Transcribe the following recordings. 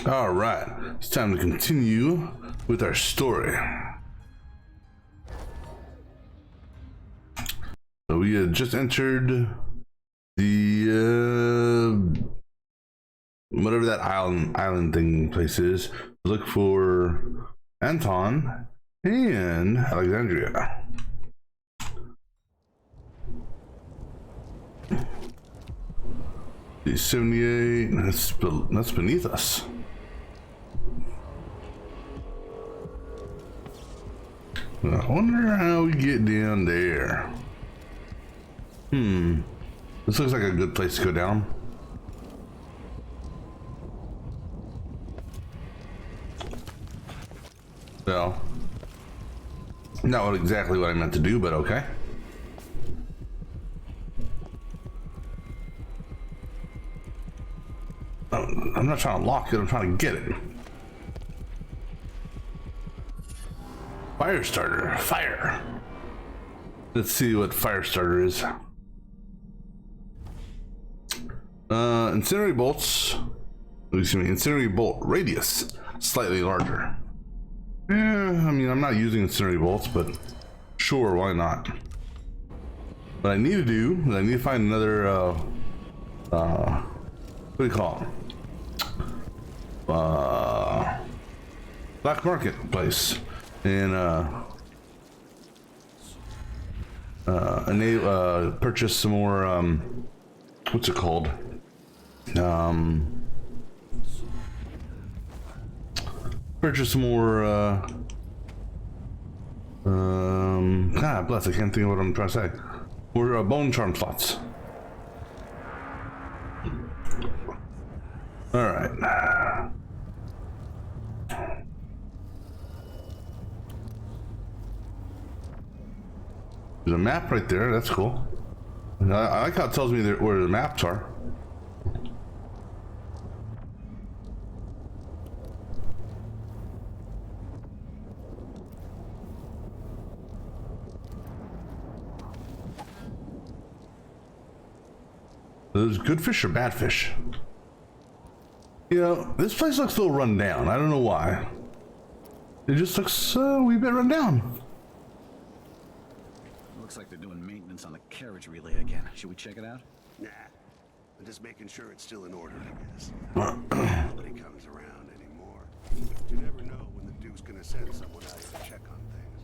All right, it's time to continue with our story. So we had just entered the whatever that island thing place is. Look for Anton and Alexandria. The 78. That's beneath us. I wonder how we get down there. This looks like a good place to go down. So, not exactly what I meant to do, but okay. I'm not trying to lock it, I'm trying to get it. Fire starter, fire. Let's see what fire starter is. Incendiary bolts. Excuse me, incendiary bolt radius slightly larger. I mean, I'm not using incendiary bolts, but sure, why not? What I need to do is I need to find another what do you call it? Black market place. And purchase some more what's it called? Purchase some more God bless, I can't think of what I'm trying to say. More bone charm slots. Alright. There's a map right there, that's cool. I like how it tells me where the maps are. There's good fish or bad fish? You know, this place looks a little run down. I don't know why. It just looks a wee bit run down. Looks like they're doing maintenance on the carriage relay again. Should we check it out? Nah. I'm just making sure it's still in order, I guess. Nobody comes around anymore. You never know when the Duke's gonna send someone out here to check on things.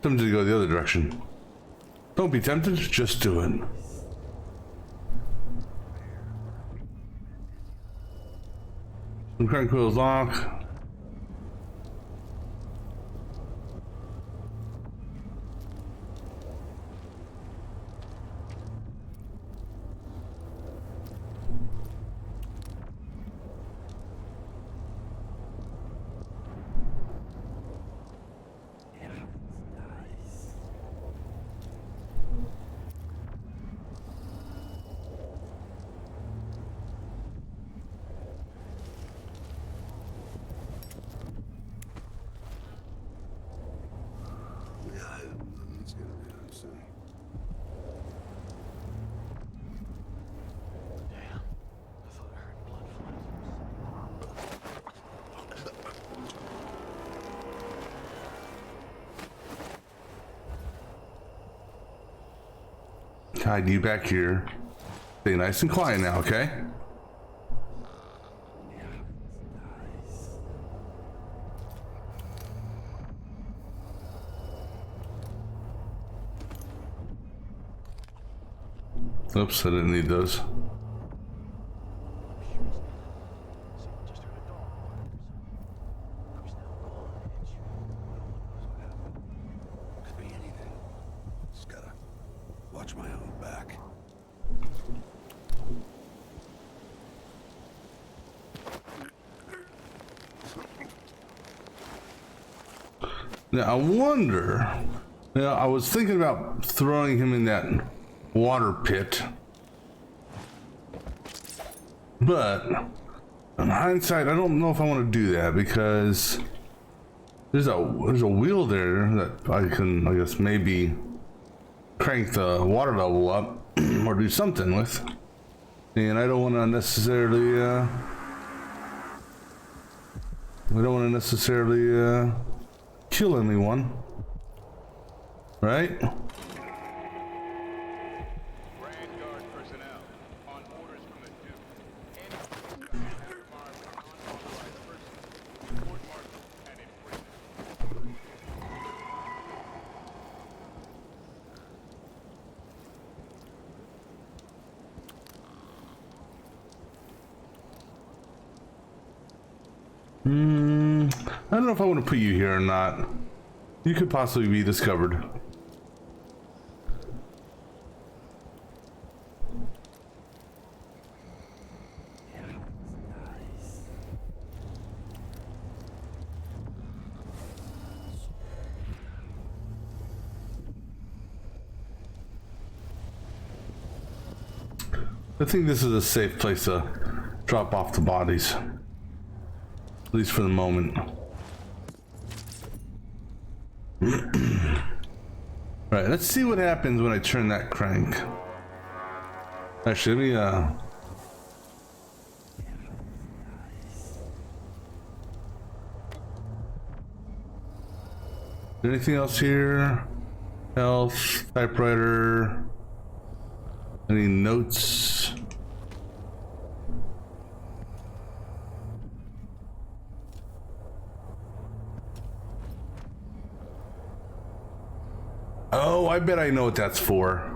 Tempted to go the other direction. Don't be tempted, just do it. Some crank wheels lock. Hide you back here. Stay nice and quiet now, okay? Oops, I didn't need those. Could be anything. Just gotta watch my own back. Now I wonder. Now I was thinking about throwing him in that water pit, but in hindsight, I don't know if I want to do that because there's a wheel there that I can, I guess, maybe crank the water level up or do something with, and I don't want to necessarily kill anyone, right? Grand Guard personnel, on orders from the Duke, any who have fired an unauthorized person, court-martial and imprisoned. I don't know if I want to put you here or not. You could possibly be discovered. I think this is a safe place to drop off the bodies. At least for the moment. Right, let's see what happens when I turn that crank. Actually, let me anything else here? Health, typewriter. Any notes? Oh, I bet I know what that's for.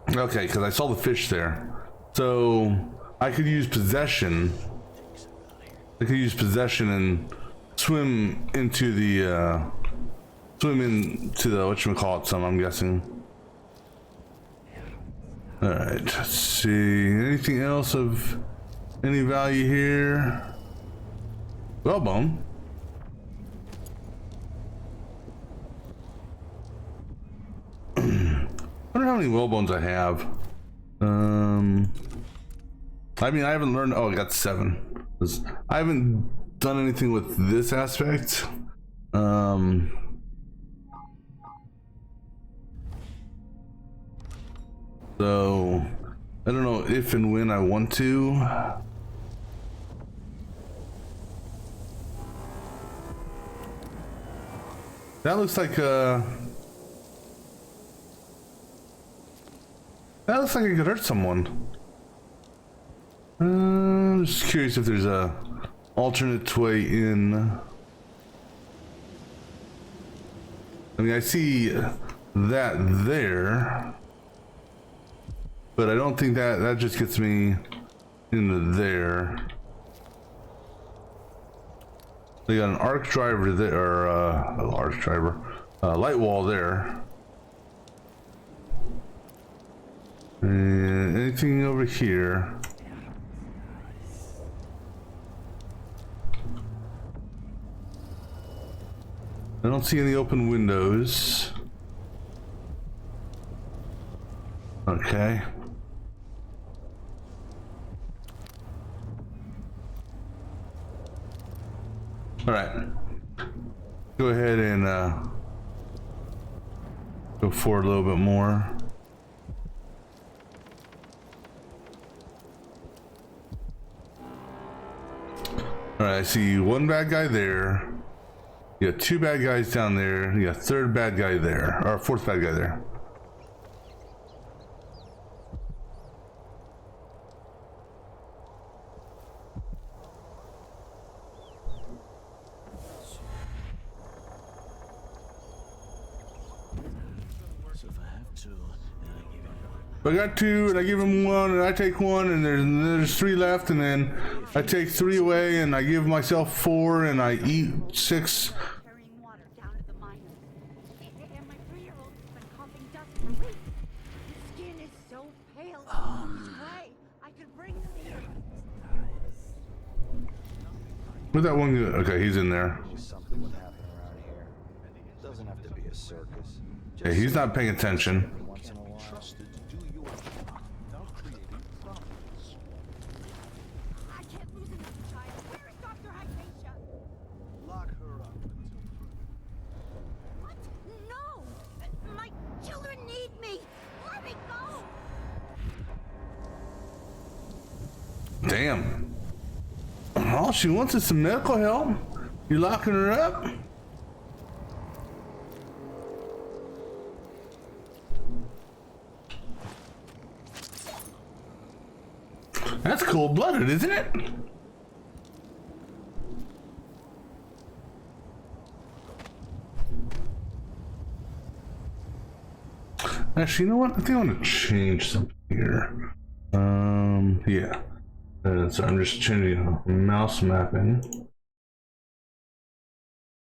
Okay, because I saw the fish there. So I could use possession. I could use possession and swim into the whatchamacallit some, I'm guessing. Alright, let's see. Anything else of any value here? Whalebone. I wonder how many whalebones I have. I mean, I haven't learned. Oh, I got 7. I haven't done anything with this aspect. So I don't know if and when I want to. That looks like that looks like it could hurt someone. I'm just curious if there's a alternate way in. I mean, I see that there, but I don't think that just gets me into there. They got an arc driver there, or light wall there. And anything over here? I don't see any open windows. Okay. All right. Go ahead and go forward a little bit more. All right, I see one bad guy there. You got 2 bad guys down there. You got a 3rd bad guy there, or a 4th bad guy there. So if I have 2, then I give him 1. I got 2, and I give him 1, and I take 1, and there's 3 left, and then I take 3 away, and I give myself 4, and I eat 6. Carrying water down to the mine. And my 3-year-old has been coughing dust for weeks. His skin is so pale. It's gray. I could bring him here. Where'd that one go? Okay, he's in there. Something would happen around here. a circus. Yeah, he's not paying attention. Once in a while. Trusted to do your job without creating problems. I can't lose another child. Where is Dr. Hypatia? Lock her up until further. What? No! My children need me! Let me go! Damn. All she wants is some medical help. You locking her up? That's cold-blooded, isn't it? Actually, you know what? I think I want to change something here. Yeah. So I'm just changing mouse mapping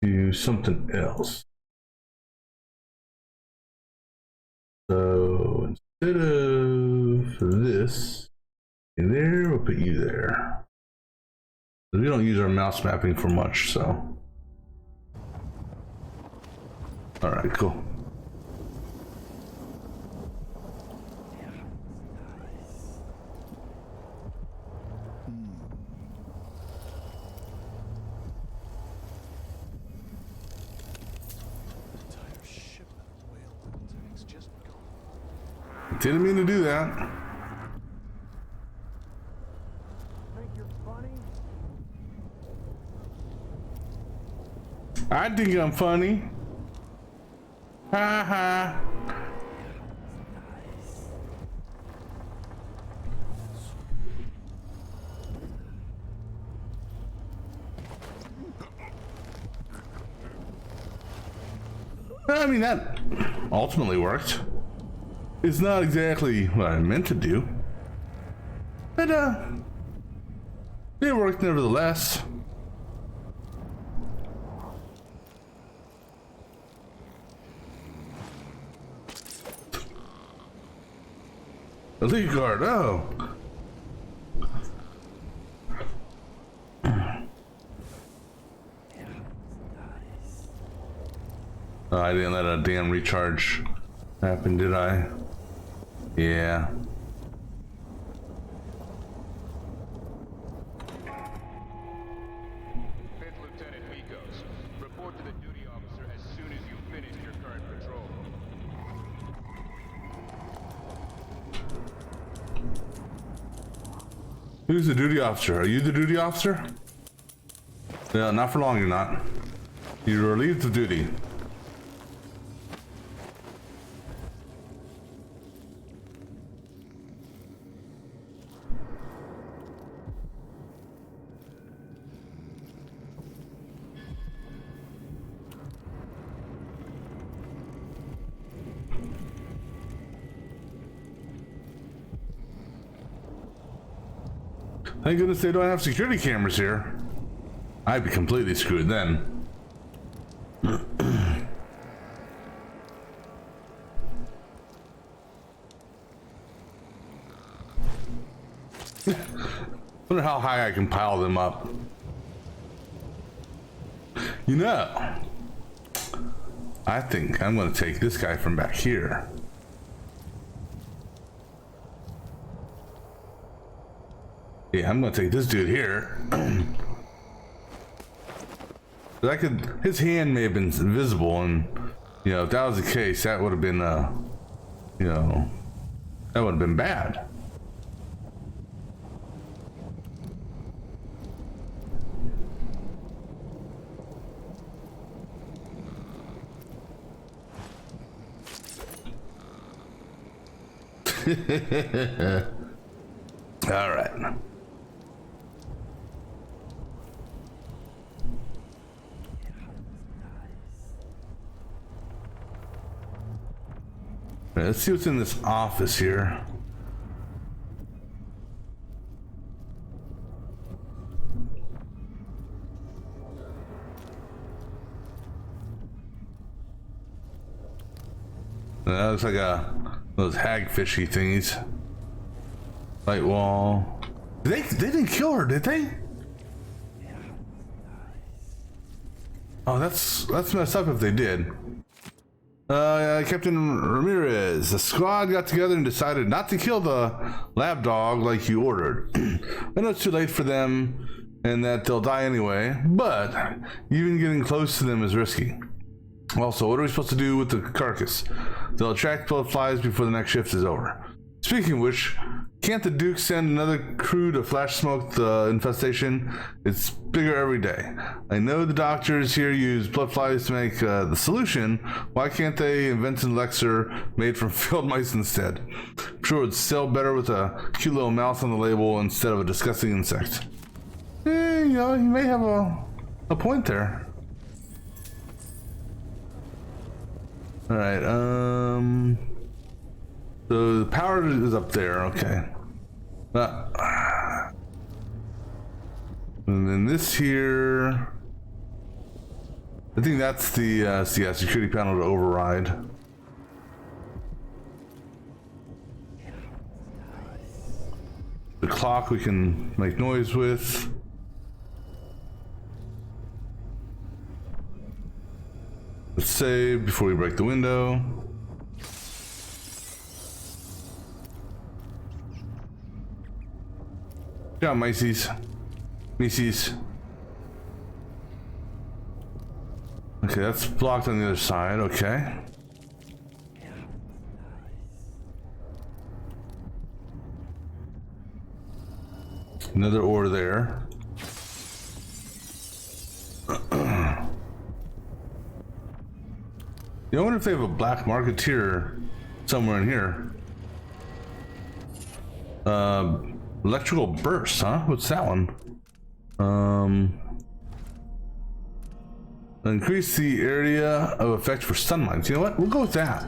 to something else. So instead of this in there, we'll put you there. We don't use our mouse mapping for much, so. All right, cool. Entire shipment of whale oil tanks just gone. Didn't mean to do that. Think you're funny? I think I'm funny. Ha ha. I mean, that ultimately worked. It's not exactly what I meant to do, but it worked nevertheless. A lead guard, oh. Oh, I didn't let a damn recharge happen, did I? Yeah. Fifth Lieutenant Mikos, report to the duty officer as soon as you finish your current patrol. Who's the duty officer? Are you the duty officer? Yeah, not for long, you're not. You're relieved of duty. Thank goodness they don't have security cameras here. I'd be completely screwed then. Wonder how high I can pile them up. You know, I think I'm going to take this guy from back here. Yeah, I'm gonna take this dude here. But I could, his hand may have been invisible, and you know, if that was the case, that would have been you know, that would have been bad. All right. Let's see what's in this office here. That looks like those hagfishy thingies. Light wall. They didn't kill her, did they? Oh, that's messed up if they did. Captain Ramirez, the squad got together and decided not to kill the lab dog like you ordered. I know it's too late for them and that they'll die anyway, but even getting close to them is risky. Also, what are we supposed to do with the carcass? They'll attract blood flies before the next shift is over. Speaking of which, can't the Duke send another crew to flash smoke the infestation? It's bigger every day. I know the doctors here use blood flies to make the solution. Why can't they invent an elixir made from field mice instead? I'm sure it would sell better with a cute little mouse on the label instead of a disgusting insect. You know, you may have a point there. Alright, so the power is up there, okay. And then this here, I think that's the security panel to override. The clock we can make noise with. Let's save before we break the window. Good job, Macy's. Okay, that's blocked on the other side, okay. Another ore there. I wonder if they have a black marketeer somewhere in here. Electrical burst, huh? What's that one? Increase the area of effect for stun mines. You know what? We'll go with that.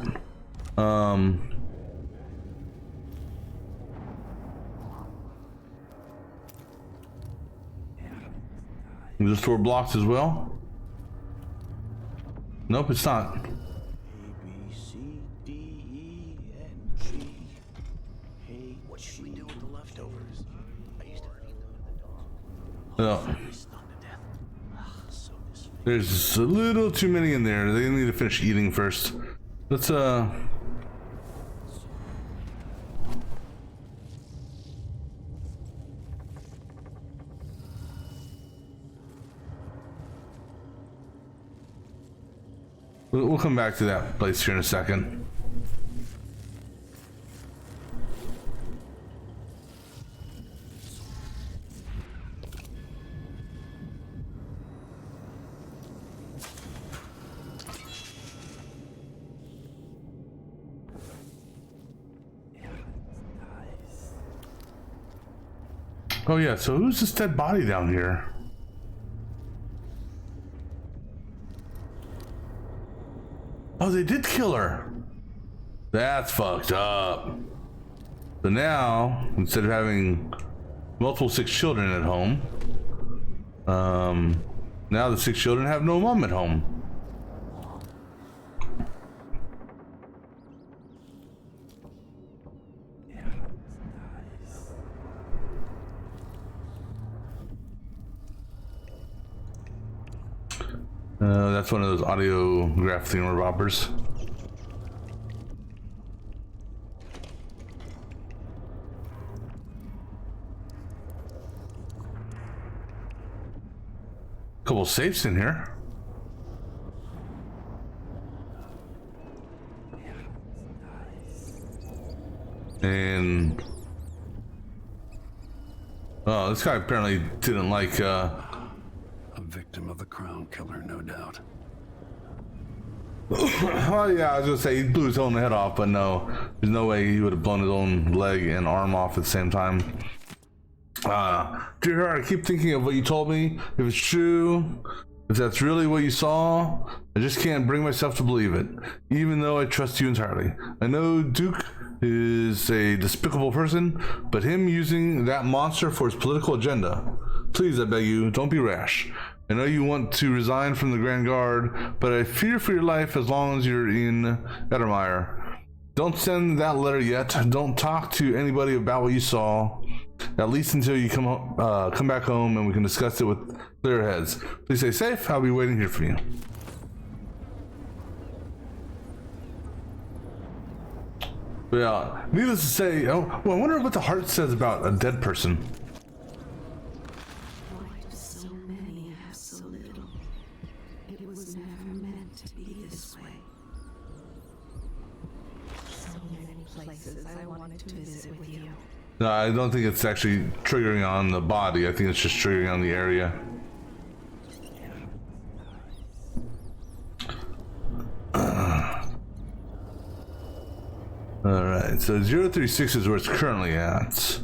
Is this door blocked as well? Nope, it's not. No. There's a little too many in there. They need to finish eating first. Let's we'll come back to that place here in a second. Oh yeah, so who's this dead body down here? Oh, they did kill her. That's fucked up. So now, instead of having multiple 6 children at home, now the 6 children have no mom at home. That's one of those audiograph thingamabobbers. Couple safes in here. And oh, this guy apparently didn't like A victim of the crown killer, no doubt. oh yeah, I was gonna say he blew his own head off, but no, there's no way he would have blown his own leg and arm off at the same time. Dear heart, I keep thinking of what you told me. If it's true, if that's really what you saw, I just can't bring myself to believe it, even though I trust you entirely. I know Duke is a despicable person, but him using that monster for his political agenda. Please, I beg you, don't be rash. I know you want to resign from the Grand Guard, but I fear for your life as long as you're in Ettermire. Don't send that letter yet. Don't talk to anybody about what you saw, at least until you come back home and we can discuss it with clear heads. Please stay safe. I'll be waiting here for you. But yeah, needless to say, oh, well, I wonder what the heart says about a dead person. Why do so many have so little? It was never meant to be this way. So many places I wanted to visit with you. No, I don't think it's actually triggering on the body. I think it's just triggering on the area. Alright, so 036 is where it's currently at.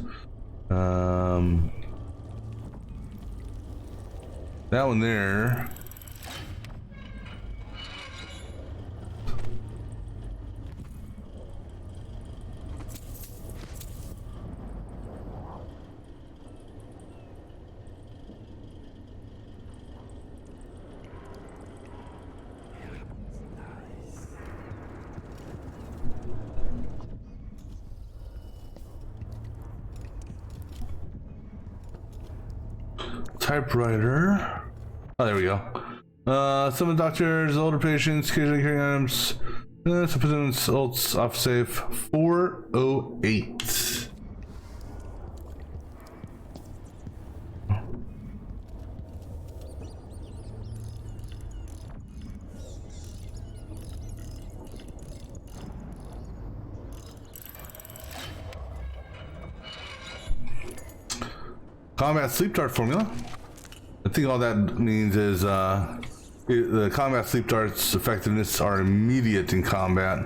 That one there. Typewriter. Oh, there we go. Some of the doctors, older patients, occasionally carrying items. Some president's ults off safe. 408. Combat sleep dart formula. I think all that means is the combat sleep dart's effectiveness are immediate in combat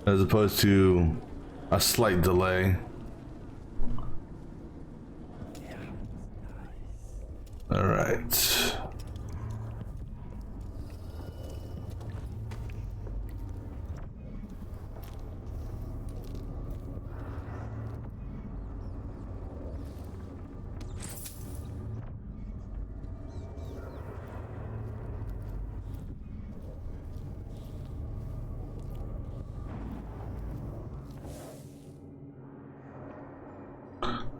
as opposed to a slight delay. All right.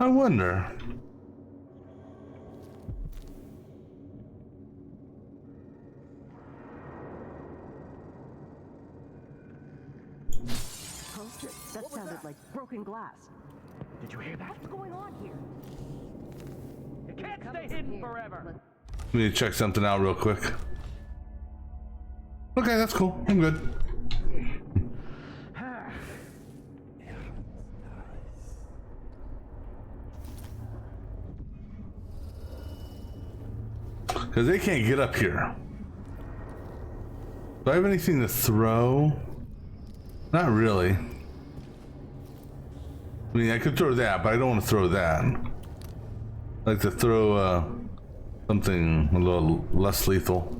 I wonder. That sounded like broken glass. Did you hear that? What's going on here? You can't stay hidden forever. We need to check something out real quick. Okay, that's cool. I'm good. Because they can't get up here. Do I have anything to throw? Not really. I mean, I could throw that, but I don't want to throw that. I like to throw something a little less lethal.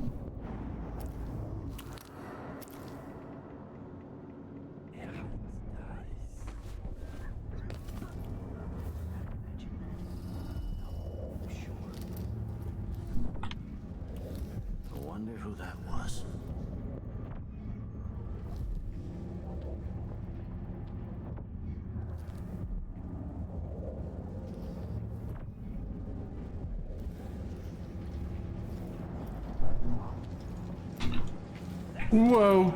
I wonder who that was. Whoa.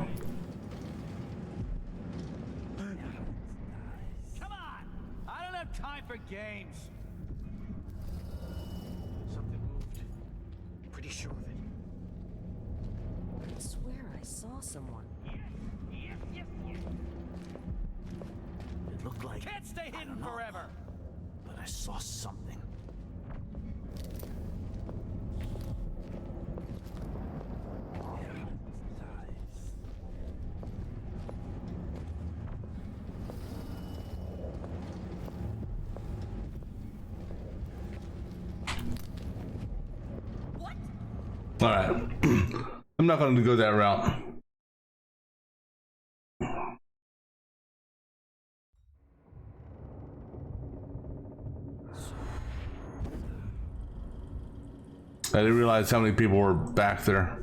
Come on! I don't have time for games. Something moved. Pretty sure of it. I swear I saw someone. Yes. It looked like can't stay hidden forever. But I saw something. All right. I'm not going to go that route. I didn't realize how many people were back there.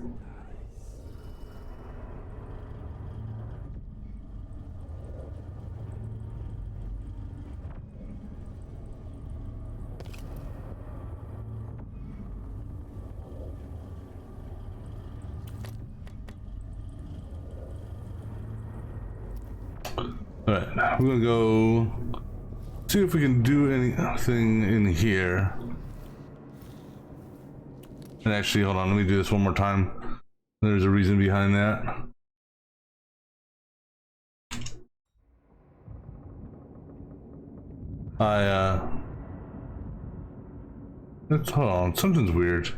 All right, we're gonna go see if we can do anything in here. And actually, hold on, let me do this one more time. There's a reason behind that. Hold on, something's weird.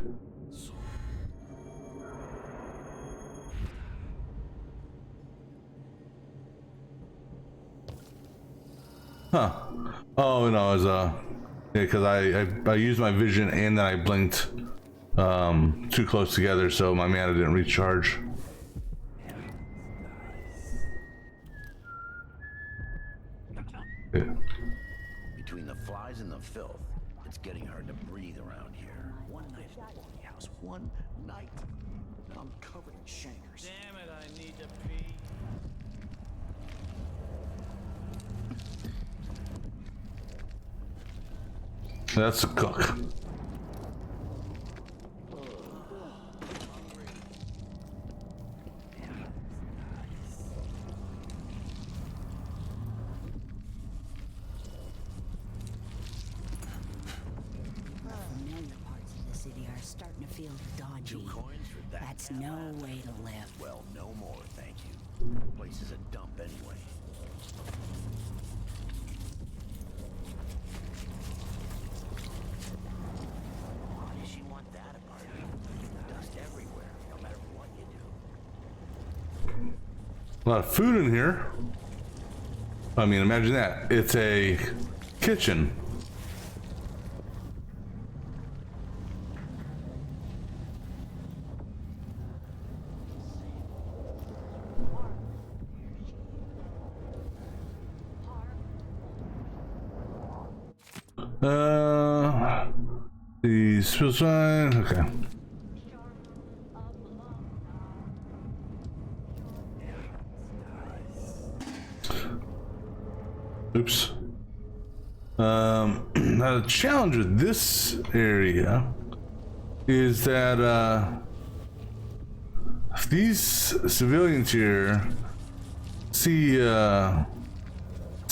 Huh. Oh no, it was yeah, because I used my vision and then I blinked too close together, so my mana didn't recharge. Yeah. Between the flies and the filth, it's getting hard to breathe around here. One night at the boarding house. One night. And I'm covered in chancers. Damn it, I need to pee. That's a cook. Familiar parts of the city are starting to feel dodgy. 2 coins for that. That's no way to live. Well, no more, thank you. The place is a dump anyway. Why does she want that apartment? Dust everywhere, no matter what you do. A lot of food in here. I mean, imagine that. It's a kitchen. The spill sign. Okay. Oops. Now the challenge with this area is that these civilians here see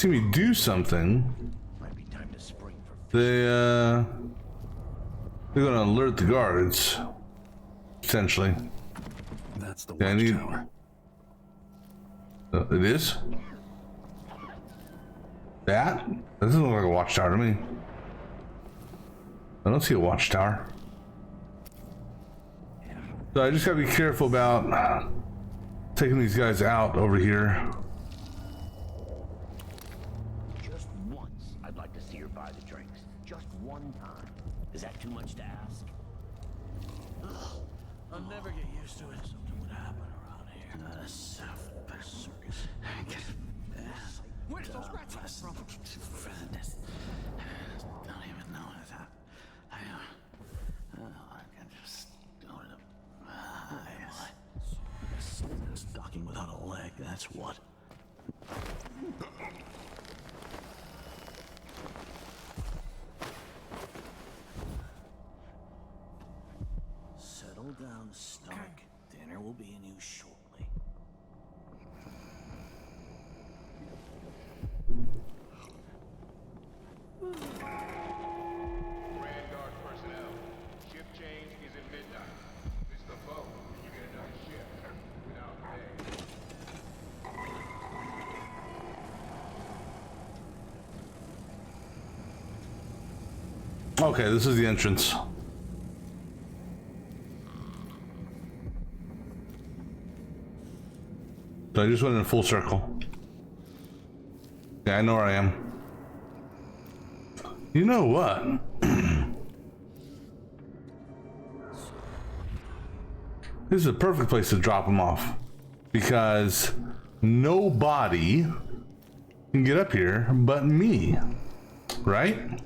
me do something. Might be time to spring for They're gonna alert the guards, potentially. That's the Yeah, I need. watchtower. It is. That doesn't look like a watchtower to me. I don't see a watchtower. So I just gotta be careful about taking these guys out over here. just once. I'd like to see her buy the drinks. Just one time. Is that too much to ask? I'll never get used to it. Something would happen around here. Circus. Where's those rats from? Don't even know what that. I can just go to the stocking without a leg, that's what. Settle down, stomach. Dinner will be in you shortly. Grand Guard personnel, shift change is at midnight. Miss the boat, you get another shift without pay. Okay, this is the entrance. So I just went in a full circle. Yeah, I know where I am. You know what? This is a perfect place to drop them off. Because nobody can get up here but me. Right?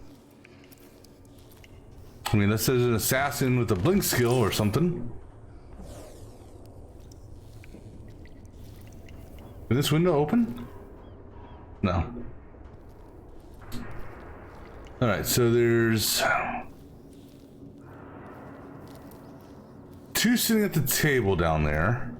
I mean, this is an assassin with a blink skill or something. Is this window open? No. Alright, so there's 2 sitting at the table down there.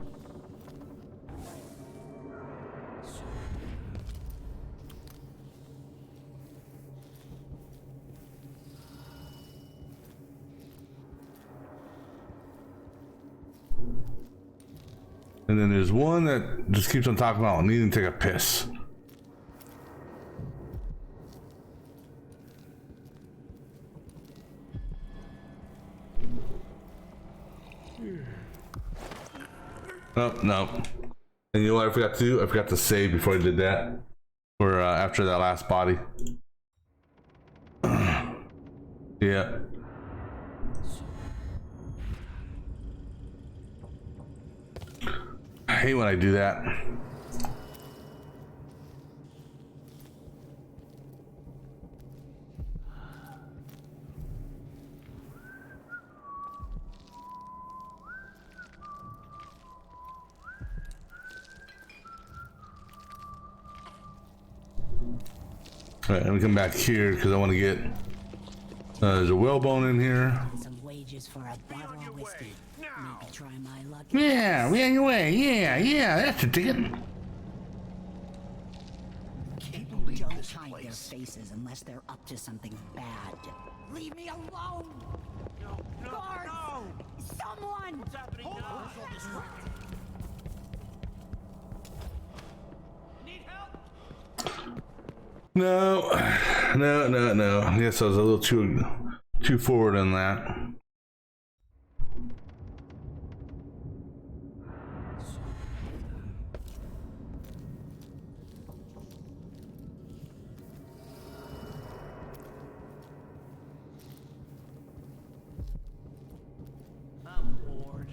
And then there's one that just keeps on talking about needing to take a piss. Oh, no. And you know what I forgot to do? I forgot to save before I did that. Or after that last body. Yeah. I hate when I do that. All right, let me come back here because I want to get. There's a whalebone in here. Some wages for a bottle of whiskey. Maybe try my luck. Yeah, we on your way. Yeah, that's a ticket. Can't believe Don't this hide their place. faces unless they're up to something bad. Leave me alone! No, Guards! no! Someone! What's happening now? Need help? No. Yes, I was a little too forward on that. I'm bored.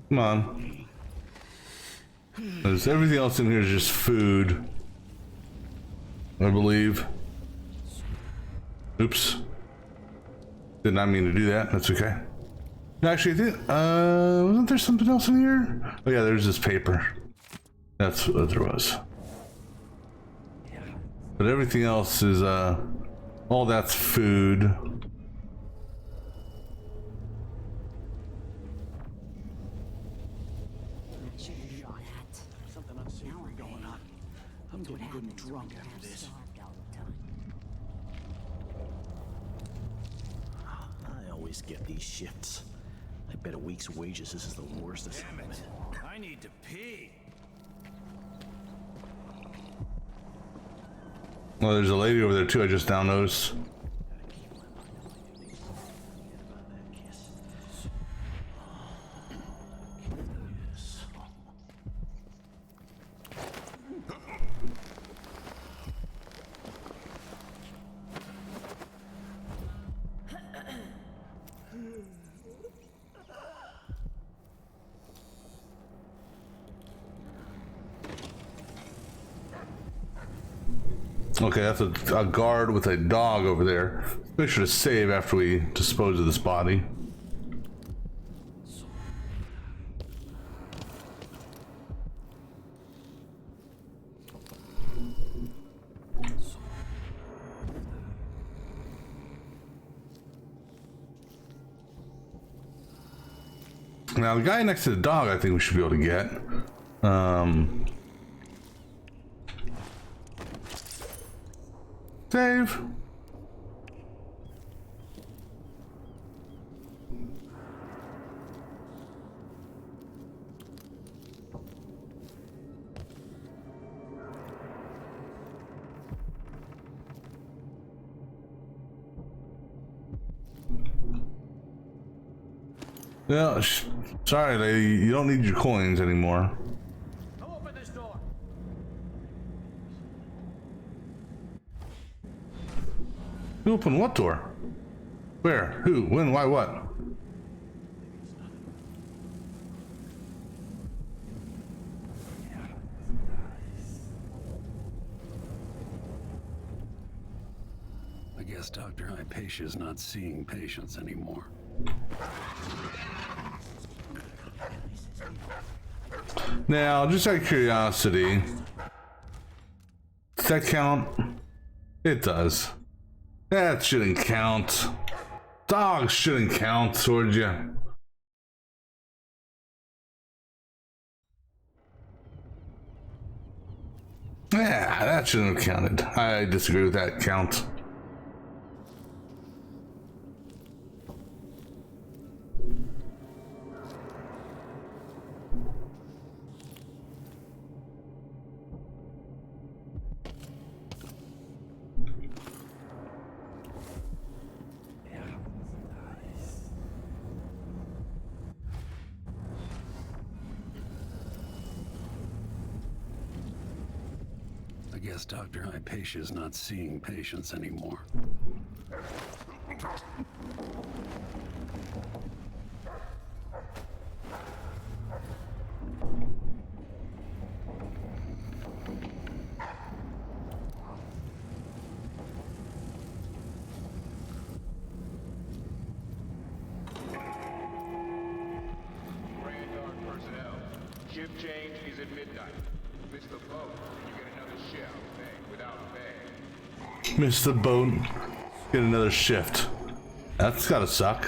Come on. There's everything else in here is just food. I believe. Oops. Did not mean to do that. That's okay. No, actually, I did. Wasn't there something else in here? Oh yeah, there's this paper. That's what there was. But everything else is all that's food. Shouldn't do that. Something unsavory going on. I'm getting good and drunk after this. Starved all the time. I always get these shifts. I bet a week's wages this is the worst assignment. I need to pee. Well, there's a lady over there too. I just now noticed. Okay, that's a guard with a dog over there. Make sure to save after we dispose of this body. Now, the guy next to the dog, I think we should be able to get. Save. Yeah, sorry, lady. You don't need your coins anymore. Who opened this door? Who opened what door? Where? Who? When? Why? What? I guess Dr. Hypatia's not seeing patients anymore. Now, just out of curiosity, that count? It does. That shouldn't count. Dogs shouldn't count towards you. Yeah, that shouldn't have counted. I disagree with that count. I guess Dr. Hypatia's not seeing patients anymore. Grand Guard personnel. Shift change is at midnight. Miss the boat, you get another shift, without pay. Miss the boat. Get another shift. That's gotta suck.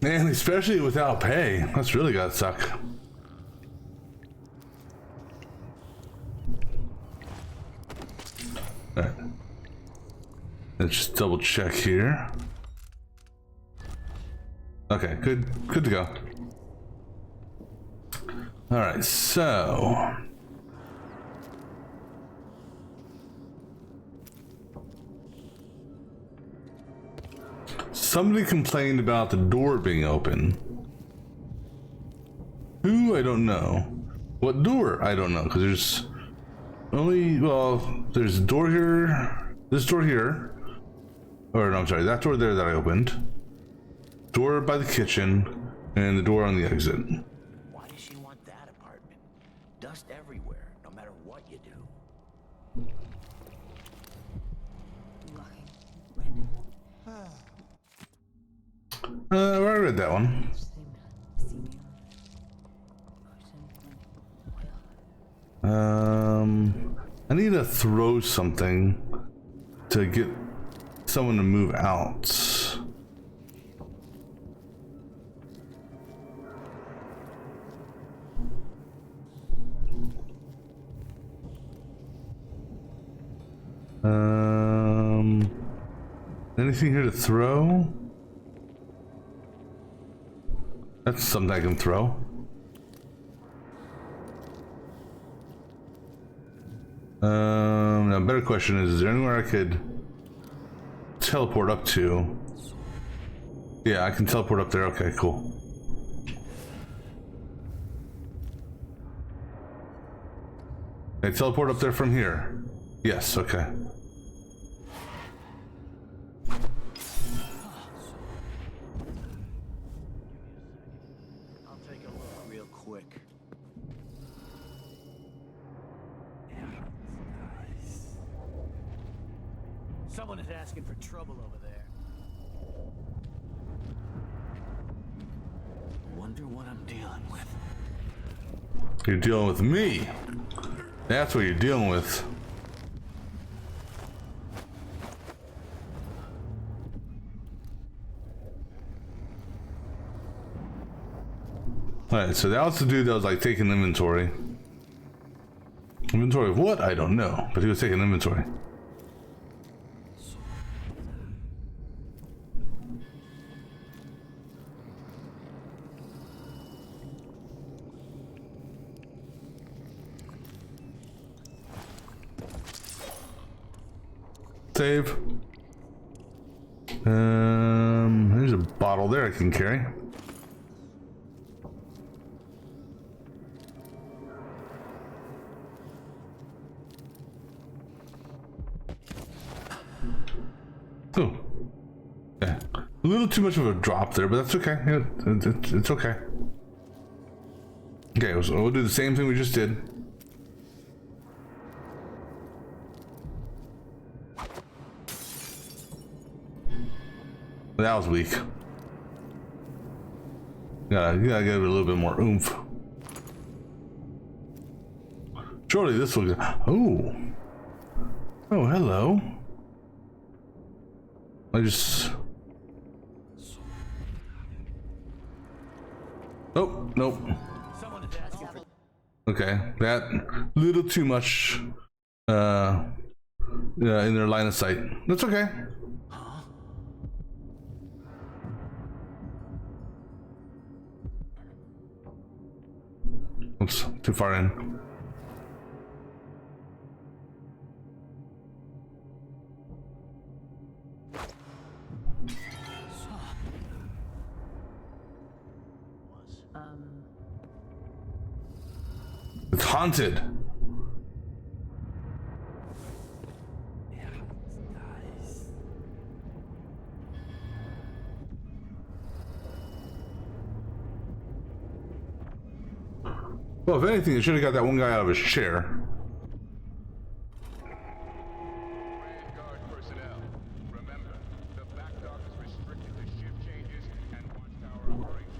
Man, especially without pay. That's really gotta suck. Alright. Let's just double check here. Okay, good to go. Alright, so somebody complained about the door being open. Who? I don't know. What door? I don't know, because there's only, well, there's a door here, this door here, or no, I'm sorry, that door there that I opened, door by the kitchen, and the door on the exit. Why does she want that apartment? Dust everywhere, no matter what you do. I read that one. I need to throw something to get someone to move out. Anything here to throw? That's something I can throw. Now, better question is there anywhere I could teleport up to? Yeah, I can teleport up there. Okay, cool. Can I teleport up there from here? Yes, okay. I'll take a look real quick. Someone is asking for trouble over there. Wonder what I'm dealing with. You're dealing with me. That's what you're dealing with. Alright, so that was the dude that was like taking inventory. Inventory of what? I don't know, but he was taking inventory. Save. There's a bottle there I can carry. Oh. Yeah. A little too much of a drop there, but that's okay. Yeah, it's okay. Okay, so we'll do the same thing we just did. That was weak. You gotta give it a little bit more oomph. Surely this will. Oh. Oh, hello. I just. Oh, nope. Okay, that little too much in their line of sight. That's okay. Oops, too far in. It's haunted. Well, if anything, they should have got that one guy out of his chair. Grand Guard personnel, remember, the back dock is restricted to shift changes and watchtower operations.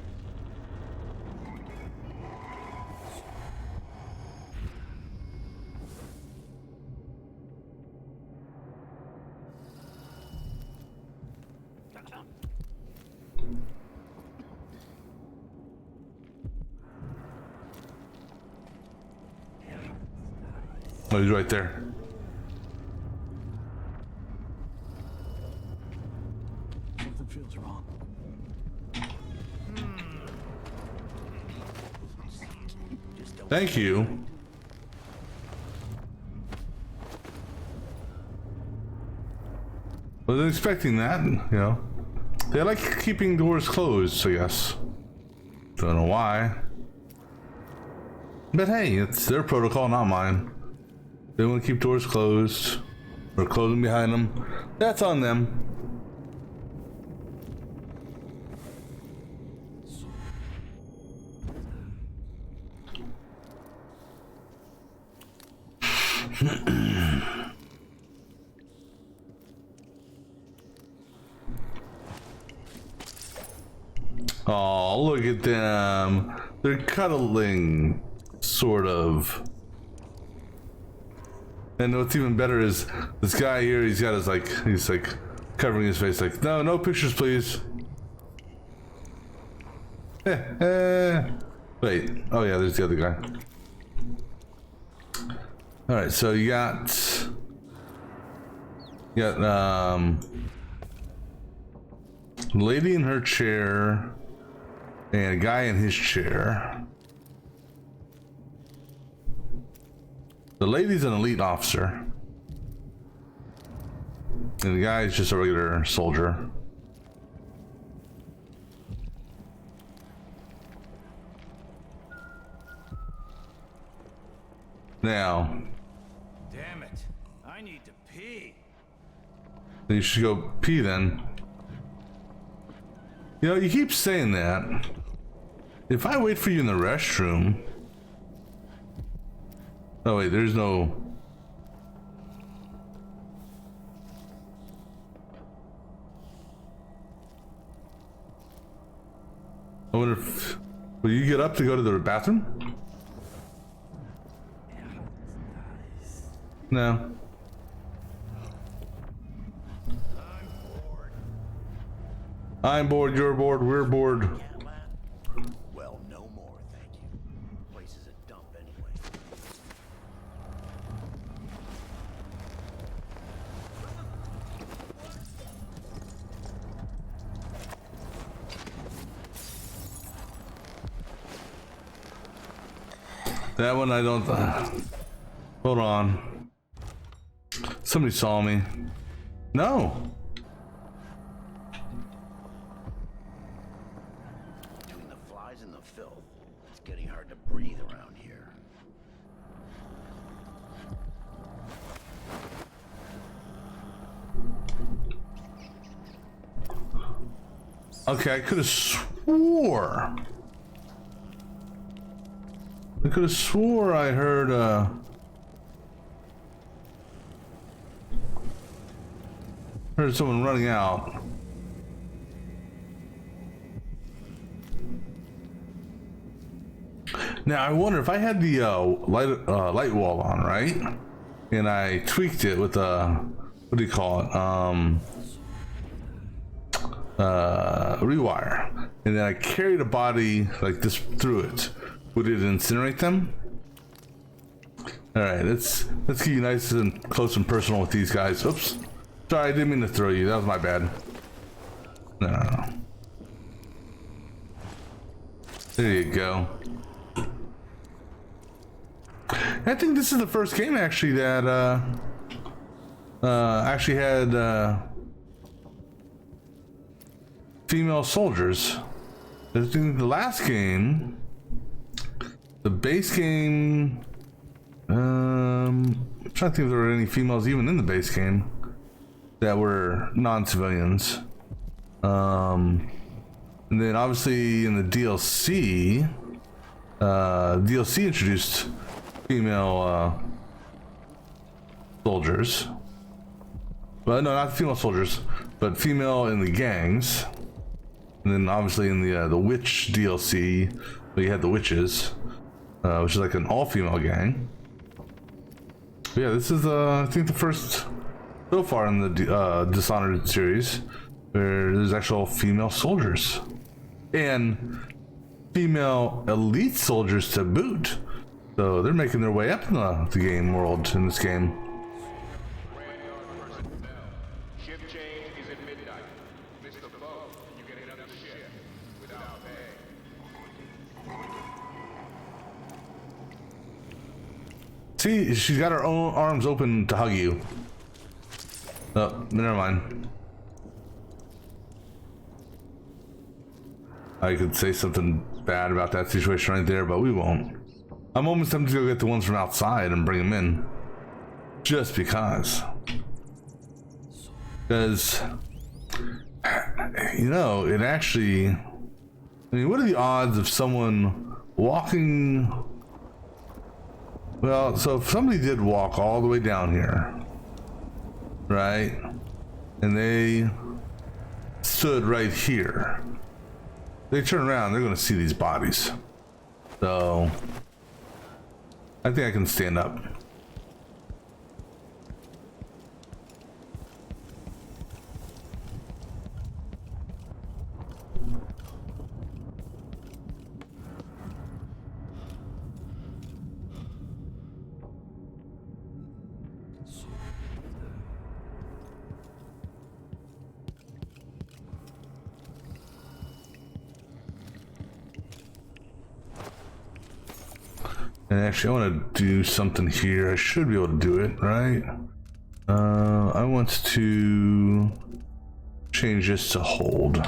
Oh, he's right there. Something feels wrong. Thank you. Wasn't expecting that, you know. They like keeping doors closed, I guess. Don't know why. But hey, it's their protocol, not mine. They want to keep doors closed or close them behind them. That's on them. Oh, look at them. They're cuddling, sort of. And what's even better is this guy here, he's got his he's like covering his face like, no, no pictures, please. Wait, oh yeah, there's the other guy. All right, so you got lady in her chair and a guy in his chair. The lady's an elite officer. And the guy's just a regular soldier. Now. Damn it. I need to pee. You should go pee then. You know, you keep saying that. If I wait for you in the restroom. Oh wait, there's no. I wonder if. Will you get up to go to the bathroom? No. I'm bored, you're bored, we're bored. Well, no more, thank you. The place is a dump anyway. That one I don't. Hold on. Somebody saw me. No. Between the flies and the filth, it's getting hard to breathe around here. Okay, I could have swore. I could have swore I heard someone running out. Now I wonder if I had the light wall on, right? And I tweaked it with what do you call it? Rewire. And then I carried a body like this through it. Would it incinerate them? All right, let's get you nice and close and personal with these guys. Oops, sorry, I didn't mean to throw you. That was my bad. No. There you go. I think this is the first game actually that actually had female soldiers. I think the last game, the base game, I'm trying to think if there were any females even in the base game that were non-civilians. And then obviously in the DLC, DLC introduced female soldiers. Well, no, not female soldiers, but female in the gangs. And then obviously in the witch DLC, you had the witches, which is like an all-female gang. But yeah, this is I think the first so far in the Dishonored series where there's actual female soldiers and female elite soldiers to boot. So they're making their way up in the game world in this game. Shift change is at midnight. Miss the boat, you get another shift without pay. See, she's got her own arms open to hug you. Oh, never mind. I could say something bad about that situation right there, but we won't. I'm almost tempted to go get the ones from outside and bring them in. Just because. Because, you know, it actually... I mean, what are the odds of someone walking... Well, so if somebody did walk all the way down here, right? And they stood right here. They turn around, they're going to see these bodies. So... I think I can stand up. And actually, I want to do something here. I should be able to do it, right? I want to change this to hold.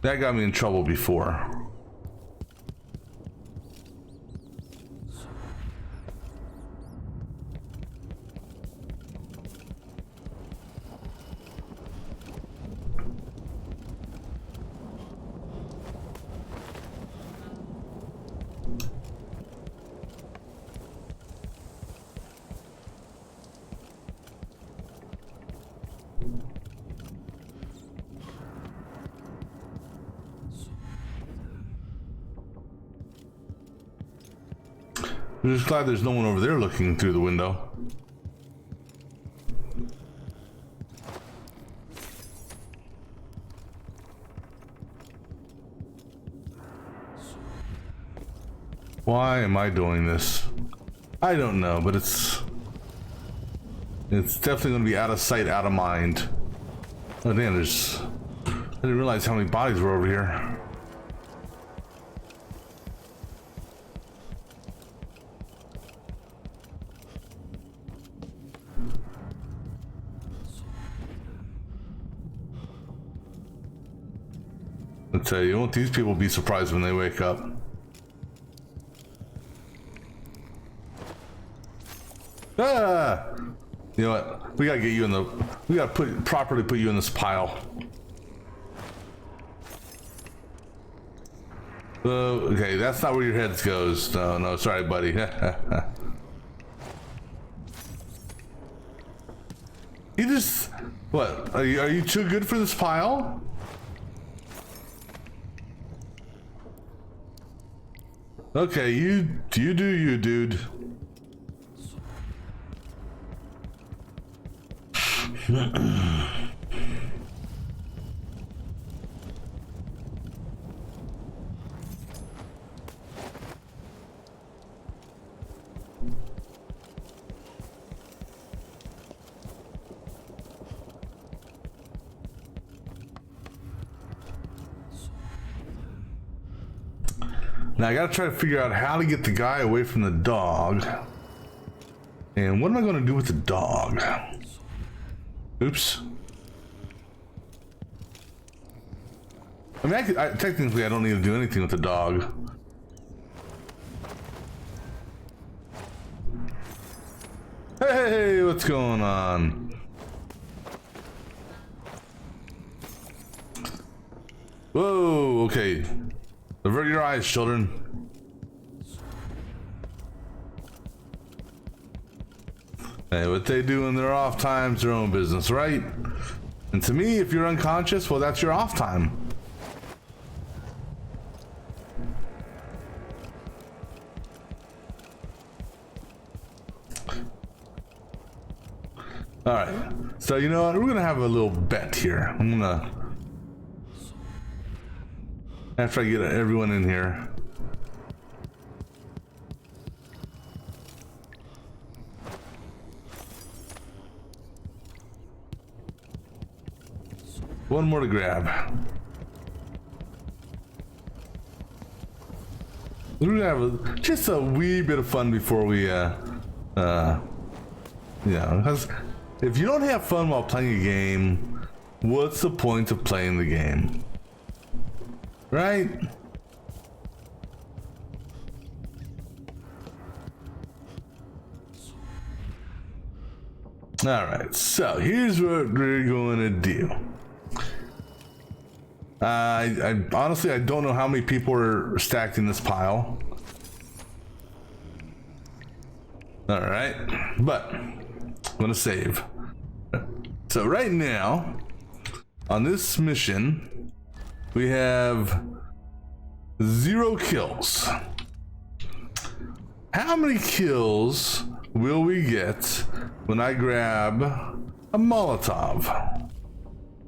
That got me in trouble before. I'm just glad there's no one over there looking through the window. Why am I doing this? I don't know, but it's definitely going to be out of sight, out of mind. Oh damn, I didn't realize how many bodies were over here. I tell you, won't these people be surprised when they wake up? Ah! You know what? We gotta get you in the. We gotta properly put you in this pile. Okay, that's not where your head goes. No, no, sorry, buddy. You just. What? Are you too good for this pile? Okay, you do you, dude. Now I gotta try to figure out how to get the guy away from the dog. And what am I gonna do with the dog? Oops. I mean, technically I don't need to do anything with the dog. Hey, what's going on? Whoa, okay. Avert your eyes, children. Hey, what they do in their off time's their own business, right? And to me, if you're unconscious, well, that's your off time. All right. So, you know what? We're going to have a little bet here. I'm going to... After I get everyone in here. One more to grab. We're gonna have just a wee bit of fun before we, yeah, because if you don't have fun while playing a game, what's the point of playing the game? Right? All right, so here's what we're going to do. I honestly, I don't know how many people are stacked in this pile. All right, but I'm gonna save. So right now, on this mission, we have 0 kills. How many kills will we get when I grab a Molotov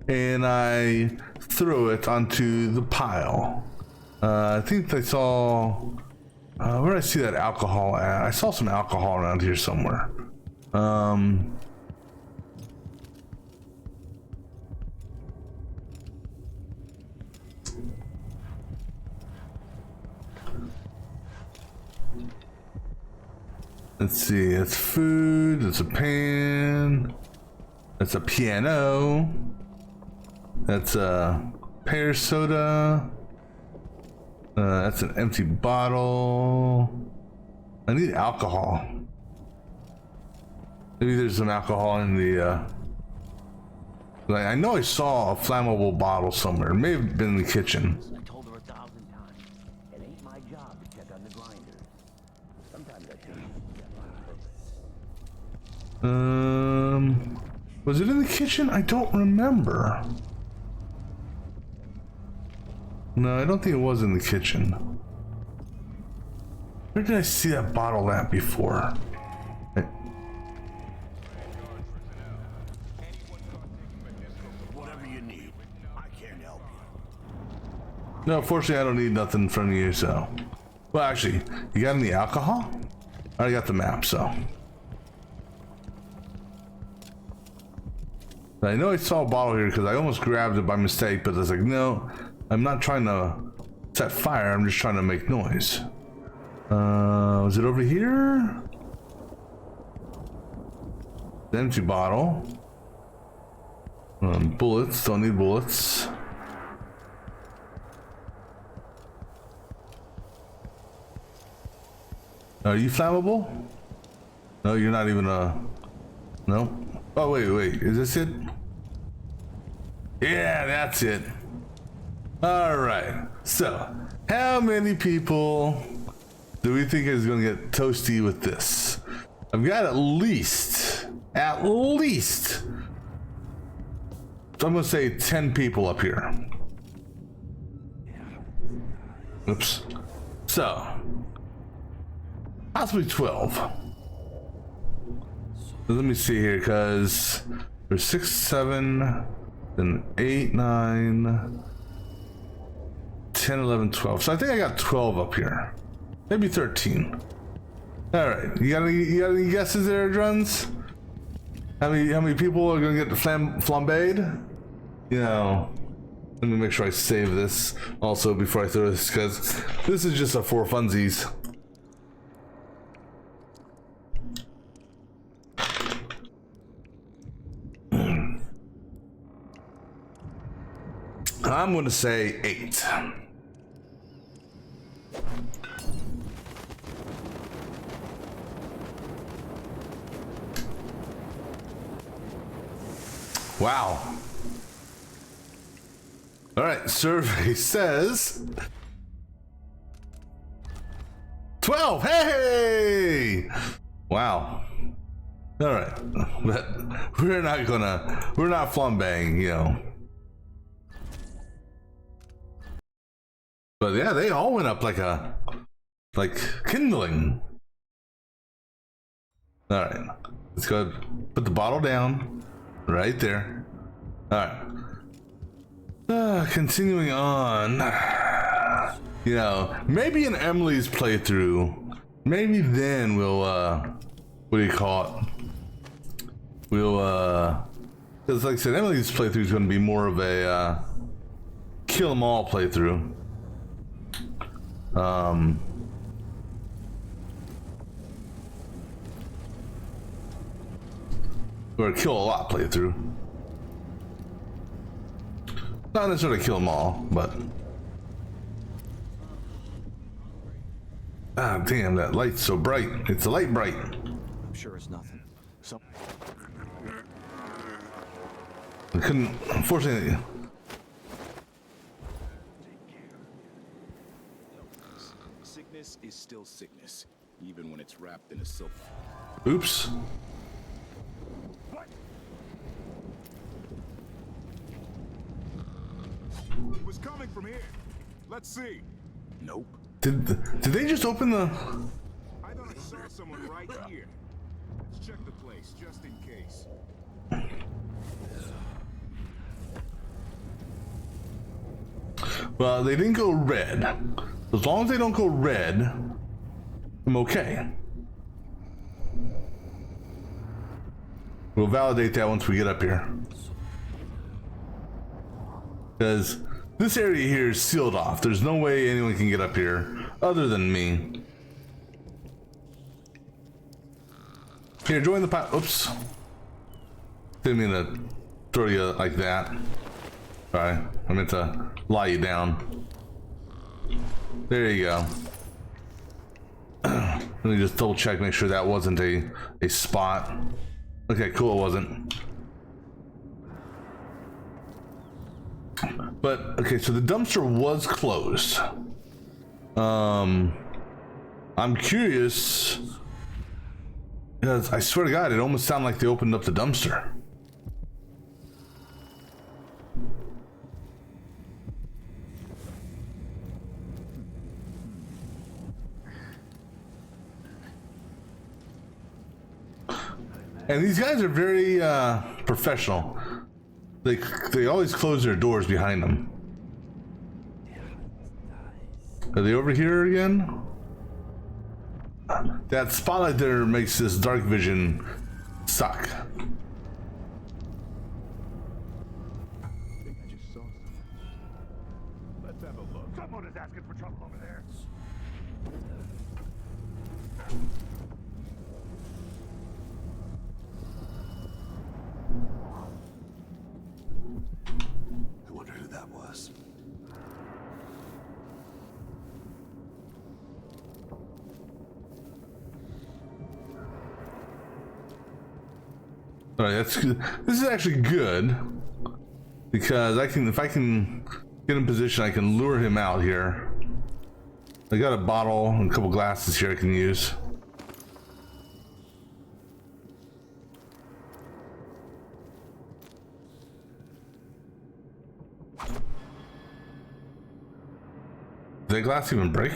and I throw it onto the pile? I think I saw, where did I see that alcohol at? I saw some alcohol around here somewhere. Let's see, it's food, it's a pan, that's a piano, that's a pear soda, that's an empty bottle. I need alcohol. Maybe there's some alcohol in the, I know I saw a flammable bottle somewhere. It may have been in the kitchen. I told her 1,000 times. It ain't my job to check on the grinders. Sometimes I think was it in the kitchen? I don't remember. No, I don't think it was in the kitchen. Where did I see that bottle at before? Whatever you need, I can't help you. No, fortunately I don't need nothing from you, so. Well, actually, you got any alcohol? I already got the map, so. I know I saw a bottle here because I almost grabbed it by mistake, but I was like, no, I'm not trying to set fire, I'm just trying to make noise. Was it over here? The empty bottle. Bullets, don't need bullets. Are you flammable? No, you're not even no? Oh, wait, is this it? Yeah, that's it. All right, so how many people do we think is gonna get toasty with this? I've got at least, so I'm gonna say 10 people up here. Oops. So, Possibly 12. Let me see here, because there's 6, 7, then 8, 9, 10, 11, 12. So I think I got 12 up here. Maybe 13. All right, you got any guesses there, Druns? How many people are gonna get flambéed? You know, let me make sure I save this also before I throw this, because this is just a for funsies. I'm going to say 8. Wow. All right, survey says 12. Hey! Wow. All right, but we're not flambeing, you know. But yeah, they all went up like kindling. All right, let's go ahead, put the bottle down right there. All right, continuing on. You know, maybe in Emily's playthrough, maybe then we'll what do you call it? We'll because like I said, Emily's playthrough is going to be more of a kill 'em all playthrough. Or kill a lot playthrough. Not necessarily kill them all, but ah, damn, that light's so bright. It's a light bright. I'm sure it's nothing. I couldn't, unfortunately. Sickness is still sickness, even when it's wrapped in a silk. Oops. What? It was coming from here. Let's see. Nope. Did they just open the? I thought I saw someone right here. Let's check the place just in case. Well, they didn't go red. As long as they don't go red, I'm okay. We'll validate that once we get up here. Because this area here is sealed off. There's no way anyone can get up here other than me. Here, join the pot. Oops. Didn't mean to throw you like that. Sorry, I meant to lie you down. There you go. Let me just double check, make sure that wasn't a spot. Okay, cool, it wasn't. But okay, so the dumpster was closed. I'm curious because I swear to God, it almost sounded like they opened up the dumpster. And these guys are very professional. They always close their doors behind them. Are they over here again? That spotlight there makes this dark vision suck. I think I just saw something. Let's have a look. Someone is asking for trouble over there. I wonder who that was. All right, that's good. This is actually good because if I can get in position, I can lure him out here. I got a bottle and a couple glasses here I can use. Did that glass even break?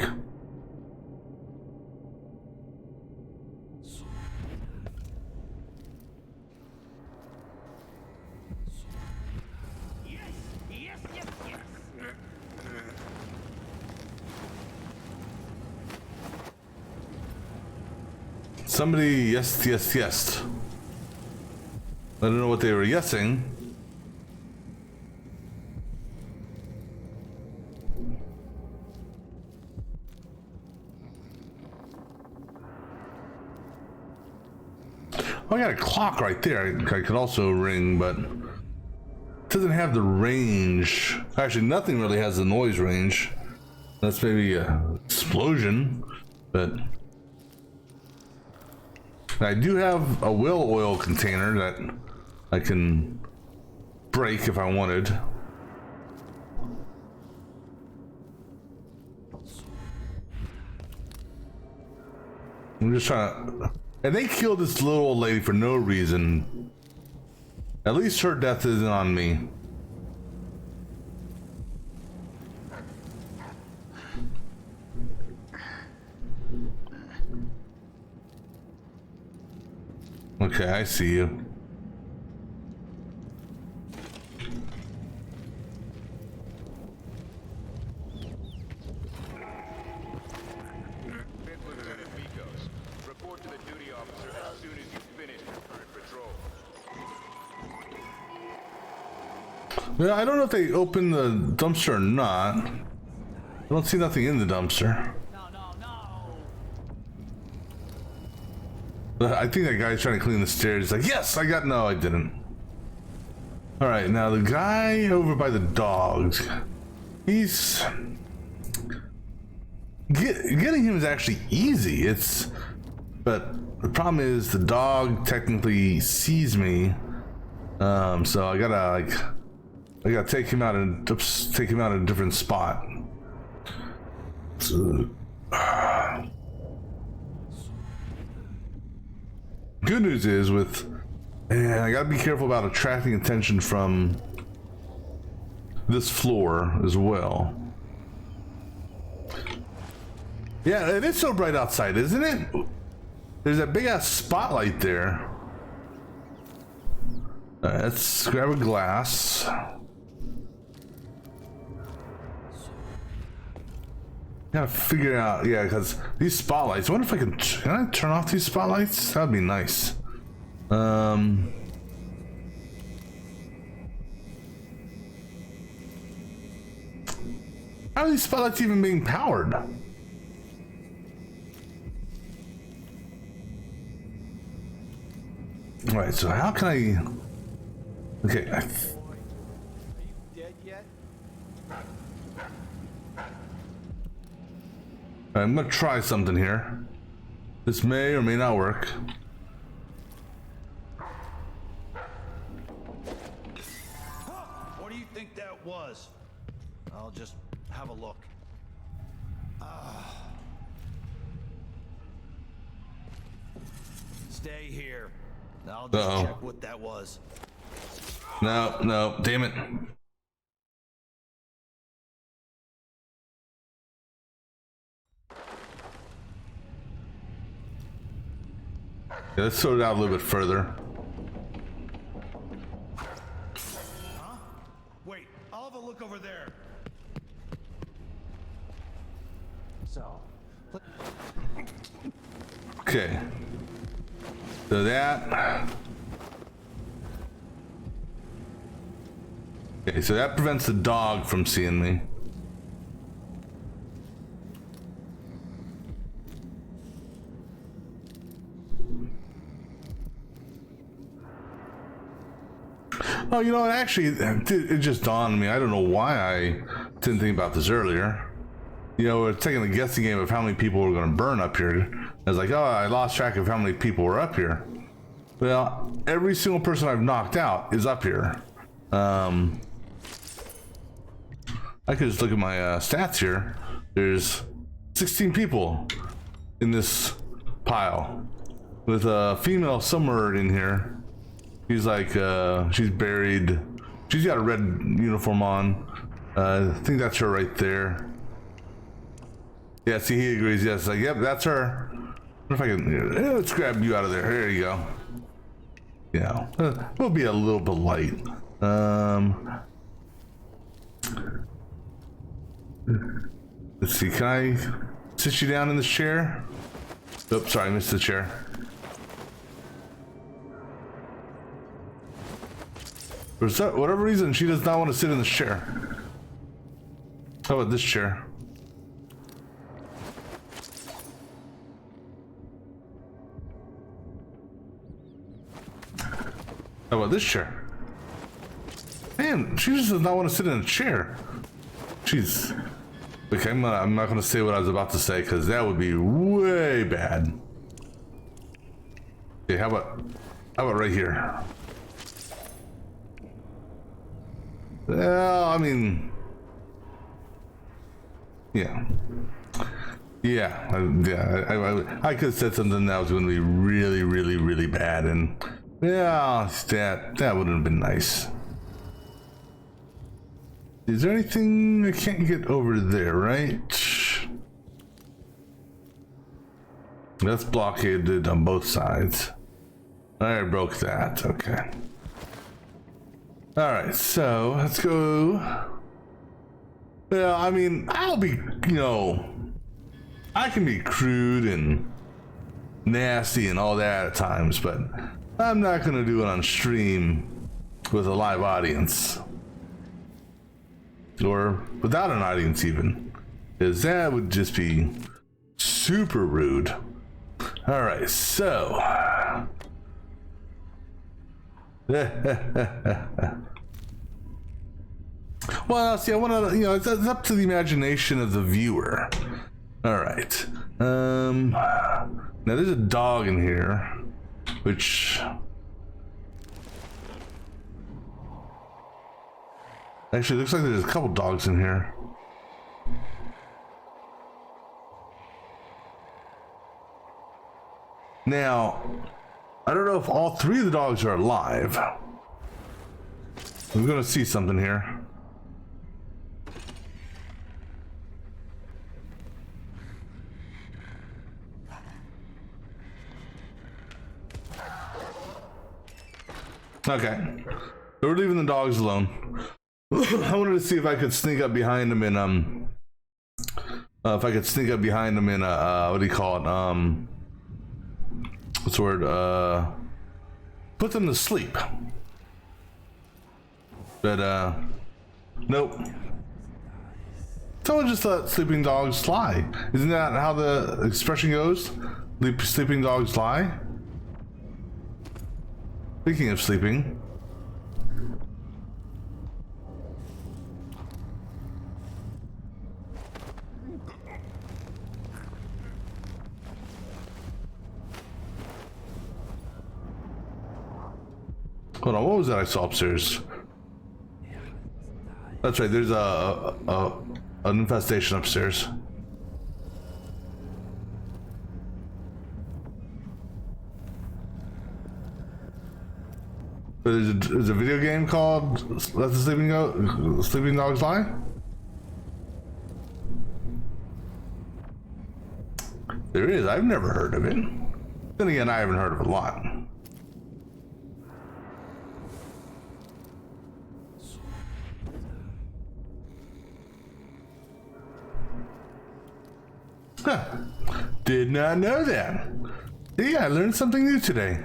Somebody, yes, yes, yes. I don't know what they were yesing. Oh, I got a clock right there. I could also ring, but it doesn't have the range. Actually, nothing really has the noise range. That's maybe an explosion, but I do have a whale oil container that I can break if I wanted. I'm just trying to... And they killed this little old lady for no reason. At least her death isn't on me. Okay, I see you. Report to the duty officer as soon as you finish your current patrol. Yeah, I don't know if they opened the dumpster or not. I don't see nothing in the dumpster. I think that guy's trying to clean the stairs. He's like, yes, I got... No, I didn't. All right, now the guy over by the dogs. He's... Getting him is actually easy. It's... But the problem is the dog technically sees me. So I gotta take him out and take him out in a different spot. So, good news is I gotta be careful about attracting attention from this floor as well. Yeah, it is so bright outside, isn't it? There's that big ass spotlight there. Let's grab a glass. Gotta figure out, yeah, because these spotlights. I wonder if can I turn off these spotlights? That'd be nice. How are these spotlights even being powered? All right, so how can I? Okay. Are you dead yet? I'm gonna try something here. This may or may not work. What do you think that was? I'll just have a look. Stay here. I'll just check what that was. No, damn it. Yeah, let's sort it out a little bit further. Huh? Wait, I'll have a look over there. So. Okay. So that. Okay, so that prevents the dog from seeing me. Oh, you know what? Actually, it just dawned on me. I don't know why I didn't think about this earlier. You know, we're taking a guessing game of how many people were going to burn up here. I was like, oh, I lost track of how many people were up here. Well, every single person I've knocked out is up here. I could just look at my stats here. There's 16 people in this pile, with a female somewhere in here. She's like, she's buried. She's got a red uniform on. I think that's her right there. Yeah, see, he agrees. Yes, like, yep, that's her. What if I can? Let's grab you out of there. There you go. Yeah, we'll be a little bit light. Let's see. Can I sit you down in this chair? Oops, sorry, I missed the chair. For whatever reason, she does not want to sit in this chair. How about this chair? How about this chair? Man, she just does not want to sit in a chair. Jeez. Okay, I'm not going to say what I was about to say because that would be way bad. Okay, how about right here? Well, I mean, yeah. I could have said something that was going to be really, really, really bad, and yeah, that wouldn't have been nice. Is there anything I can't get over there, right? That's blockaded on both sides. I broke that, okay. Alright, so let's go. Well, I mean, I'll be, I can be crude and nasty and all that at times, but I'm not gonna do it on stream with a live audience. Or without an audience even. Because that would just be super rude. Alright, so. Well, see, I want to, it's up to the imagination of the viewer. Alright. Now there's a dog in here, which... Actually, looks like there's a couple dogs in here. Now, I don't know if all three of the dogs are alive. We're gonna see something here. Okay, so we're leaving the dogs alone. I wanted to see if I could sneak up behind them in what do you call it? What's the word? Put them to sleep. But nope. Someone just let sleeping dogs lie. Isn't that how the expression goes? Sleeping dogs lie? Speaking of sleeping. Hold on, what was that I saw upstairs? That's right, there's an infestation upstairs. There's a video game called Let the Sleeping Dogs Lie? There is, I've never heard of it. Then again, I haven't heard of a lot. Huh. Did not know that. Yeah, I learned something new today.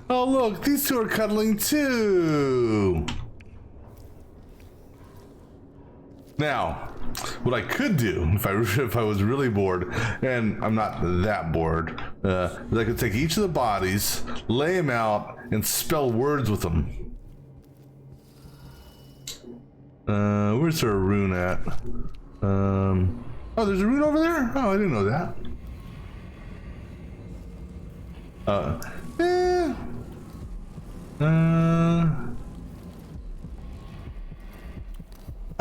Oh look, these two are cuddling too. Now, what I could do if I was really bored, and I'm not that bored, is I could take each of the bodies, lay them out, and spell words with them. Where's there a rune at? Oh, there's a rune over there? Oh, I didn't know that. Oh,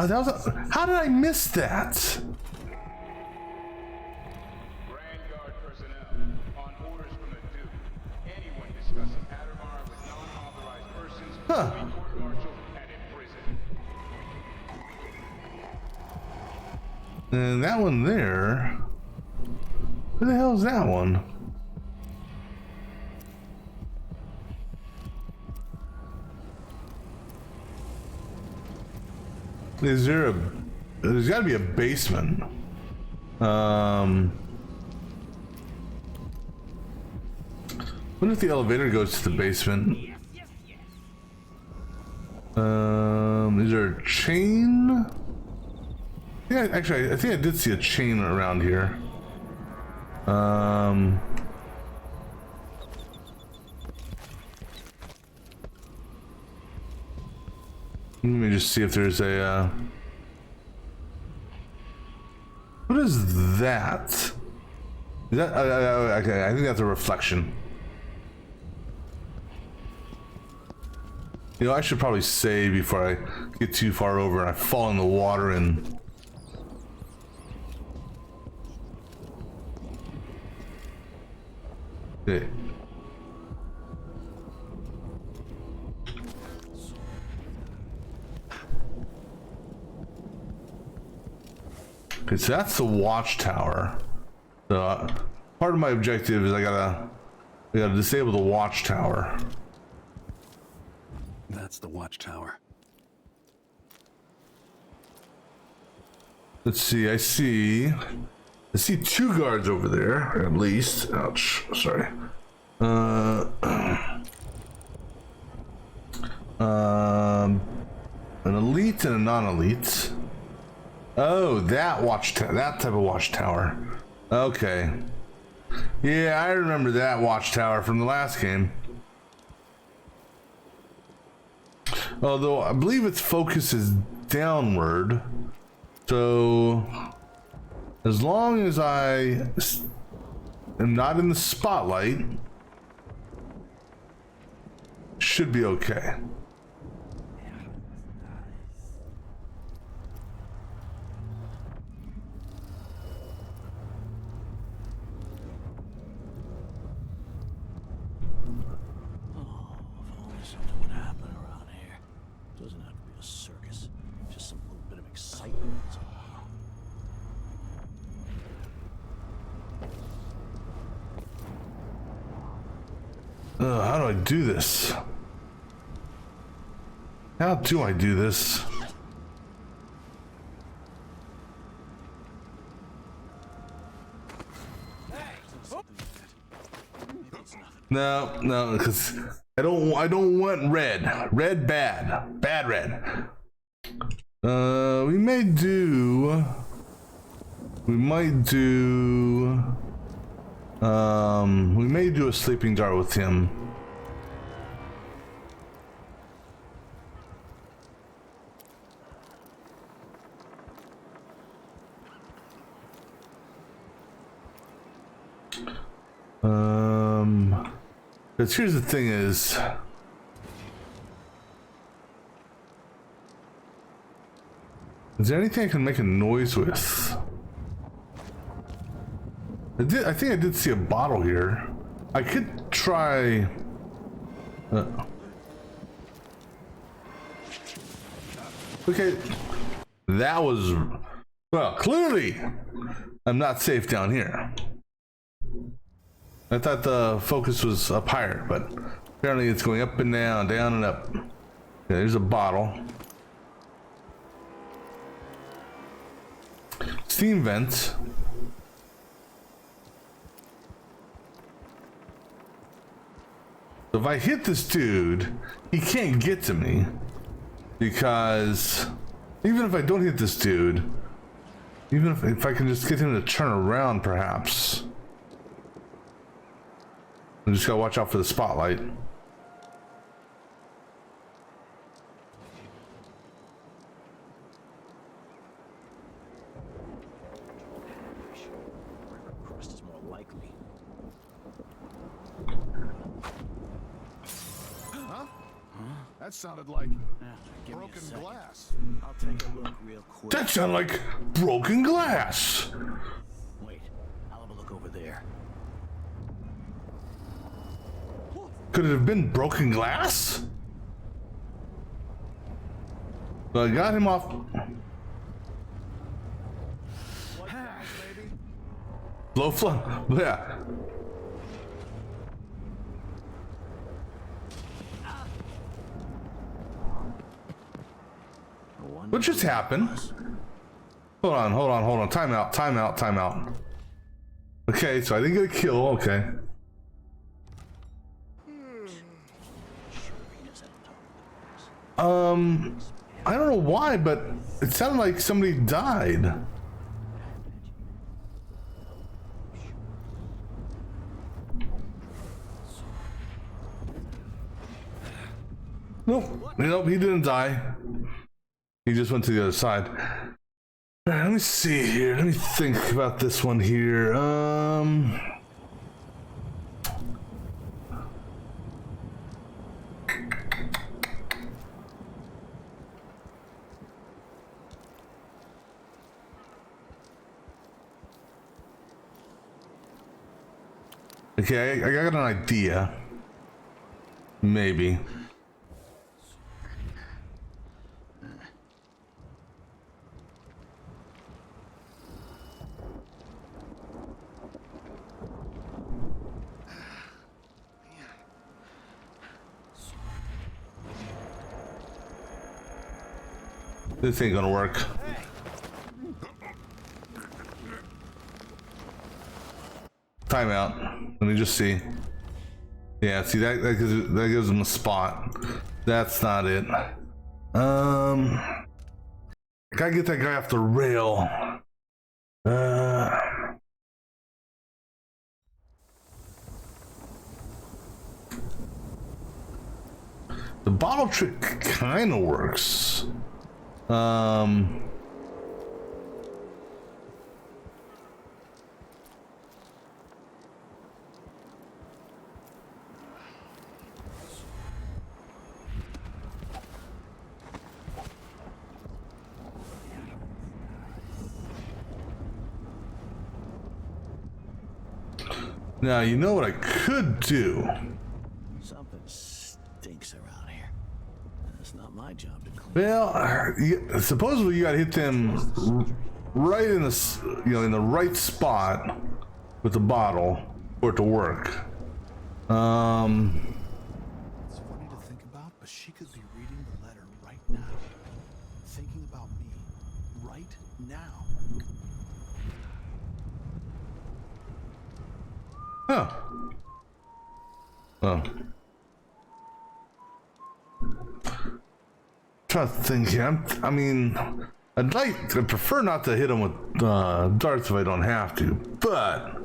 that was how did I miss that? Vanguard personnel, on orders from the Duke, anyone discussing Adamar with non-authorized persons will be court-martialed and imprisoned. And that one there. Who the hell is that one? Is there a... There's gotta be a basement. What if the elevator goes to the basement? Is there a chain? Yeah, actually, I think I did see a chain around here. Let me just see if there's a, what is that? Is that, okay, I think that's a reflection. You know, I should probably save before I get too far over and I fall in the water and... Okay. Okay, so that's the watchtower. So, part of my objective is I gotta disable the watchtower. That's the watchtower. Let's see, I see 2 guards over there, at least. Ouch, sorry. An elite and a non-elite. Oh, that type of watchtower. Okay. Yeah, I remember that watchtower from the last game. Although I believe its focus is downward. So as long as I am not in the spotlight, should be okay. How do I do this? How do I do this? No, because I don't want red. Red bad. Bad red. We might do a sleeping dart with him. Because here's the thing is, there anything I can make a noise with? I think I did see a bottle here. I could try. Okay, that was, well, clearly I'm not safe down here. I thought the focus was up higher, but apparently it's going up and down, down and up. Okay, there's a bottle. Steam vents. If I hit this dude, he can't get to me. Because even if I don't hit this dude, even if I can just get him to turn around perhaps. I just gotta watch out for the spotlight. Crust is more likely. Huh? That sounded like broken glass. I'll take a look real quick. That sounded like broken glass. Wait, I'll have a look over there. Could it have been broken glass? So I got him off. Low flow. Yeah. What just happened? Hold on. Time out. Okay, so I didn't get a kill. Okay. I don't know why, but it sounded like somebody died. Nope, he didn't die. He just went to the other side. All right, let me see here. Let me think about this one here. Okay, I got an idea. Maybe. This ain't gonna work. Timeout. Let me just see. Yeah, see that gives him a spot. That's not it. Gotta get that guy off the rail. The bottle trick kind of works. Now, you know what I could do? Something stinks around here. It's not my job to clean. Well, supposedly you gotta hit them right in the, in the right spot with the bottle for it to work. It's funny to think about, but she could be reading the letter right now. Thinking about me right now. Huh. Oh. Trying to think here. I'd prefer not to hit him with darts if I don't have to, but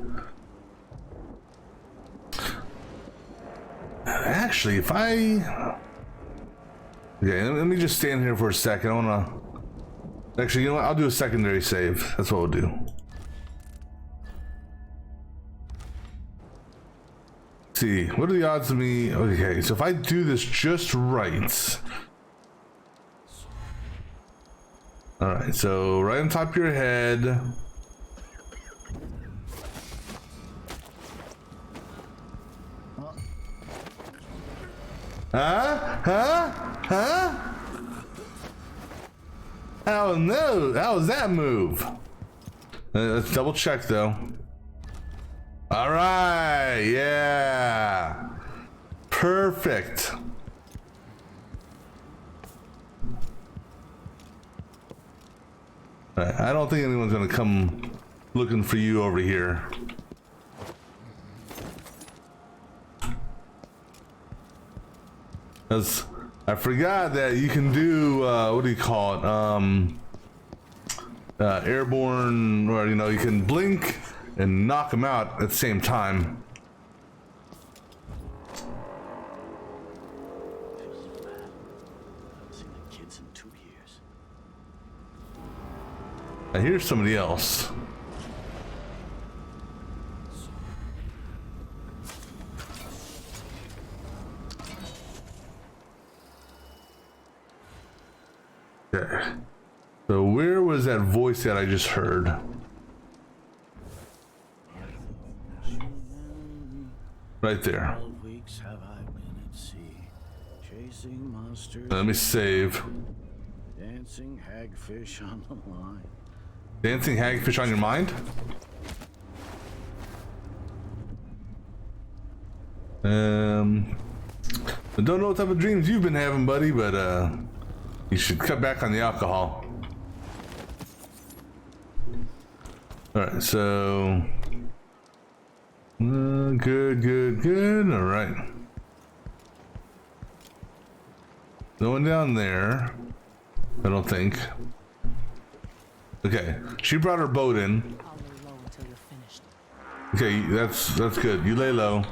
actually, if I let me just stand here for a second. I wanna actually, you know what? I'll do a secondary save. That's what we'll do. See, what are the odds of me? Okay, so if I do this just right. All right, so right on top of your head. Huh? Oh no, how was that move? Let's double check though. All right, yeah. Perfect. All right, I don't think anyone's gonna come looking for you over here. Because I forgot that you can do, what do you call it? Airborne, or you can blink and knock them out at the same time. Now here's somebody else. Okay. So where was that voice that I just heard? Right there. 12 weeks have I been at sea, chasing monsters. Let me save. Dancing hagfish on the line. Dancing hagfish on your mind? I don't know what type of dreams you've been having, buddy, but you should cut back on the alcohol. Alright, so good. All right. No one down there. I don't think. Okay, she brought her boat in. I'll lay low until you're finished. Okay, that's good. You lay low.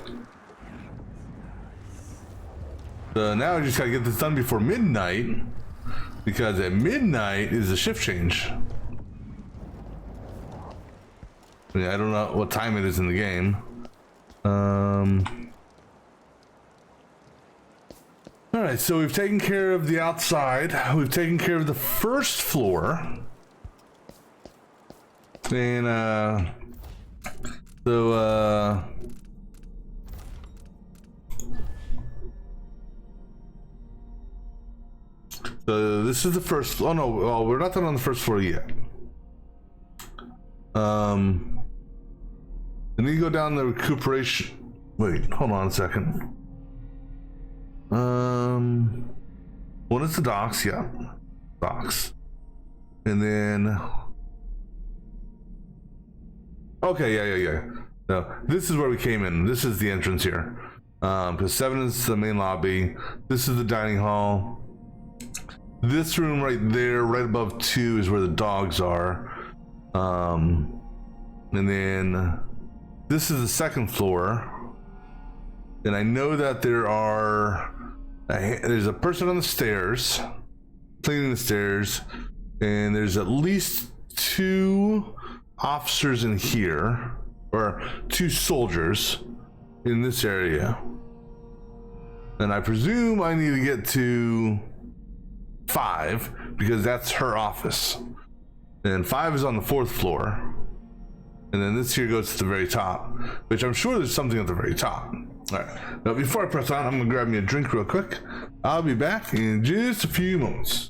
So now I just gotta get this done before midnight, because at midnight is a shift change. I mean, I don't know what time it is in the game. All right, so we've taken care of the outside. We've taken care of the first floor. And so this is the first. Oh no, well, we're not done on the first floor yet. And then you go down the recuperation. Wait, hold on a second. One is the docks, yeah, docks, and then. Okay, yeah. No, this is where we came in. This is the entrance here. Because 7 is the main lobby. This is the dining hall. This room right there, right above 2, is where the dogs are. And then this is the second floor. And I know that there's a person on the stairs, cleaning the stairs, and there's at least 2 officers in here, or 2 soldiers in this area. And I presume I need to get to 5 because that's her office. And 5 is on the 4th floor. And then this here goes to the very top, which I'm sure there's something at the very top. All right. Now, before I press on, I'm gonna grab me a drink real quick. I'll be back in just a few moments.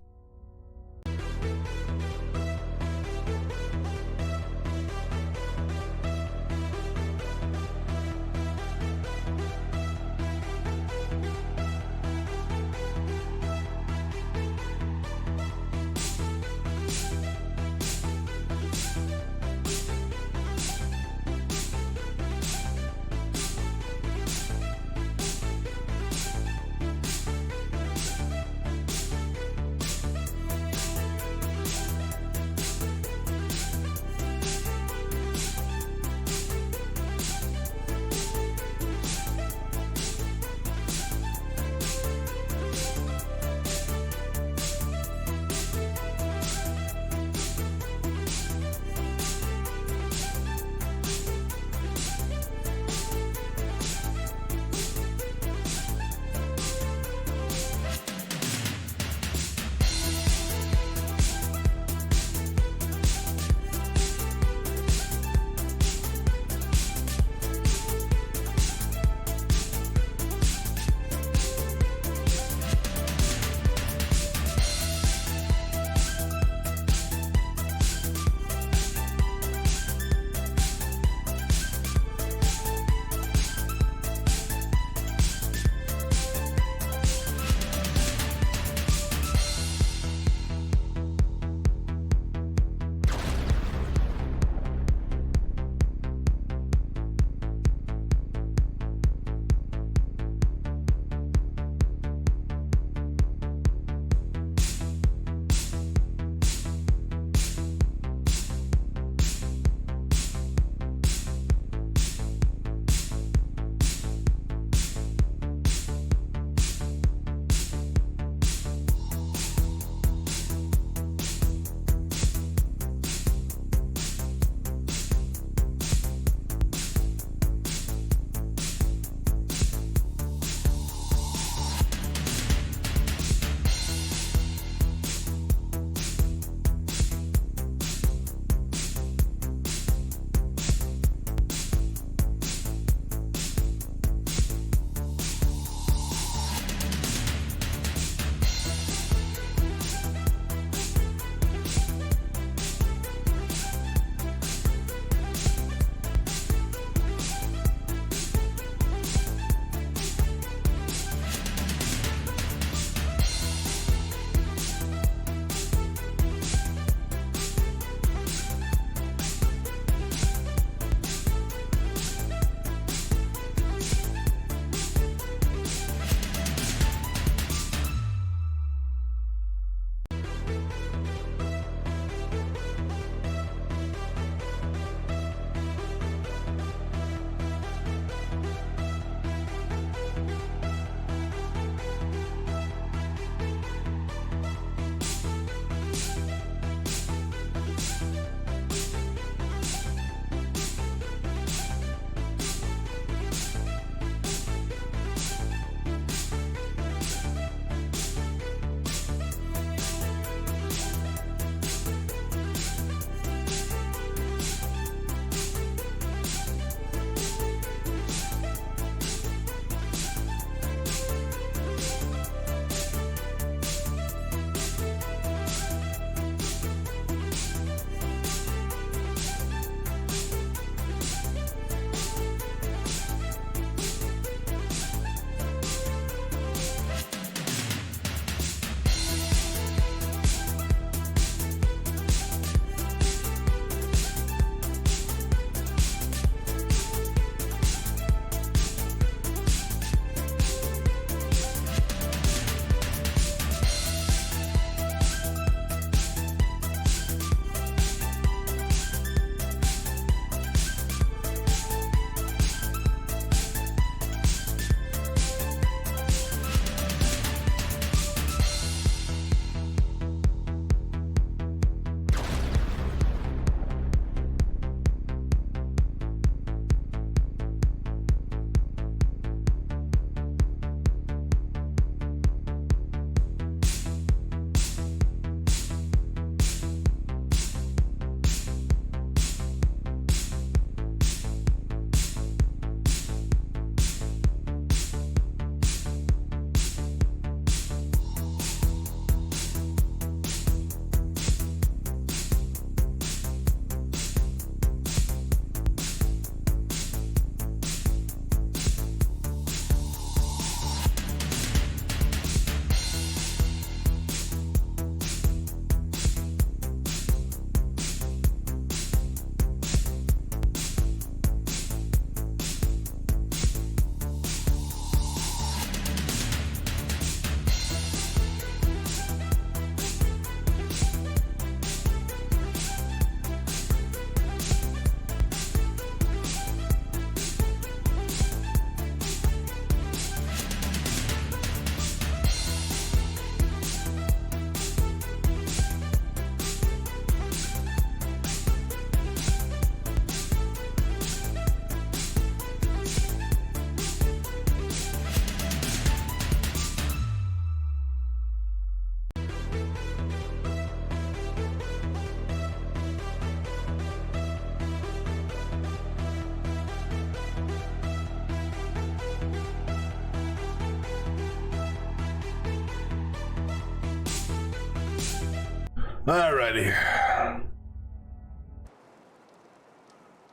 Alrighty.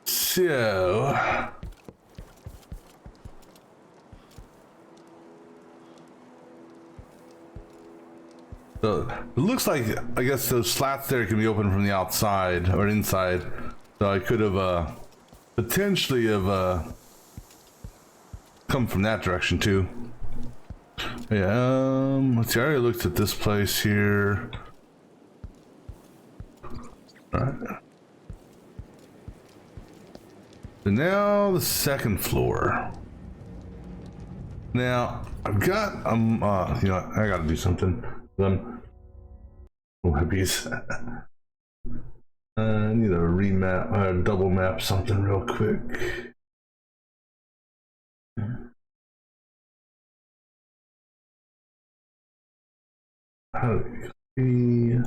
So it looks like, I guess those slats there can be opened from the outside or inside. So I could have potentially have come from that direction too. Yeah, let's see, I already looked at this place here. Alright. So now the second floor. Now I've got you know, I gotta do something. Oh, hippies. I need to remap, double map something real quick. How do we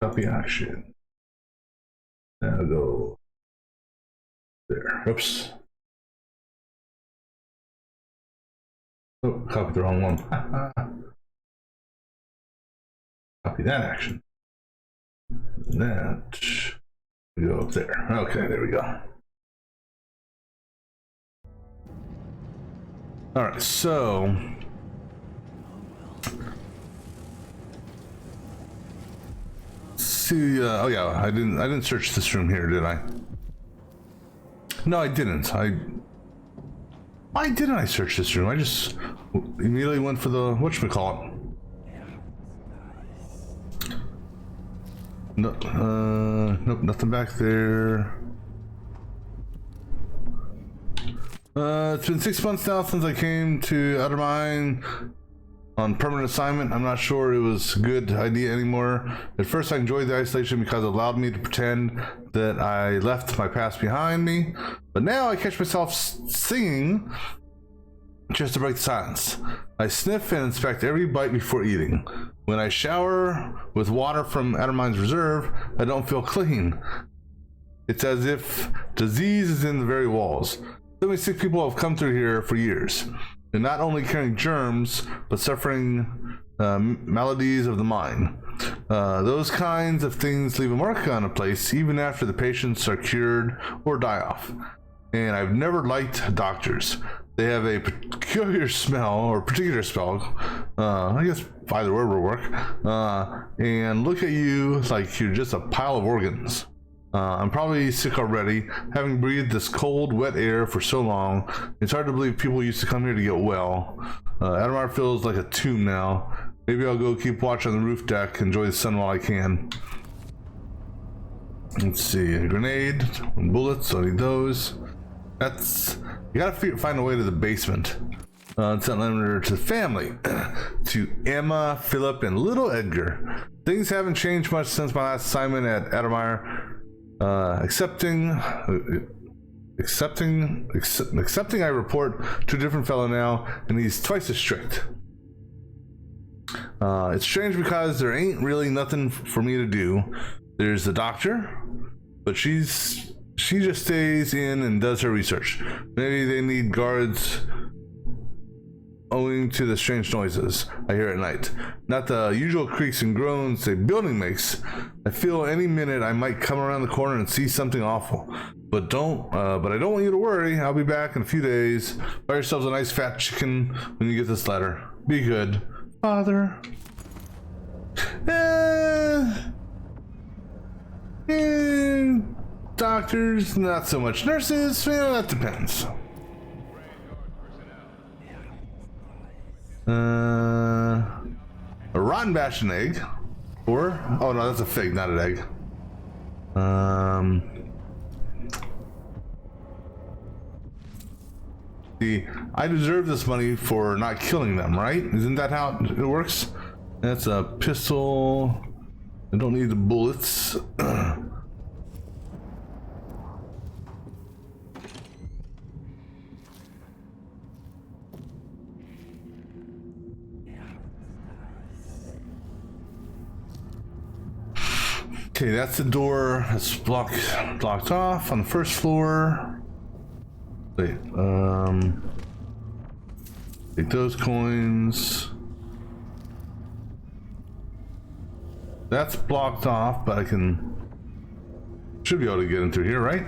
copy action? Now go there. Oops. Oh, copied the wrong one. Copy that action. And that go up there. Okay, there we go. All right, so see. Oh yeah, I didn't search this room here, did I? No, I didn't. Why didn't I search this room? I just immediately went for the whatchamacallit. No, nope, nothing back there. It's been 6 months now since I came to Outer Mine on permanent assignment. I'm not sure it was a good idea anymore. At first I enjoyed the isolation because it allowed me to pretend that I left my past behind me. But now I catch myself singing just to break the silence. I sniff and inspect every bite before eating. When I shower with water from Outer Mine's reserve, I don't feel clean. It's as if disease is in the very walls. So many sick people have come through here for years. They're not only carrying germs, but suffering maladies of the mind. Those kinds of things leave a mark on a place even after the patients are cured or die off. And I've never liked doctors. They have a particular smell. I guess either word will work. And look at you like you're just a pile of organs. I'm probably sick already, having breathed this cold, wet air for so long. It's hard to believe people used to come here to get well. Adamar feels like a tomb now. Maybe I'll go keep watch on the roof deck, enjoy the sun while I can. Let's see, a grenade, bullets, I need those. You gotta find a way to the basement. Sent a letter to the family, to Emma, Philip, and little Edgar. Things haven't changed much since my last assignment at Adamar. Accepting I report to a different fellow now, and he's twice as strict. It's strange because there ain't really nothing for me to do. There's the doctor, but she just stays in and does her research. Maybe they need guards owing to the strange noises I hear at night. Not the usual creaks and groans a building makes. I feel any minute I might come around the corner and see something awful. But I don't want you to worry. I'll be back in a few days. Buy yourselves a nice fat chicken when you get this letter. Be good, Father. Doctors, not so much. Nurses, well, that depends. A rotten bastion egg, or oh no, that's a fig, not an egg. See, I deserve this money for not killing them, right? Isn't that how it works? That's a pistol. I don't need the bullets. Okay, that's the door that's blocked off on the first floor. Wait, take those coins. That's blocked off, but I should be able to get in through here, right?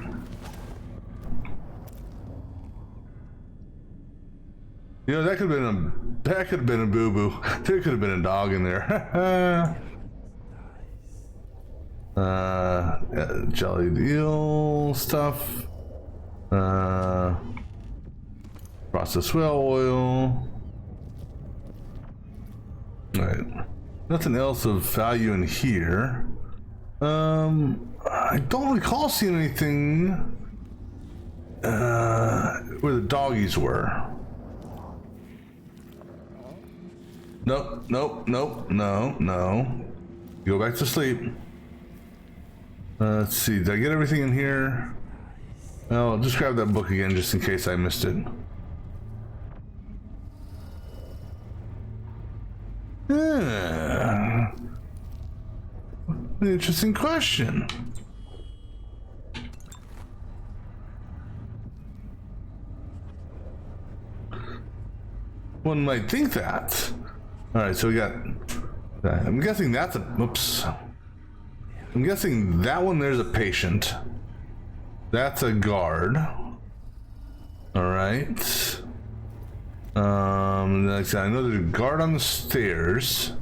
You know, that could have been a boo-boo. There could have been a dog in there. Jelly eel stuff. Processed whale oil. Right. Nothing else of value in here. I don't recall seeing anything where the doggies were. Nope, nope, nope, no. Go back to sleep. Let's see, did I get everything in here? Oh, just grab that book again just in case I missed it. Yeah. An interesting question. One might think that. Alright, so we got... I'm guessing that's a... Oops. I'm guessing that one there's a patient. That's a guard. Alright. Like I said, I know there's a guard on the stairs.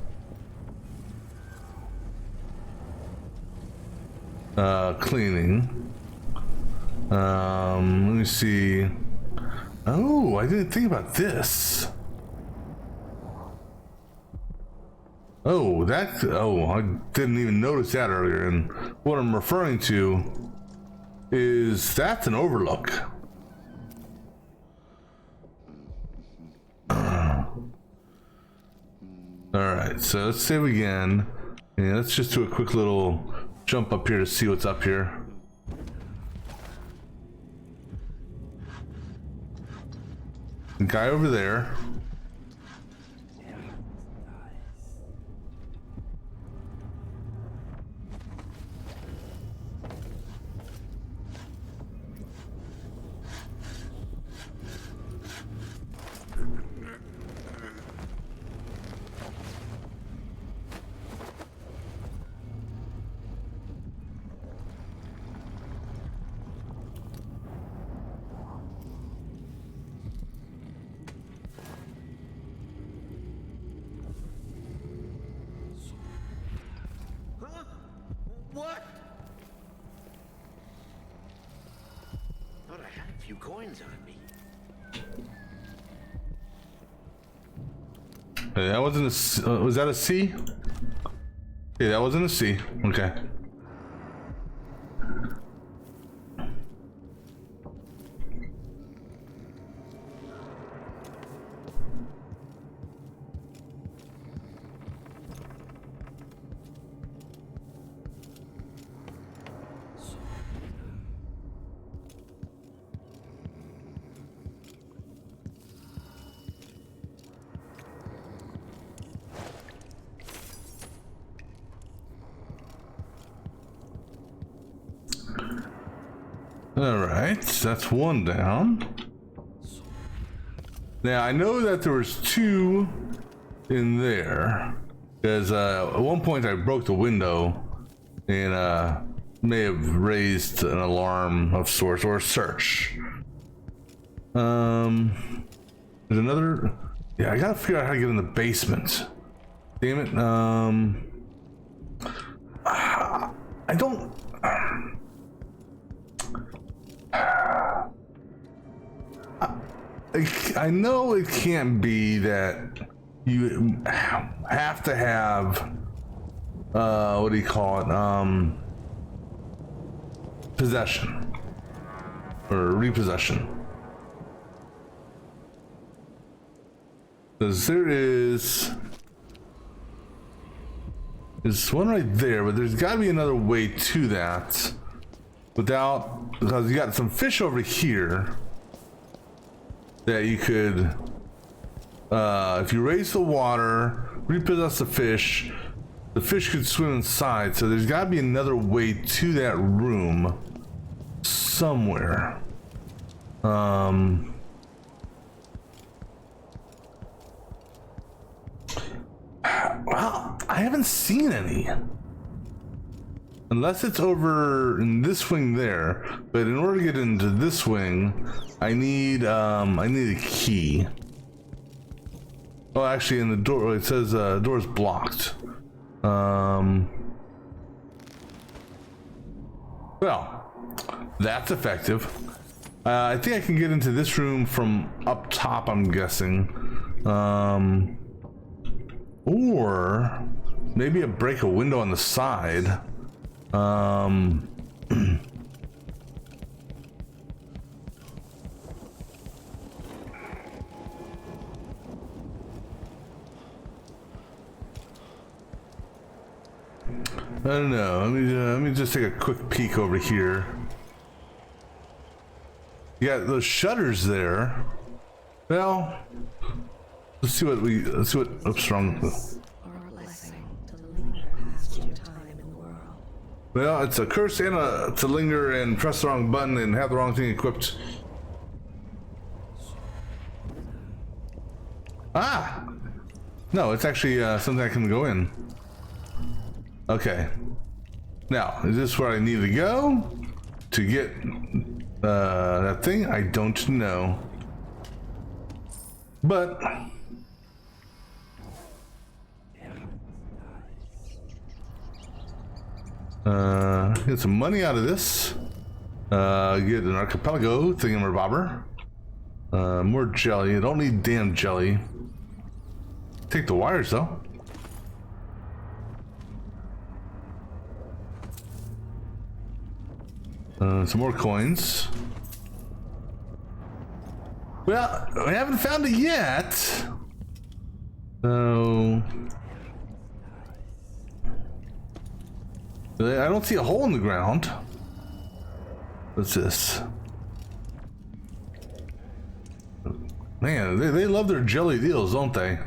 Cleaning. Let me see. Oh, I didn't think about this. Oh, I didn't even notice that earlier. And what I'm referring to is that's an overlook. Alright, so let's save again. And let's just do a quick little jump up here to see what's up here. The guy over there. What? Thought I had a few coins on me. Hey, that wasn't a... was that a C? Yeah, that wasn't a C. Okay. Alright, that's one down. Now, I know that there was two in there. Because at one point I broke the window and may have raised an alarm of sorts or a search. There's another... Yeah, I gotta figure out how to get in the basement. Damn it. I don't... I know it can't be that you have to have what do you call it, possession or repossession, because there's one right there, but there's got to be another way to that without, because you got some fish over here that you could, if you raise the water, repossess the fish could swim inside. So there's got to be another way to that room somewhere. Well, I haven't seen any. Unless it's over in this wing there, but in order to get into this wing, I need a key. Oh, actually, in the door it says door's blocked. Well, that's effective. I think I can get into this room from up top, I'm guessing. Or maybe break a window on the side. I don't know. Let me just take a quick peek over here. You got those shutters there. Well, let's see what oops, wrong. Well, it's a curse and to linger and press the wrong button and have the wrong thing equipped. Ah! No, it's actually something I can go in. Okay. Now, is this where I need to go to get that thing? I don't know. But get some money out of this. Get an archipelago thingamabobber. More jelly. I don't need damn jelly. Take the wires though. Some more coins. Well, we haven't found it yet. So I don't see a hole in the ground. What's this? Man, they love their jelly deals, don't they?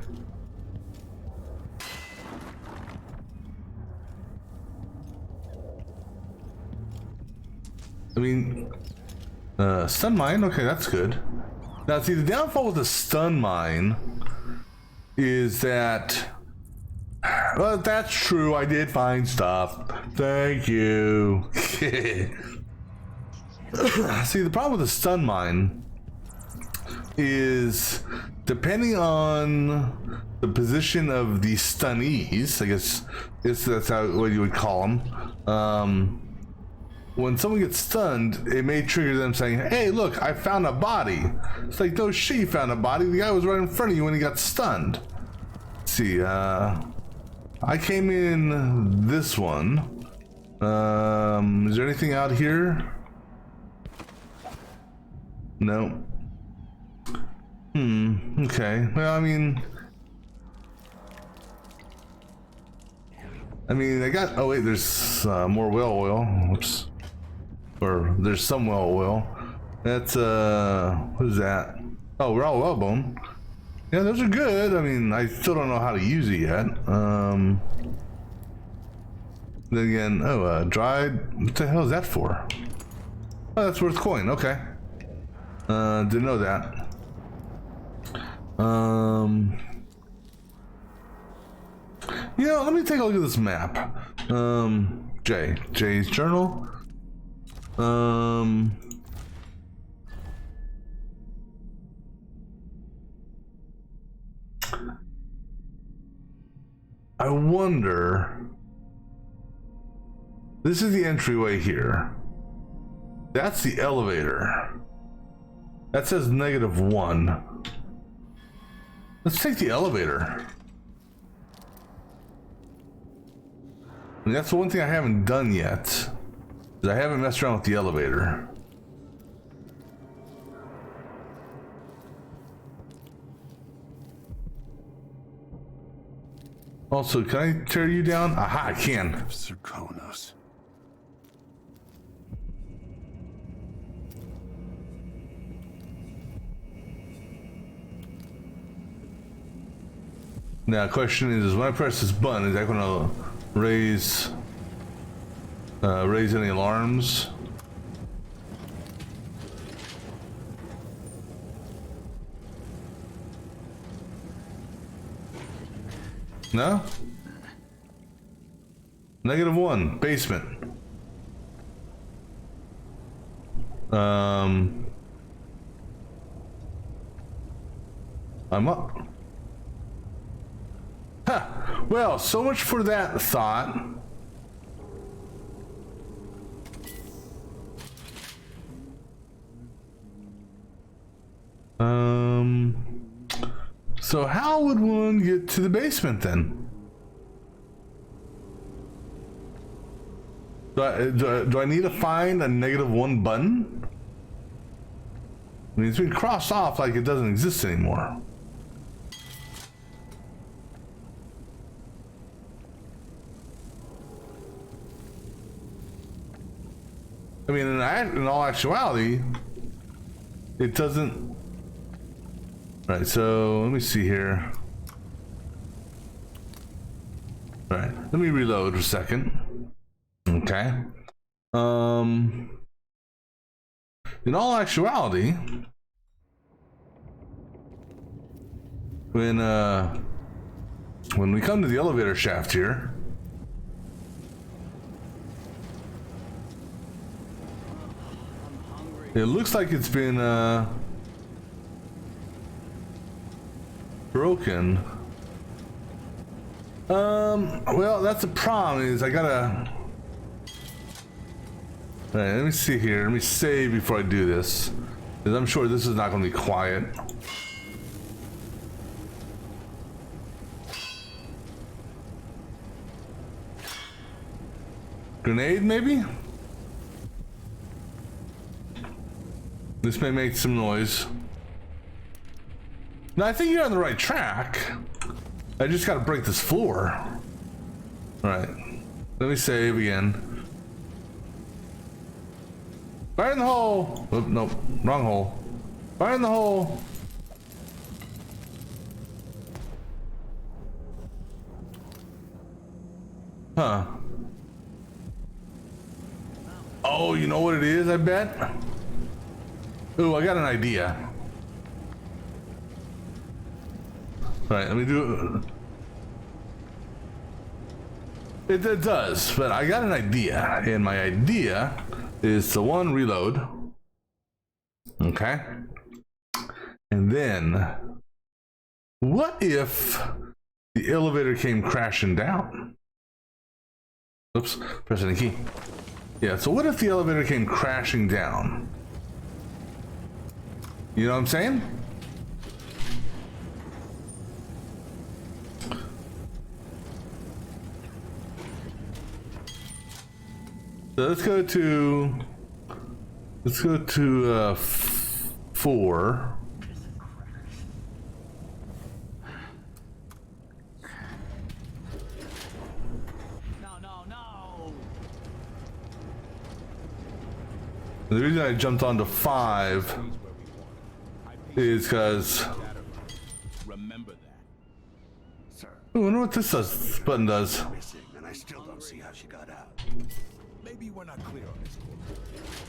I mean, stun mine. Okay, that's good. Now, see, the downfall with the stun mine is that. Well, that's true. I did find stuff. Thank you. See, the problem with the stun mine is depending on the position of the stunnees. I guess that's what you would call them. When someone gets stunned, it may trigger them saying, "Hey, look, I found a body." It's like, no shit, you found a body. The guy was right in front of you when he got stunned. Let's see, I came in this one. Is there anything out here? No. Okay. Well, I mean, I got. Oh wait, there's more whale oil. Whoops. Or there's some whale oil. That's what is that? Oh, raw whalebone. Yeah, those are good. I mean, I still don't know how to use it yet. Then again, oh, dried. What the hell is that for? Oh, that's worth coin. Okay. Didn't know that. You know, let me take a look at this map. Jay's journal. I wonder. This is the entryway here. That's the elevator. That says -1. Let's take the elevator. And that's the one thing I haven't done yet. Is I haven't messed around with the elevator. Also, can I tear you down? Aha, I can. Zirconos. Now, the question is when I press this button, is that going to raise any alarms? No? -1, basement. I'm up. Huh. Well, so much for that thought. So how would one get to the basement then? Do I need to find a -1 button? I mean, it's been crossed off like it doesn't exist anymore. I mean, in all actuality, it doesn't. Right, so let me see here. All right, let me reload for a second. Okay. In all actuality, when we come to the elevator shaft here, it looks like it's been broken. Well, that's the problem is I gotta. All right, let me see here. Let me save before I do this, because I'm sure this is not going to be quiet. Grenade, maybe? This may make some noise. No, I think you're on the right track. I just got to break this floor. All right, let me save again. Fire in the hole! Oh, nope, wrong hole. Fire in the hole! Huh. Oh, you know what it is, I bet? Ooh, I got an idea. Alright, let me do it. It does, but I got an idea, and my idea is to reload. Okay. And then, what if the elevator came crashing down? Oops, pressing the key. Yeah, so what if the elevator came crashing down? You know what I'm saying? So let's go to 4. No. The reason I jumped onto 5 is because Remember that. Sir, I wonder what this button does. missing, and I still don't see how she got out. Maybe we're not clear on this, Corvo.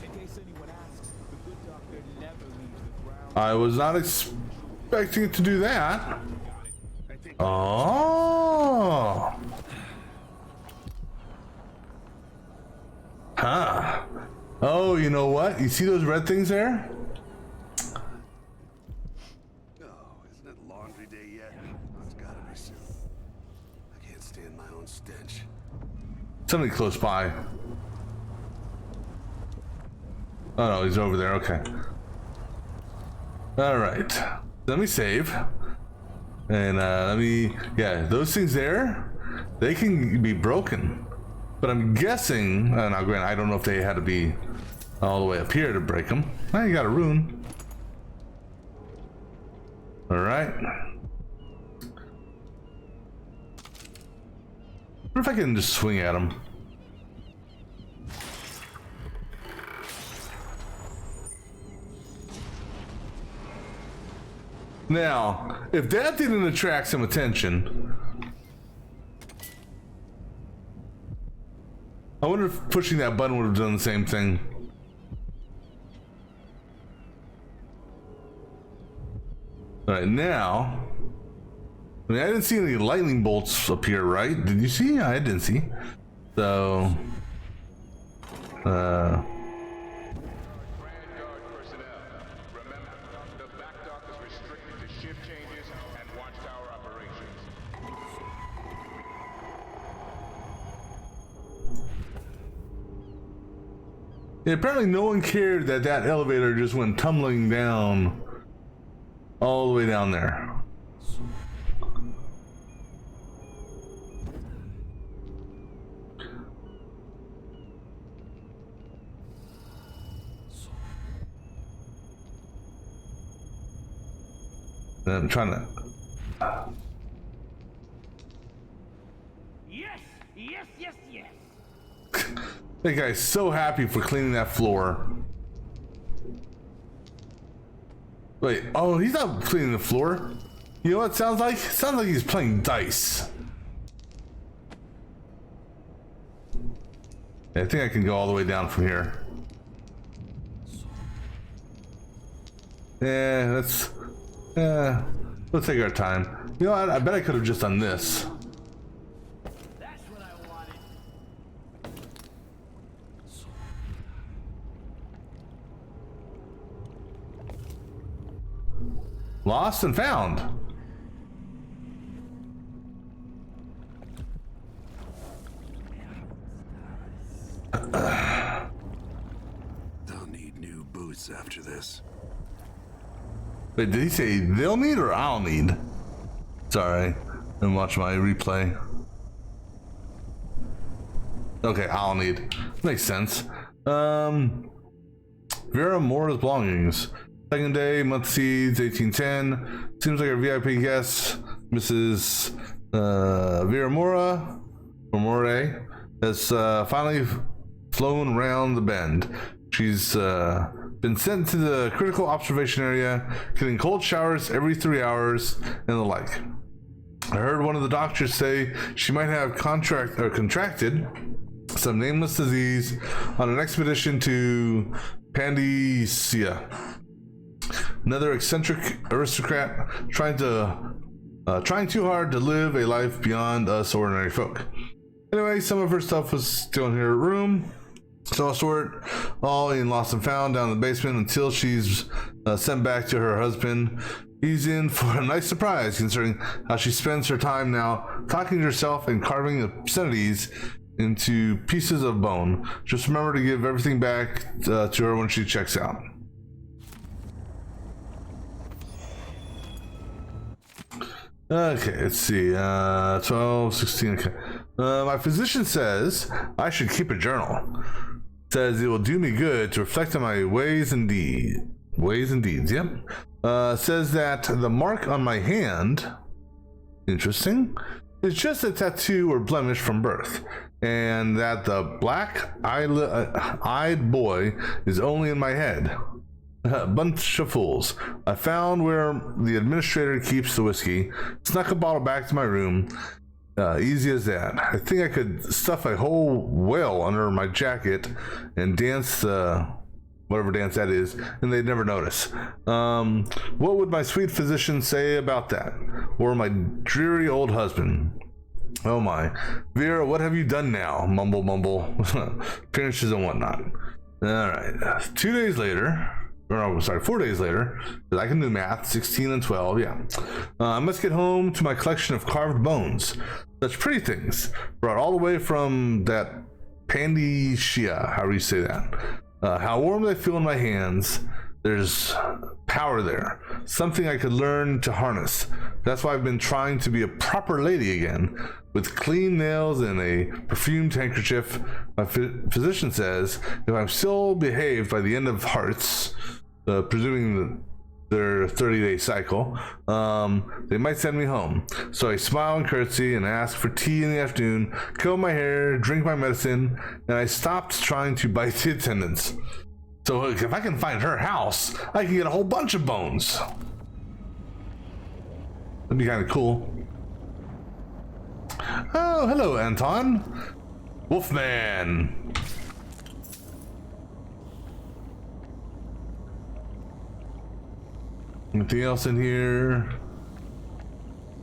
In case anyone asks, the good doctor never leaves the ground. I was not expecting it to do that. Oh. Huh. Oh, you know what? You see those red things there? Oh, isn't it laundry day yet? Oh, it's gotta be soon. I can't stand my own stench. Somebody close by. Oh no, he's over there. Okay. All right. Let me save. And let me. Yeah, those things there, they can be broken. But I'm guessing. Now, granted, I don't know if they had to be all the way up here to break them. Now you got a rune. All right. What if I can just swing at them? Now, if that didn't attract some attention, I wonder if pushing that button would have done the same thing. All right, now, I mean, I didn't see any lightning bolts appear, right? Did you see? I didn't see. So, Yeah, apparently no one cared that that elevator just went tumbling down all the way down there. And I'm trying to... Yes, yes, yes, yes. That guy's so happy for cleaning that floor. Wait, oh, he's not cleaning the floor. You know what it sounds like? It sounds like he's playing dice. Yeah, I think I can go all the way down from here. Yeah, that's... we'll take our time. You know what? I bet I could have just done this. That's what I wanted. Lost and found. They'll need new boots after this. Wait, did he say they'll need or I'll need? Sorry, and watch my replay. Okay, I'll need. Makes sense. Vera Mora's belongings. Second day, month seeds, 1810. Seems like our VIP guest, Mrs. Vera Mora, or More, has finally flown around the bend. She's been sent to the critical observation area, getting cold showers every 3 hours, and the like. I heard one of the doctors say she might have contracted some nameless disease on an expedition to Pandacia. Another eccentric aristocrat trying too hard to live a life beyond us ordinary folk. Anyway, some of her stuff was still in her room, so I'll store it all in lost and found down in the basement until she's sent back to her husband. He's in for a nice surprise, considering how she spends her time now talking to herself and carving obscenities into pieces of bone. Just remember to give everything back to her when she checks out. Okay, let's see. 12, 16. Okay. My physician says I should keep a journal. Says it will do me good to reflect on my ways and deeds. Yep. Says that the mark on my hand, interesting, is just a tattoo or blemish from birth, and that the black-eyed boy is only in my head. A bunch of fools. I found where the administrator keeps the whiskey, snuck a bottle back to my room. Easy as that. I think I could stuff a whole whale under my jacket and dance, whatever dance that is, and they'd never notice. What would my sweet physician say about that? Or my dreary old husband? Oh my. Vera, what have you done now? Mumble, mumble. Appearances and whatnot. Alright. 2 days later... Oh, sorry, 4 days later, because I can do math, 16 and 12, yeah. I must get home to my collection of carved bones. Such pretty things, brought all the way from that Pandacia, however you say that. How warm they feel in my hands. There's power there, something I could learn to harness. That's why I've been trying to be a proper lady again, with clean nails and a perfumed handkerchief. My physician says if I'm still behaved by the end of Hearts, presuming their 30-day cycle, they might send me home. So I smile and curtsy and ask for tea in the afternoon, comb my hair, drink my medicine, and I stopped trying to bite the attendants. So if I can find her house, I can get a whole bunch of bones. That'd be kind of cool. Oh, hello, Anton. Wolfman. Anything else in here?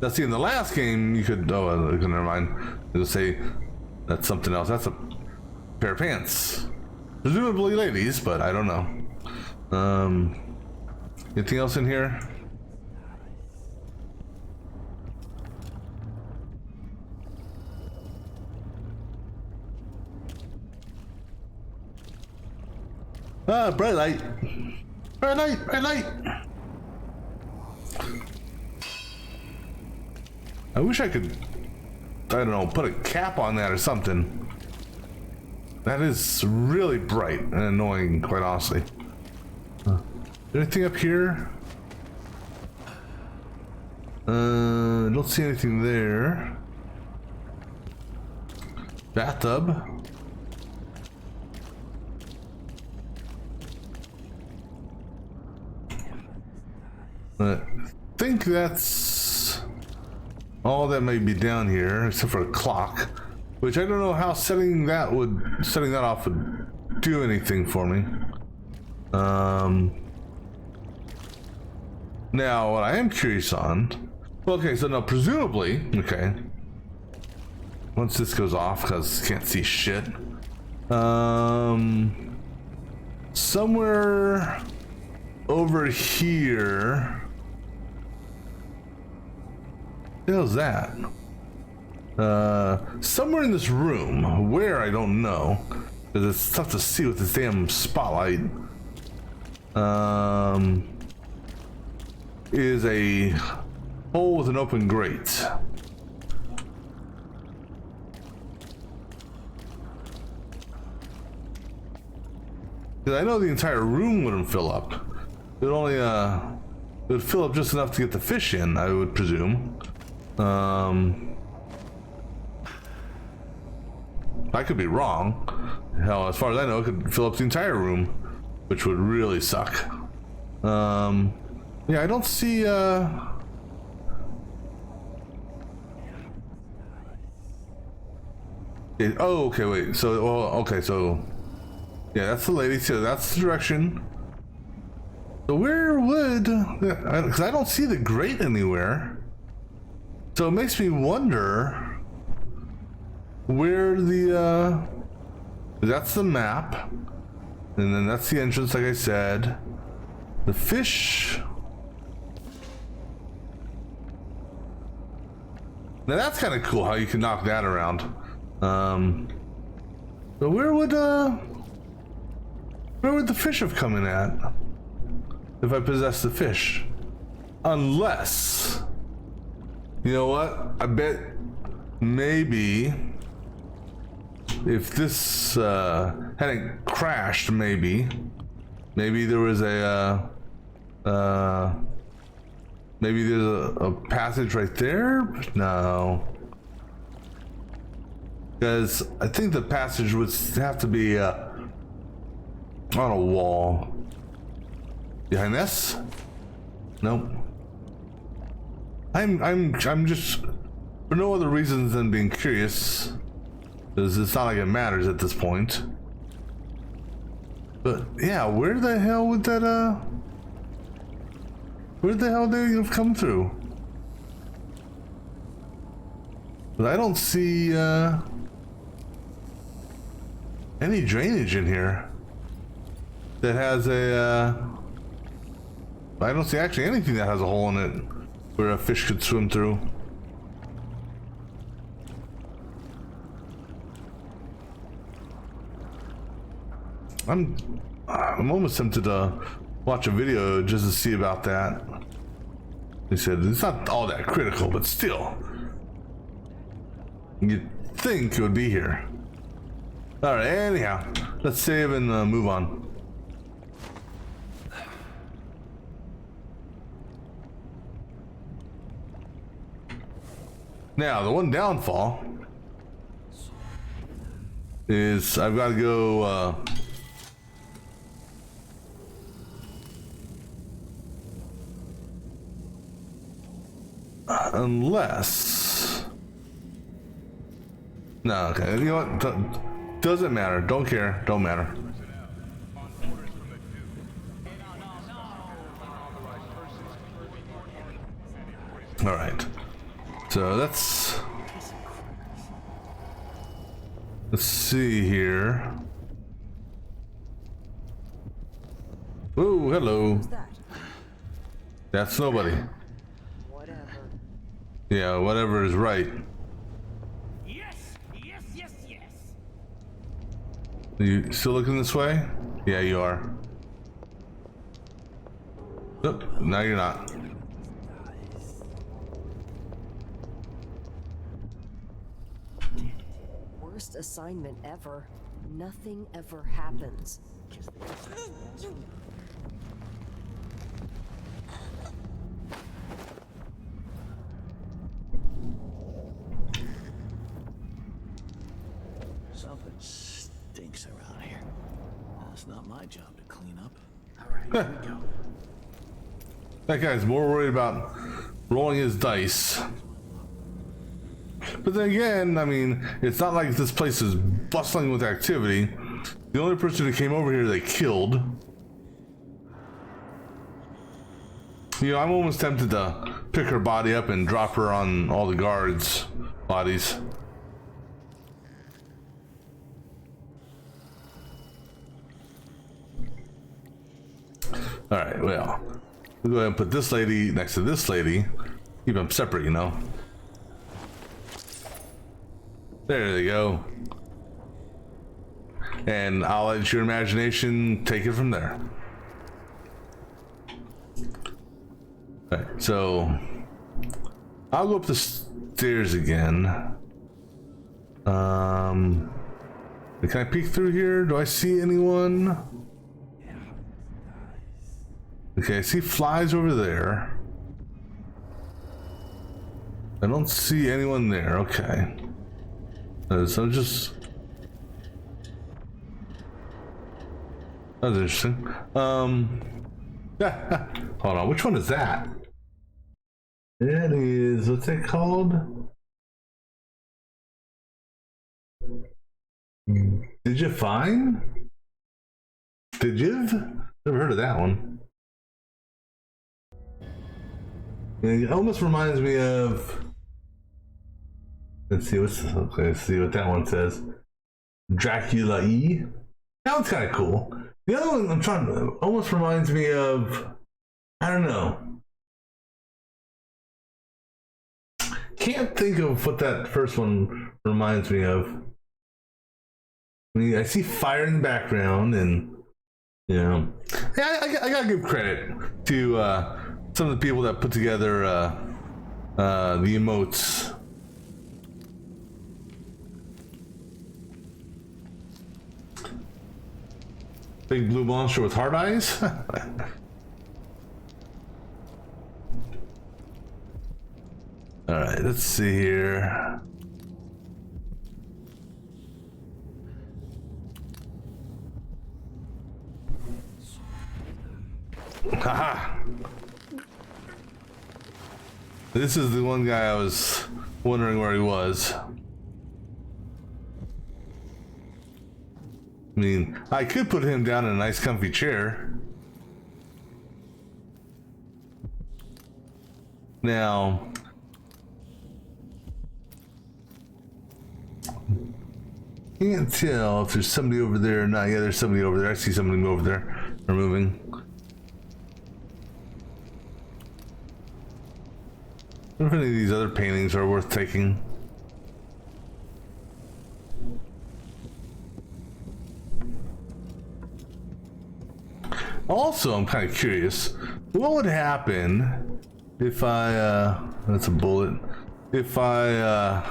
Now, see, in the last game, you could... Oh, never mind. It'll say that's something else. That's a pair of pants. Presumably ladies, but I don't know. Anything else in here? Ah, bright light. Bright light, bright light. I wish I could, I don't know, put a cap on that or something. That is really bright and annoying, quite honestly. Anything up here? I don't see anything there. Bathtub. I think that's all that may be down here, except for a clock, which I don't know how setting that off would do anything for me. Now what I am curious on, well, okay, so now presumably, okay, once this goes off, because can't see shit, somewhere over here. What the hell's that? Somewhere in this room, where I don't know, because it's tough to see with this damn spotlight, is a hole with an open grate. Because I know the entire room wouldn't fill up. It would only it would fill up just enough to get the fish in, I would presume. I could be wrong. Hell, as far as I know, it could fill up the entire room, which would really suck. Yeah, I don't see oh, okay, wait. So, well, okay, so yeah, that's the lady. So that's the direction. So where would? Because I don't see the grate anywhere. So it makes me wonder where the that's the map, and then that's the entrance, like I said. The fish. Now that's kind of cool how you can knock that around. But where would the fish have come in at if I possessed the fish? Unless, you know what? I bet maybe if this hadn't crashed, maybe there was maybe there's a passage right there? No. Because I think the passage would have to be on a wall. Behind this? Nope. I'm just, for no other reasons than being curious, because it's not like it matters at this point. But yeah, where the hell would that where the hell did they have come through? But I don't see any drainage in here that has a I don't see actually anything that has a hole in it where a fish could swim through. I'm almost tempted to watch a video just to see about that. They said it's not all that critical, but still, you'd think it would be here. All right, anyhow, let's save and move on. Now, the one downfall is I've got to go unless no, okay, you know what, doesn't matter, don't care, don't matter. All right, so let's see here. Oh, hello. That's nobody. Yeah, whatever is right. Yes, yes, yes, yes. You still looking this way? Yeah, you are. Nope, now you're not. Worst assignment ever. Nothing ever happens. Something stinks around here. That's not my job to clean up. All right, here we go. That guy's more worried about rolling his dice. But then again, I mean, it's not like this place is bustling with activity. The only person who came over here they killed. You know, I'm almost tempted to pick her body up and drop her on all the guards' bodies. Alright, well, we'll go ahead and put this lady next to this lady. Keep them separate, you know. There they go. And I'll let your imagination take it from there. Alright, so I'll go up the stairs again. Can I peek through here? Do I see anyone? Okay, I see flies over there. I don't see anyone there. Okay. So just... That's interesting. Yeah. Hold on, which one is that? That is, what's it called? Did you find? Did you? Never heard of that one. It almost reminds me of... Let's see what's... Okay, let's see what that one says. Dracula E. That one's kind of cool. The other one I'm trying to... Almost reminds me of... I don't know. Can't think of what that first one reminds me of. I mean, I see fire in the background and... You know... Yeah, I gotta give credit to some of the people that put together the emotes. Big blue monster with hard eyes? Alright, let's see here. Haha! This is the one guy I was wondering where he was. I mean, I could put him down in a nice comfy chair. Now, can't tell if there's somebody over there or not. Yeah, there's somebody over there. I see somebody over there. They're moving. I wonder if any of these other paintings are worth taking. Also, I'm kind of curious, what would happen if I, that's a bullet, if I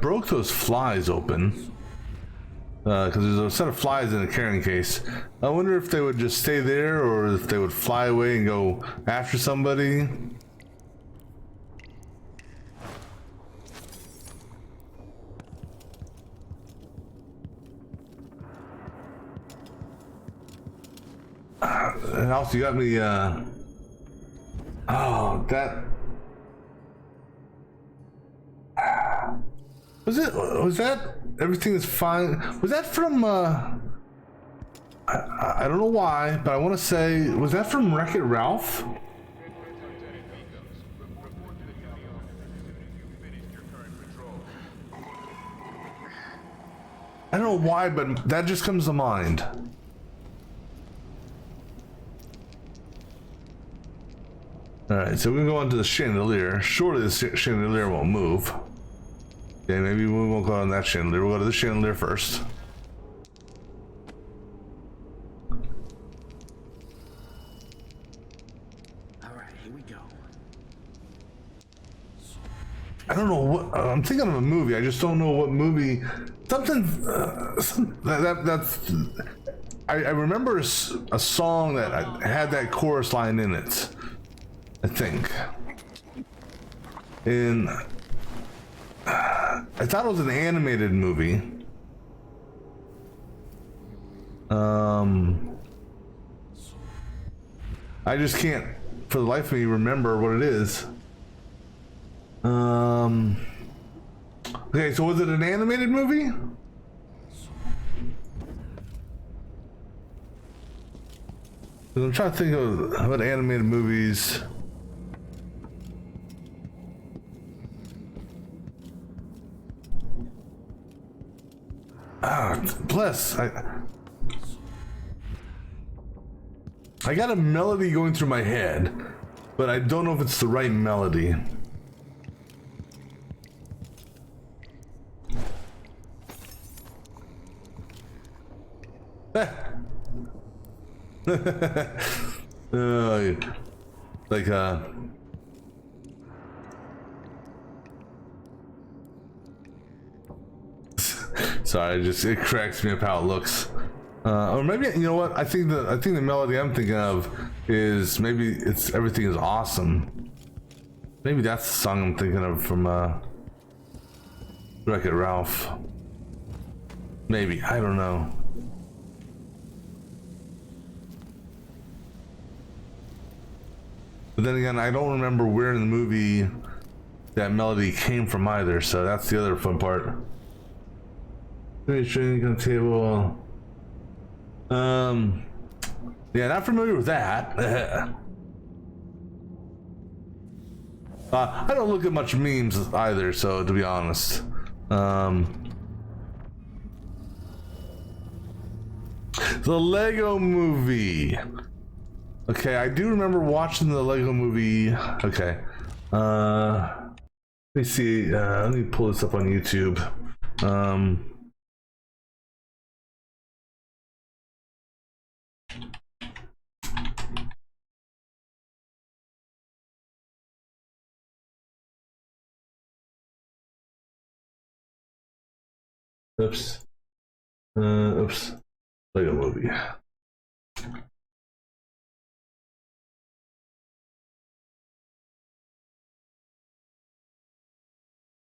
broke those flies open, because there's a set of flies in a carrying case. I wonder if they would just stay there or if they would fly away and go after somebody. And also you got me, oh, that... Was that, everything is fine? Was that from, I don't know why, but I want to say, was that from Wreck-It Ralph? I don't know why, but that just comes to mind. Alright, so we're gonna go on to the chandelier. Surely the chandelier won't move. Okay, maybe we won't go on that chandelier. We'll go to the chandelier first. I don't know what I'm thinking of a movie. I just don't know what movie. Something that's. I remember a song that had that chorus line in it. I think. And I thought it was an animated movie. I just can't, for the life of me, remember what it is. Okay, so was it an animated movie? I'm trying to think of what animated movies. Bless. I got a melody going through my head, but I don't know if it's the right melody. Like sorry, it cracks me up how it looks. Or maybe, you know what? I think the melody I'm thinking of is maybe it's Everything Is Awesome. Maybe that's the song I'm thinking of from Wreck-It Ralph. Maybe, I don't know. But then again, I don't remember where in the movie that melody came from either, so that's the other fun part. Drink on the table. Yeah, not familiar with that. I don't look at much memes either, so to be honest. The Lego Movie. Okay, I do remember watching the Lego Movie. Okay. Let me see. Let me pull this up on YouTube. Oops. Oops. Lego Movie.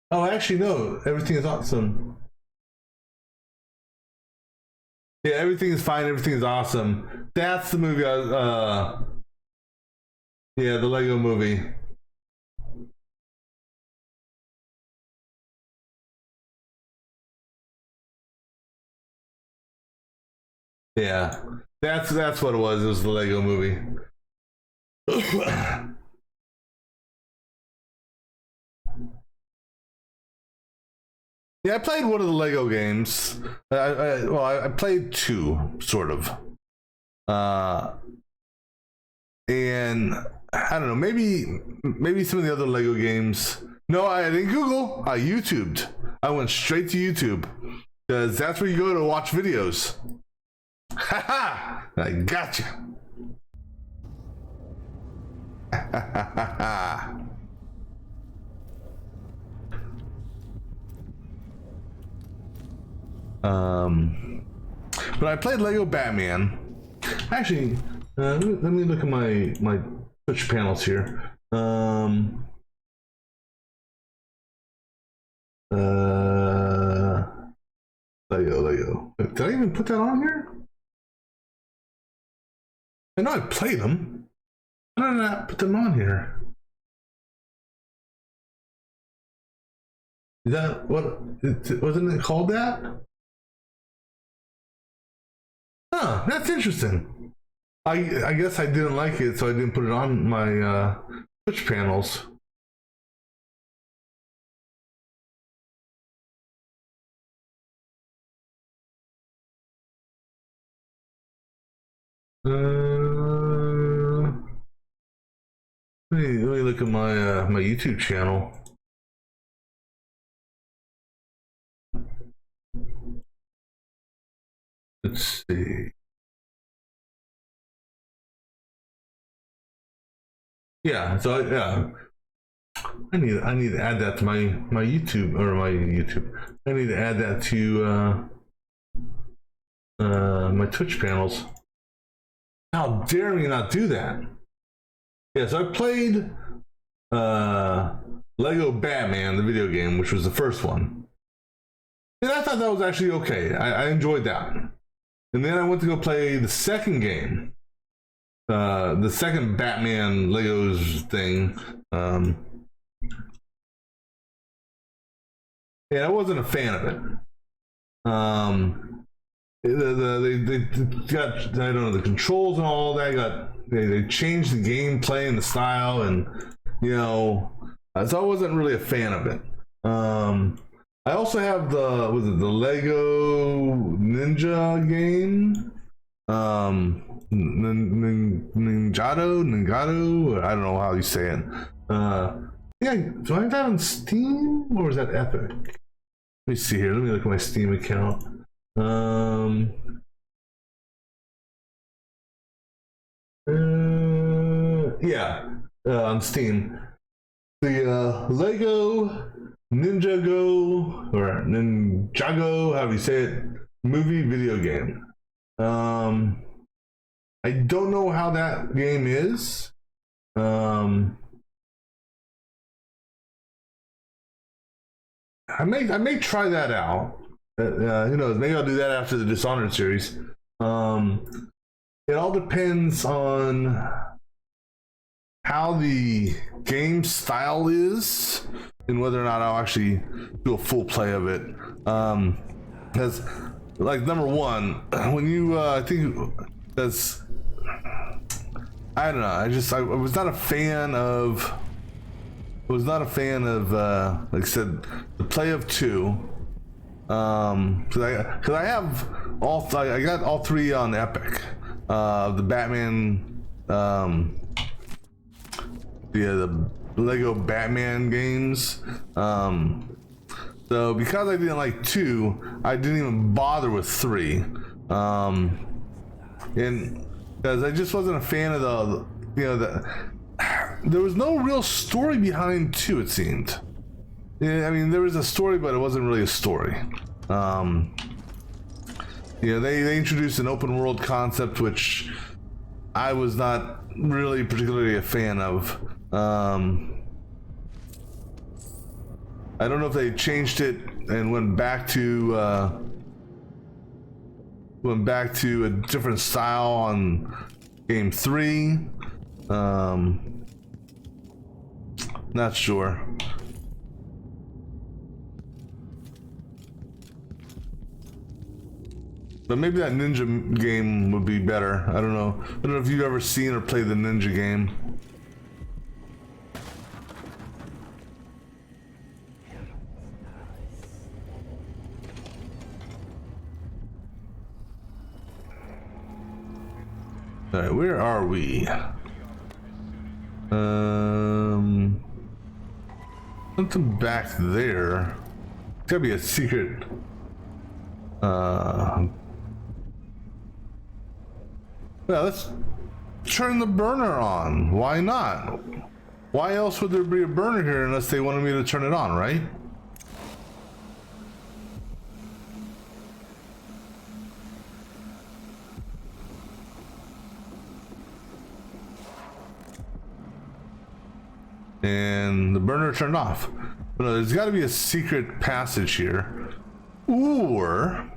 Oh, actually, no. Everything is awesome. Yeah, everything is fine. Everything is awesome. That's the movie. Yeah, the Lego Movie. Yeah, that's what it was. It was the Lego Movie. Yeah, I played one of the Lego games. I played two, sort of. And I don't know, maybe some of the other Lego games. No, I didn't Google. I YouTubed. I went straight to YouTube because that's where you go to watch videos. Haha! I gotcha. But I played Lego Batman. Actually, let me look at my Twitch panels here. Lego. Did I even put that on here? I know I played them. Why did I not put them on here? Is that what? Wasn't it called that? Huh, that's interesting. I guess I didn't like it, so I didn't put it on my Twitch panels. Let me look at my my YouTube channel. Let's see. Yeah, so yeah, I need to add that to my YouTube or my YouTube. I need to add that to my Twitch panels. How dare me not do that? Yeah, so I played Lego Batman, the video game, which was the first one. And I thought that was actually okay. I enjoyed that. And then I went to go play the second game. The second Batman Legos thing. Yeah, I wasn't a fan of it. They got, I don't know, the controls and all that they changed the gameplay and the style, and you know, so I wasn't really a fan of it. I also have the Lego Ninja game, Ninjago, I don't know how you say it. Yeah, do I have that on Steam or is that Epic? Let me see here. Let me look at my Steam account. Yeah, on Steam. The Lego Ninjago or Ninjago, however you say it, movie video game. I don't know how that game is. I may try that out. Who knows? Maybe I'll do that after the Dishonored series. It all depends on how the game style is and whether or not I'll actually do a full play of it. Because, like, number one, when you, I think that's, I don't know. I was not a fan of. Like I said, the play of two. Because I have I got all three on Epic. The Batman, the Lego Batman games. So because I didn't like two, I didn't even bother with three. And because I just wasn't a fan of there was no real story behind two, it seemed. Yeah, I mean, there was a story, but it wasn't really a story. They introduced an open world concept, which I was not really particularly a fan of. I don't know if they changed it and went back to a different style on game 3. Not sure. But maybe that ninja game would be better. I don't know. I don't know if you've ever seen or played the ninja game. All right, where are we? Something back there. It's gotta be a secret. Yeah, let's turn the burner on. Why not? Why else would there be a burner here unless they wanted me to turn it on, right? And the burner turned off. But no, there's got to be a secret passage here. Or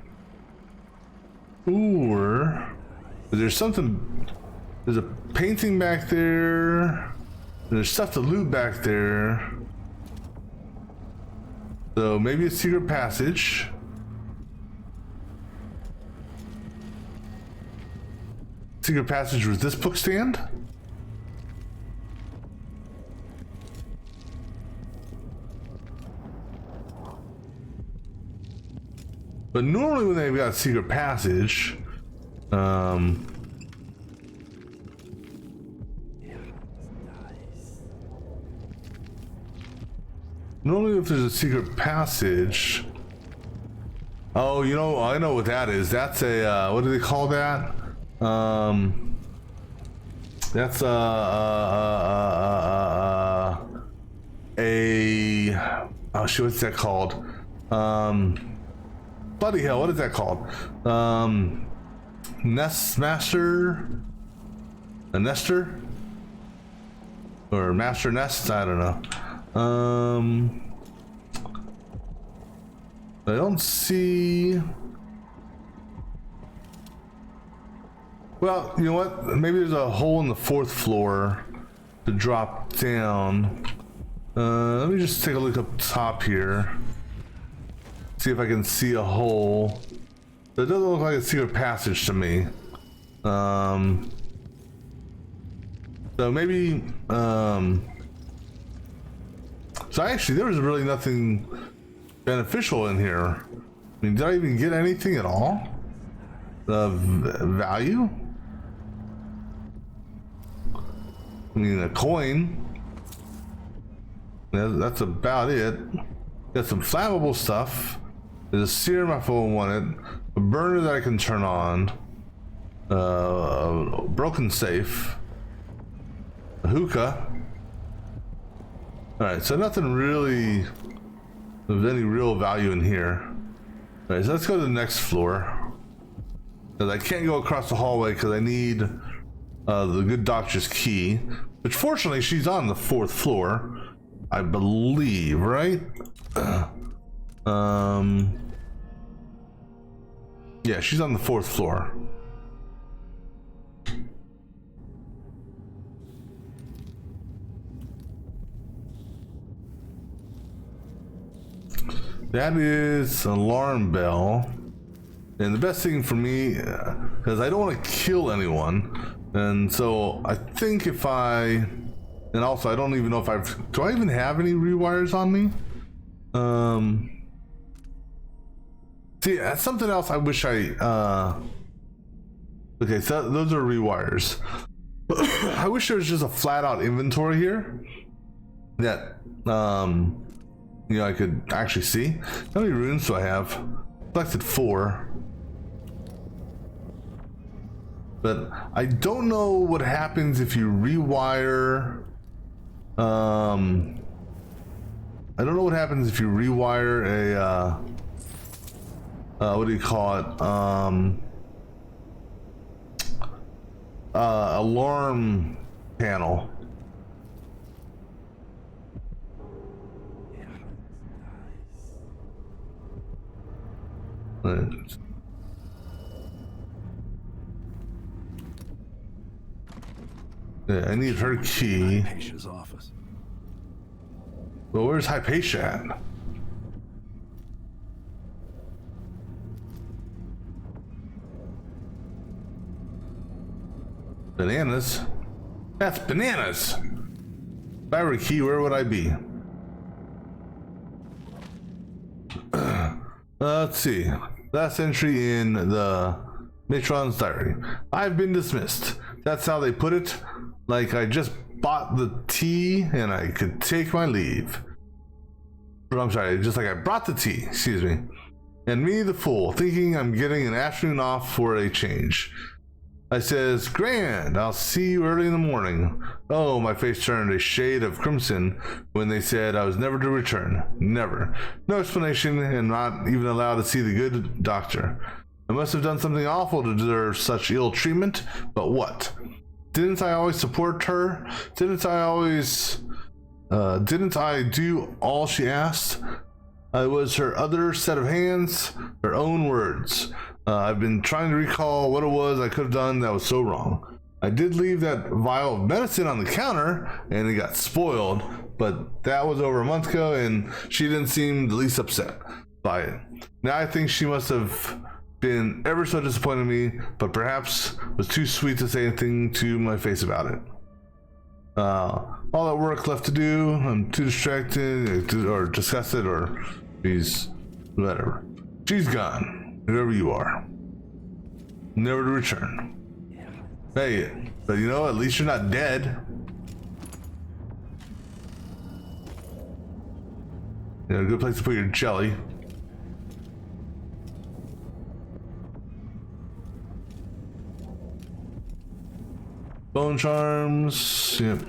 there's something. There's a painting back there. There's stuff to loot back there. So maybe a secret passage. Secret passage was this book stand? But normally when they've got secret passage, normally if there's a secret passage, oh, you know, I know what that is. That's a, what do they call that? That's a oh shit, what's that called? Bloody hell, what is that called? Nest master, a nester, or master nest? I don't know. I don't see. Well, you know what? Maybe there's a hole in the 4th floor to drop down. Let me just take a look up top here. See if I can see a hole. It doesn't look like a secret passage to me. So maybe, so actually there was really nothing beneficial in here. I mean, did I even get anything at all? Value? I mean, a coin. That's about it. Got some flammable stuff. There's a serum if I want it. A burner that I can turn on. A broken safe. A hookah. Alright, so nothing really of any real value in here. Alright, so let's go to the next floor. Because I can't go across the hallway because I need the good doctor's key. Which fortunately she's on the 4th floor. I believe, right? Yeah, she's on the 4th floor. That is an alarm bell. And the best thing for me, because I don't want to kill anyone. And so I think if I, and also I don't even know if do I even have any rewires on me? See, that's something else I wish I, okay, so those are rewires. I wish there was just a flat out inventory here that, you know, I could actually see. How many runes do I have? Selected 4. But I don't know what happens if you rewire. I don't know what happens if you rewire a what do you call it? Alarm panel. Yeah, I need her key. Hypatia's office. Well, where's Hypatia at? Bananas? That's bananas! If I were a key, where would I be? Let's see. Last entry in the matron's diary. I've been dismissed. That's how they put it. Like I just bought the tea and I could take my leave. Or, I'm sorry, just like I brought the tea, excuse me. And me, the fool, thinking I'm getting an afternoon off for a change. I says, grand, I'll see you early in the morning. Oh, my face turned a shade of crimson when they said I was never to return. Never. No explanation and not even allowed to see the good doctor. I must have done something awful to deserve such ill treatment, but what? Didn't I always support her? Didn't I do all she asked? I was her other set of hands, her own words. I've been trying to recall what it was I could have done that was so wrong. I did leave that vial of medicine on the counter and it got spoiled, but that was over a month ago and she didn't seem the least upset by it. Now I think she must have been ever so disappointed in me, but perhaps was too sweet to say anything to my face about it. All that work left to do, I'm too distracted or disgusted or she's whatever. She's gone, whoever you are. Never to return. Hey, but you know, at least you're not dead. You know, a good place to put your jelly. Bone charms, yep.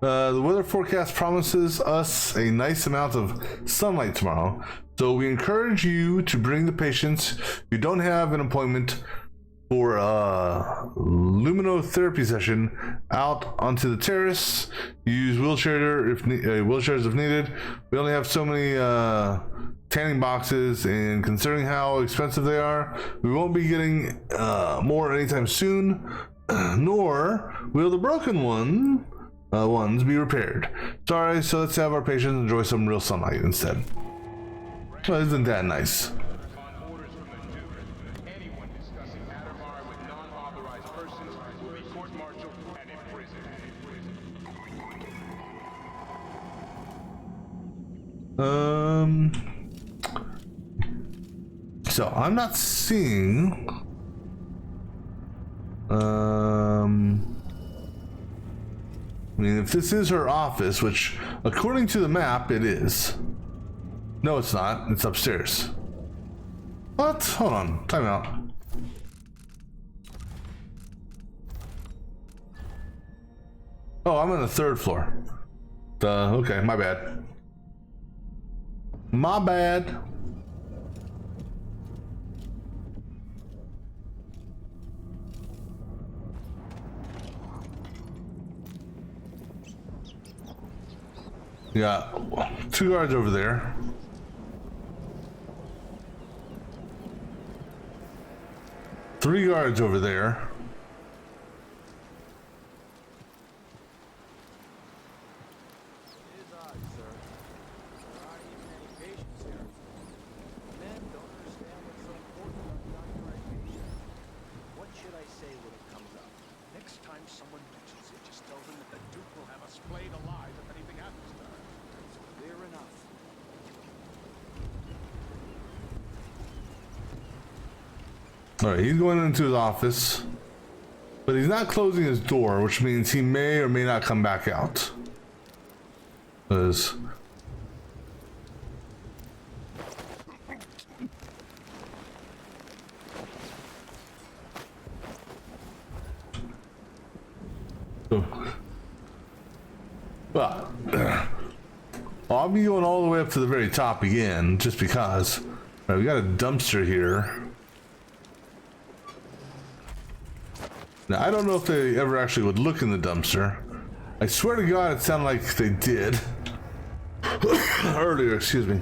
The weather forecast promises us a nice amount of sunlight tomorrow, so we encourage you to bring the patients who don't have an appointment for a luminotherapy session out onto the terrace. Use wheelchairs if needed. We only have so many tanning boxes, and considering how expensive they are, we won't be getting more anytime soon, nor will the broken ones be repaired. Sorry, so let's have our patients enjoy some real sunlight instead. Well, isn't that nice? On orders from the Duke, anyone discussing Adamar with non-authorized persons will be court-martialed and imprisoned. So I'm not seeing. I mean, if this is her office, which according to the map it is. No, it's not. It's upstairs. What? Hold on. Time out. Oh, I'm on the 3rd floor. Okay, my bad. My bad. Yeah, 2 guards over there. Three guards over there. It is odd, sir. There aren't even any patients here. Men don't understand what's so important about the authorization. What should I say when it comes up? Next time someone mentions it, just tell them that the Duke will have us flayed alive if anything happens to her. It's clear enough. All right, he's going into his office, but he's not closing his door, which means he may or may not come back out. Because well, I'll be going all the way up to the very top again, just because. All right, we got a dumpster here. Now, I don't know if they ever actually would look in the dumpster. I swear to God, it sounded like they did. Earlier, excuse me.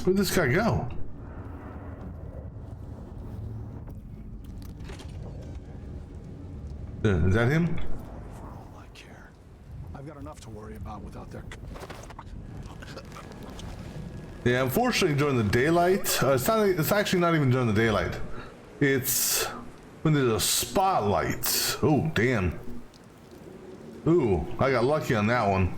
Where'd this guy go? Is that him? For all I care. I've got enough to worry about without their... Yeah, unfortunately during the daylight, it's actually not even during the daylight. It's when there's a spotlight. Oh, damn. Ooh, I got lucky on that one.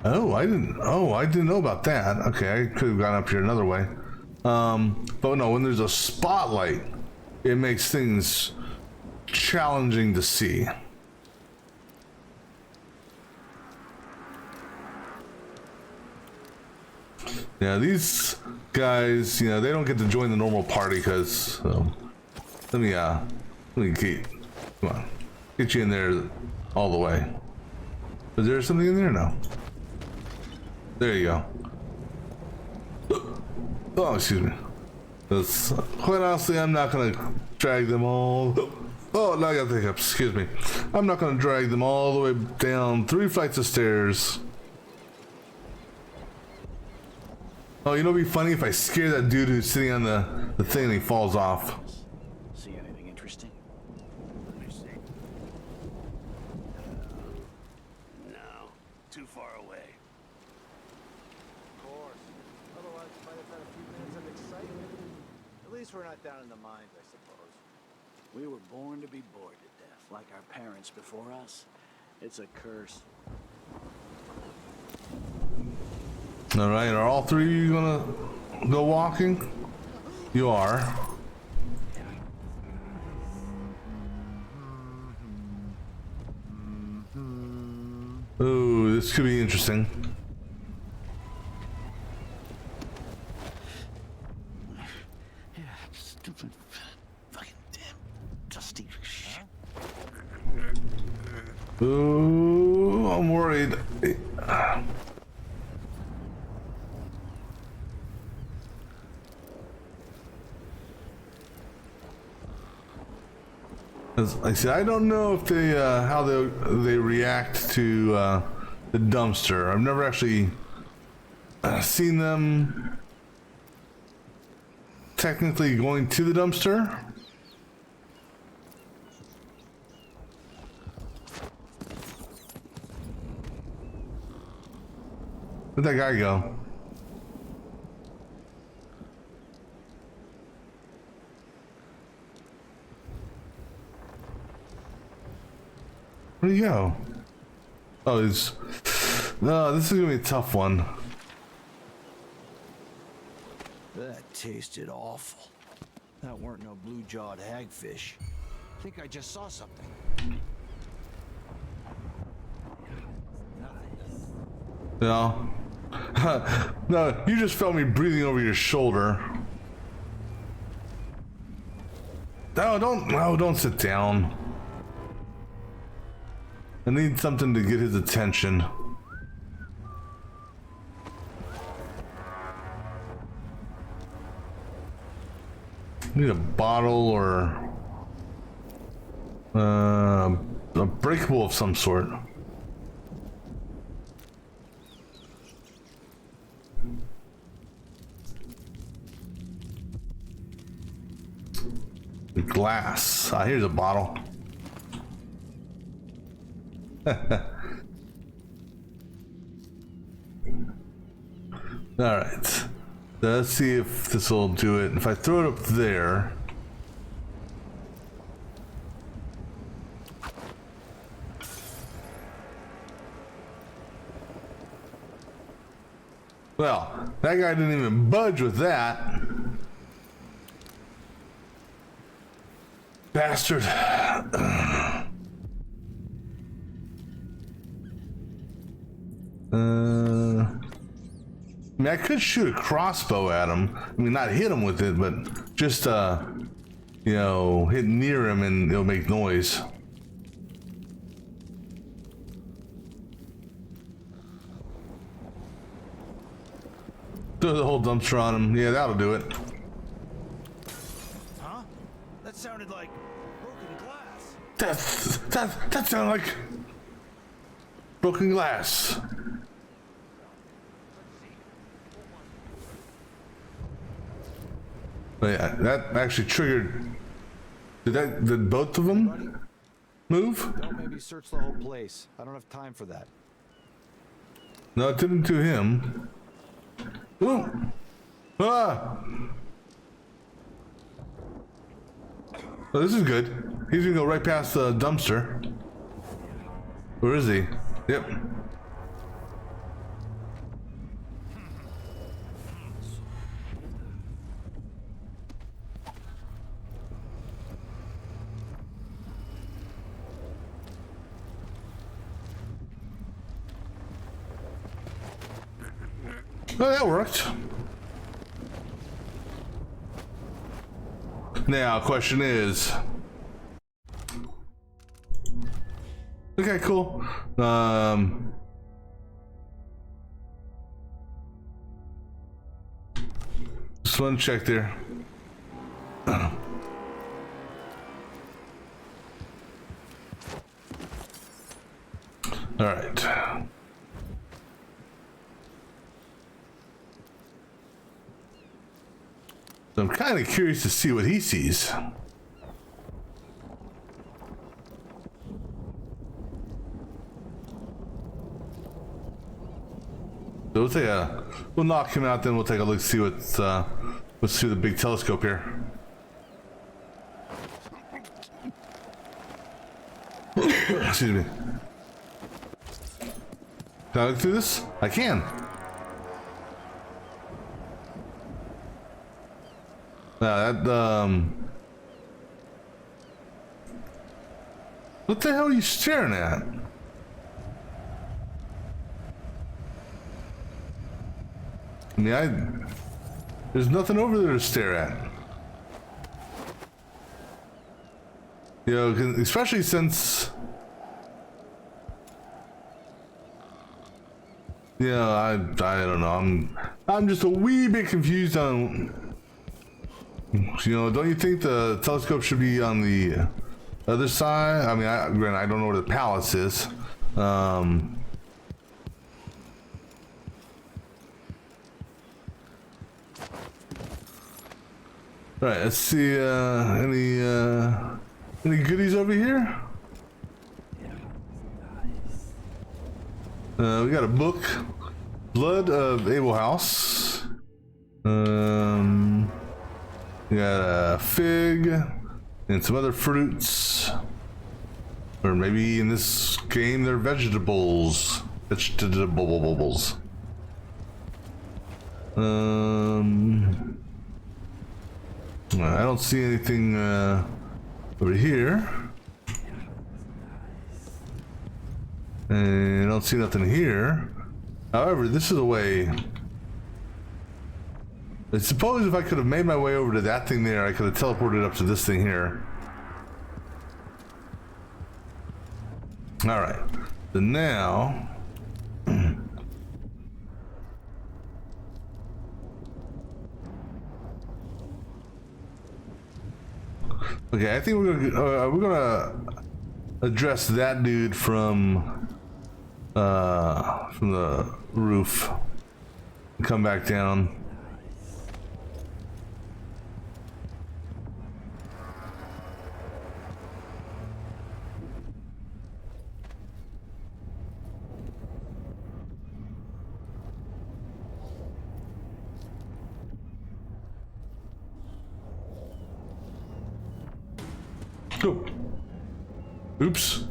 Oh, I didn't know about that. Okay, I could have gone up here another way. But no, when there's a spotlight, it makes things challenging to see. Yeah, these guys, you know, they don't get to join the normal party because, let me get, come on, get you in there all the way. Is there something in there? No. There you go. Oh, excuse me. That's, quite honestly, I'm not gonna drag them all. Oh, now I got the hiccups. Excuse me. I'm not gonna drag them all the way down 3 flights of stairs. Oh, you know, it'd be funny if I scare that dude who's sitting on the thing and he falls off. See anything interesting? Let me see. No, too far away. Of course. Otherwise, we might have had a few minutes of excitement. At least we're not down in the mines, I suppose. We were born to be bored to death, like our parents before us. It's a curse. All right, are all three of you gonna go walking? You are. Ooh, this could be interesting. Fucking damn dusty shit. Ooh, I'm worried. 'Cause like I said, I don't know if they how they react to the dumpster. I've never actually seen them technically going to the dumpster. Where'd that guy go? Where'd he go? Oh, he's... No, this is gonna be a tough one. That tasted awful. That weren't no blue-jawed hagfish. I think I just saw something. No. No, you just felt me breathing over your shoulder. No, don't sit down. I need something to get his attention. I need a bottle or a breakable of some sort. Glass. Ah, here's a bottle. Alright. Let's see if this will do it. If I throw it up there. Well, that guy didn't even budge with that. Bastard. I mean, I could shoot a crossbow at him. I mean, not hit him with it, but just, you know, hit near him and it'll make noise. Throw the whole dumpster on him. Yeah, that'll do it. Huh? That sounded like broken glass. That sounded like broken glass. But yeah, that actually triggered. Did both of them move? Don't maybe search the whole place. I don't have time for that. No, it didn't do him. Ooh. Ah. Oh, this is good. He's gonna go right past the dumpster. Where is he? Yep. Oh, that worked. Now, question is... Okay, cool. Just one check there. All right. So I'm kind of curious to see what he sees. So we'll knock him out, then we'll take a look, see what's through the big telescope here. Excuse me. Can I look through this? I can. What the hell are you staring at? I mean, there's nothing over there to stare at. You know, especially since, yeah, I don't know. I'm just a wee bit confused on, you know, don't you think the telescope should be on the other side? I mean, granted, I don't know where the palace is. Right, let's see, any goodies over here? We got a book, Blood of Abel House. We got a fig and some other fruits, or maybe in this game they're vegetables. Vegetables. I don't see anything over here. And I don't see nothing here. However, this is a way. I suppose if I could have made my way over to that thing there, I could have teleported up to this thing here. Alright. So now... Okay, I think we're gonna address that dude from the roof and come back down. Oh. Oops.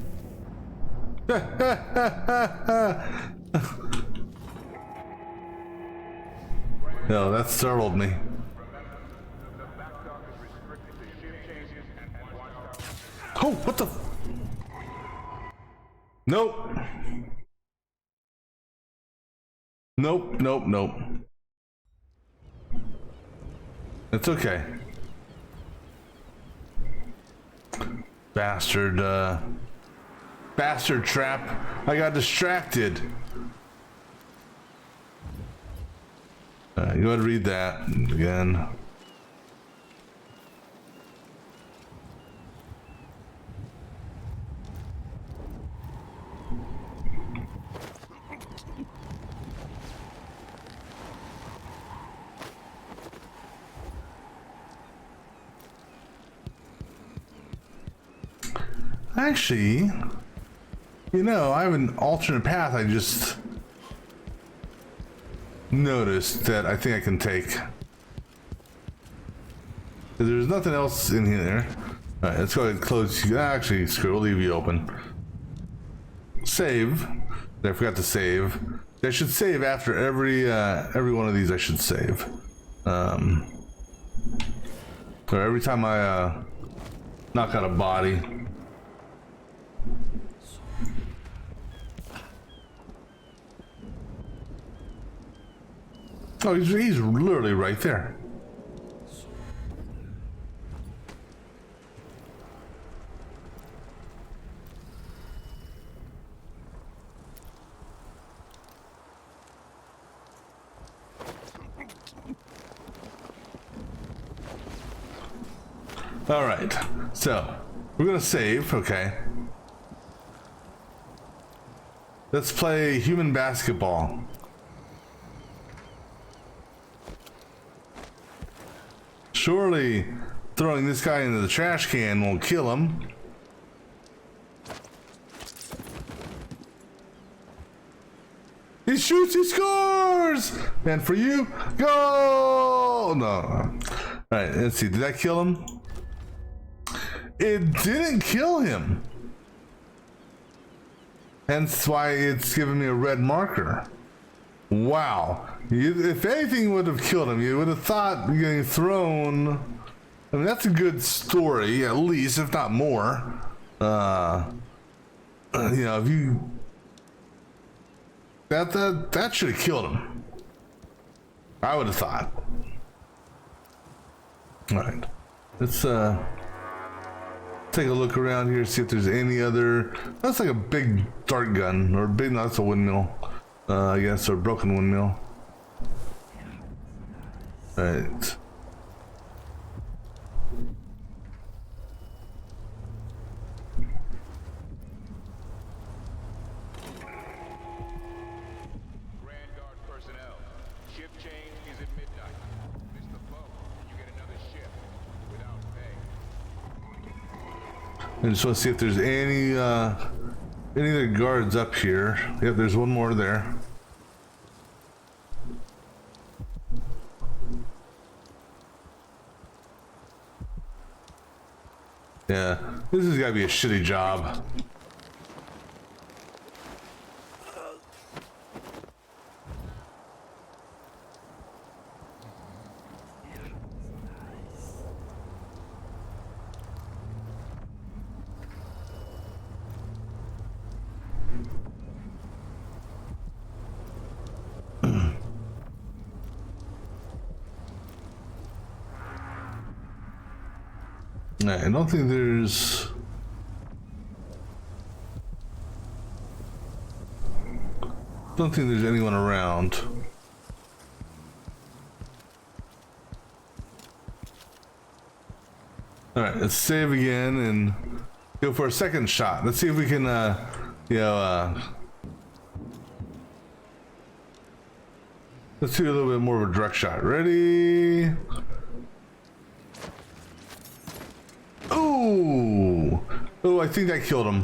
No, that startled me. Oh, what the? Nope. Nope. It's okay. Bastard trap. I got distracted. Go ahead and read that again. Actually, you know, I have an alternate path I just noticed that I think I can take. There's nothing else in here. Alright, let's go ahead and close. Actually, screw it, we'll leave you open. Save. I forgot to save. I should save after every one of these. I should save. Or every time I knock out a body. Oh, he's literally right there. All right, so we're gonna save, okay. Let's play human basketball. Surely throwing this guy into the trash can won't kill him. He shoots, he scores! And for you, go! No. All right, let's see, did that kill him? It didn't kill him. Hence why it's giving me a red marker. Wow. If anything would have killed him, you would have thought getting thrown. I mean, that's a good story, at least, if not more. You know, if you... That should have killed him. I would have thought. Alright. Let's take take a look around here, see if there's any other. That's like a big dart gun, or big. No, that's a windmill. I guess, or broken windmill. Right. I just want to see if there's any other guards up here. Yep, there's one more there. Yeah, this has got to be a shitty job. I don't think there's... Don't think there's anyone around. Alright, let's save again and go for a second shot. Let's see if we can, let's do a little bit more of a direct shot. Ready? Ooh! Oh, I think that killed him.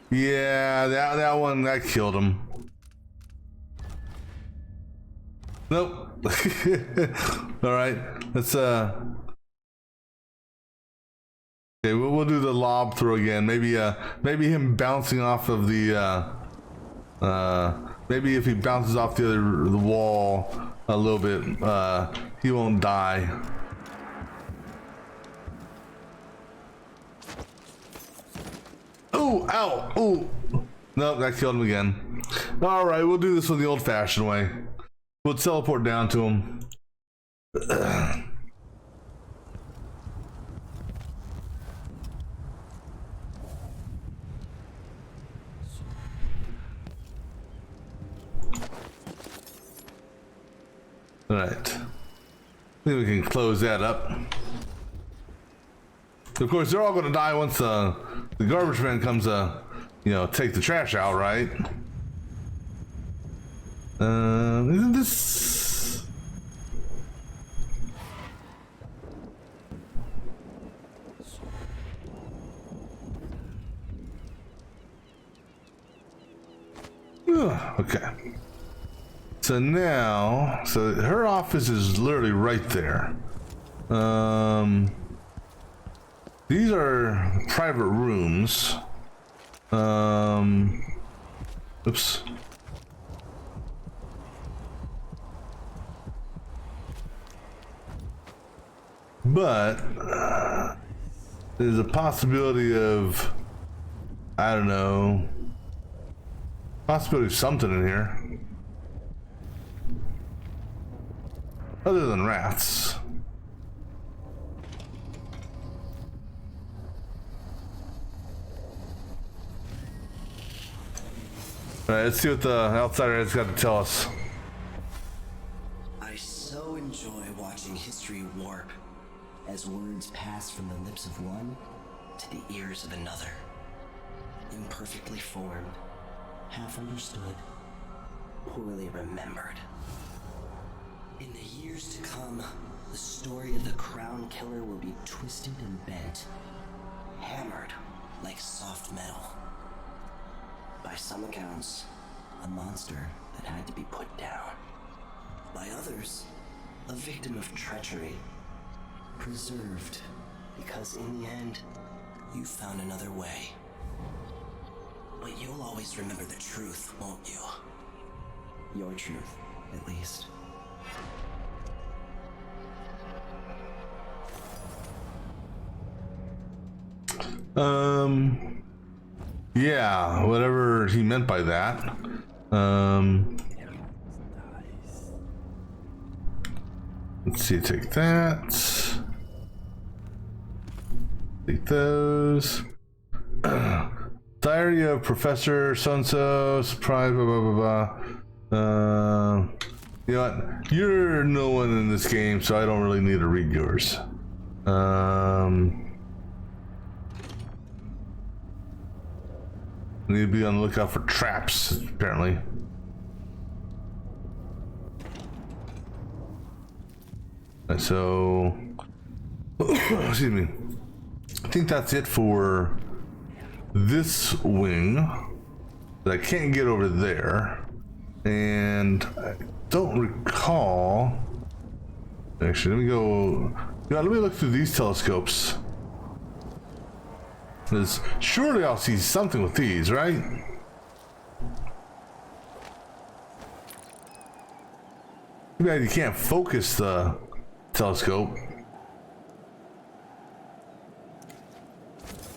Yeah, that one, that killed him. Nope. Alright, let's, okay, we'll do the lob throw again. Maybe him bouncing off of the, maybe if he bounces off the wall a little bit, he won't die. Oh, ow, oh. Nope, that killed him again. All right, we'll do this one the old-fashioned way. We'll teleport down to him. All right. I think we can close that up. Of course, they're all going to die once the garbage man comes take the trash out, right? Isn't this... Okay. So now, her office is literally right there. These are private rooms. Oops. But there's a possibility of, I don't know, possibility of something in here. Other than rats. Alright, let's see what the outsider has got to tell us. I so enjoy watching history warp as words pass from the lips of one to the ears of another. Imperfectly formed, half understood, poorly remembered. In the years to come, the story of the Crown Killer will be twisted and bent, hammered like soft metal. By some accounts, a monster that had to be put down. By others, a victim of treachery, preserved because in the end, you found another way. But you'll always remember the truth, won't you? Your truth, at least. Yeah, whatever he meant by that. Let's see, take that. Take those. Diary of Professor So-and-so, surprise, blah, blah, blah, blah. You know what? You're no one in this game, so I don't really need to read yours. Need to be on the lookout for traps, apparently. So, excuse me. I think that's it for this wing. But I can't get over there. And I don't recall. Actually, let me go. Yeah, let me look through these telescopes. Because surely I'll see something with these, right? Too bad you can't focus the telescope.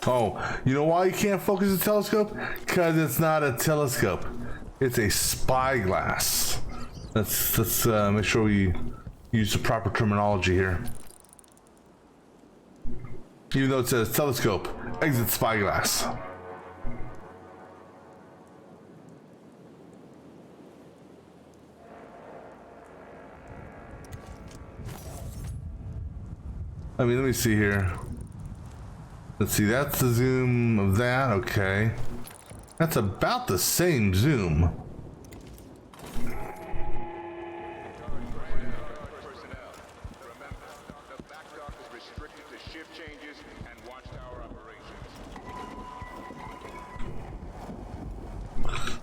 Oh, you know why you can't focus the telescope? Because it's not a telescope. It's a spyglass. Let's make sure we use the proper terminology here. Even though it says telescope, exit spyglass. I mean, let me see here. Let's see, that's the zoom of that, okay. That's about the same zoom.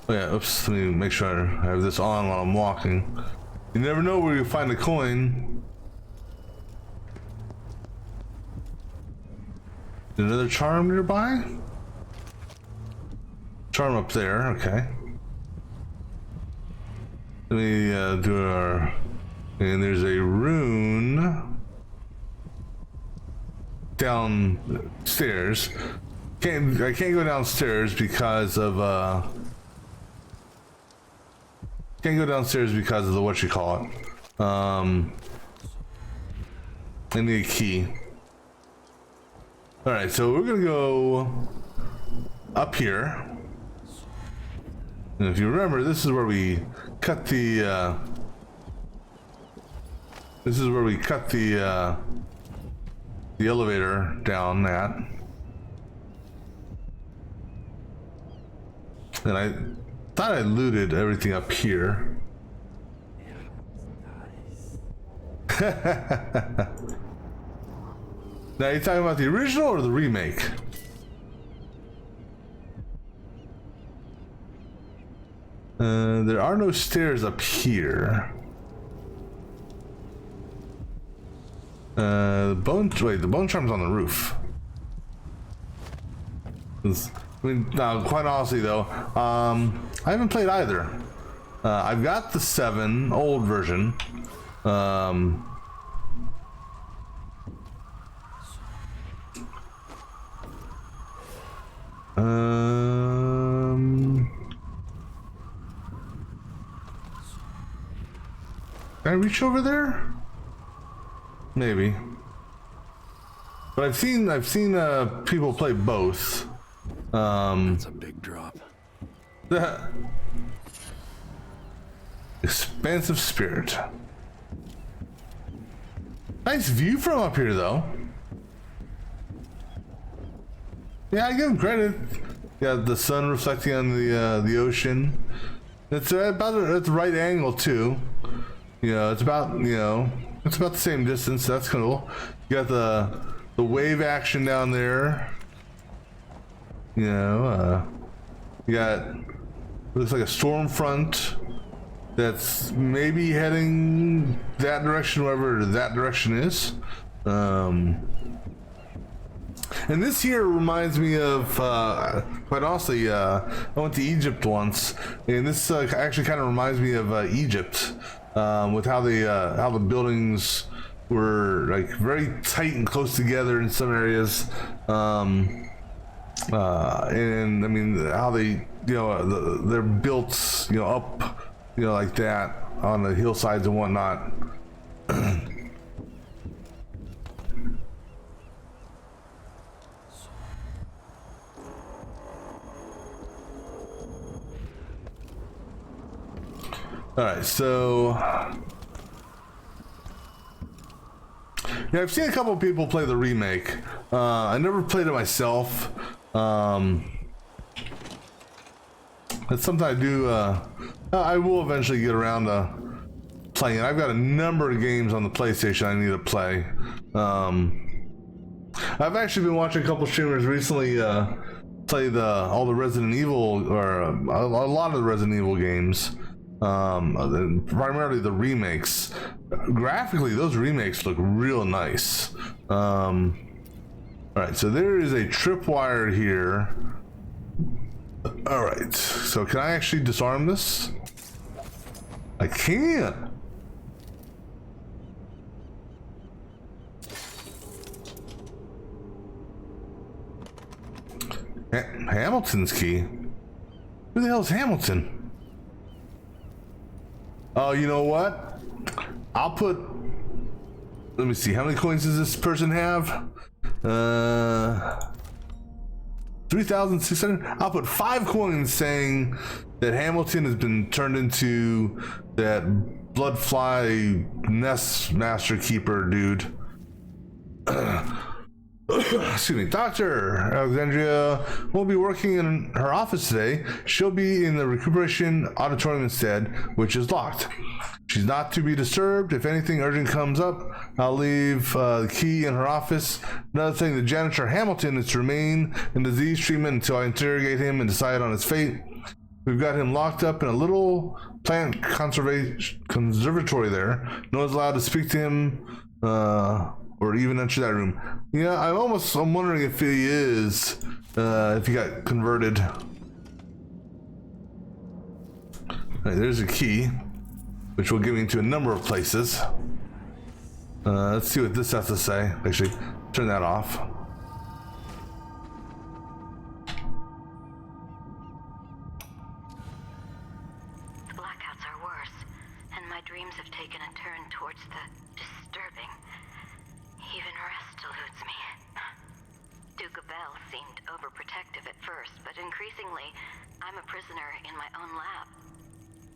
Oh yeah, oops, let me make sure I have this on while I'm walking. You never know where you find a coin. Another charm nearby? Charm up there, okay. Let me do our... And there's a rune downstairs. I can't go downstairs because of can't go downstairs because of the whatchamacallit. I need a key. Alright, so we're gonna go up here. And if you remember, this is where we cut the the elevator down at. And I thought I looted everything up here. Now, are you talking about the original or the remake? There are no stairs up here. The bone charm's on the roof. I mean, quite honestly though, I haven't played either. I've got the 7 old version. Can I reach over there? Maybe. But I've seen people play both. That's a big drop. Expansive spirit. Nice view from up here, though. Yeah, I give him credit. Yeah, the sun reflecting on the ocean. It's about at the right angle too. You know, it's about the same distance. That's cool. You got the wave action down there. You know, you got looks like a storm front that's maybe heading that direction, wherever that direction is. And this here reminds me of, quite honestly, I went to Egypt once, and this actually kind of reminds me of Egypt, with how the buildings were like very tight and close together in some areas, and I mean how they, they're built, up, like that on the hillsides and whatnot. Alright, so yeah, I've seen a couple of people play the remake. I never played it myself. That's something I do. I will eventually get around to playing it. I've got a number of games on the PlayStation I need to play. I've actually been watching a couple streamers recently play all the Resident Evil, or a lot of the Resident Evil games. Primarily the remakes. Graphically, those remakes look real nice. Alright, so there is a tripwire here. Alright, so can I actually disarm this? I can! Hamilton's key? Who the hell is Hamilton? Oh, you know what? I'll put... Let me see, how many coins does this person have? 3,600? I'll put 5 coins saying that Hamilton has been turned into that bloodfly nest master keeper dude. Excuse me, Dr. Alexandria won't be working in her office today. She'll be in the recuperation auditorium instead, which is locked. She's not to be disturbed. If anything urgent comes up, I'll leave the key in her office. Another thing, the janitor Hamilton is to remain in disease treatment until I interrogate him and decide on his fate. We've got him locked up in a little plant conservatory there. No one's allowed to speak to him or even enter that room. Yeah, I'm wondering if he is, if he got converted. Right, there's a key, which will get me into a number of places. Let's see what this has to say. Actually, turn that off. The blackouts are worse, and my dreams have taken a turn towards the disturbing. Even rest eludes me. Duke Bell seemed overprotective at first, but increasingly, I'm a prisoner in my own lab.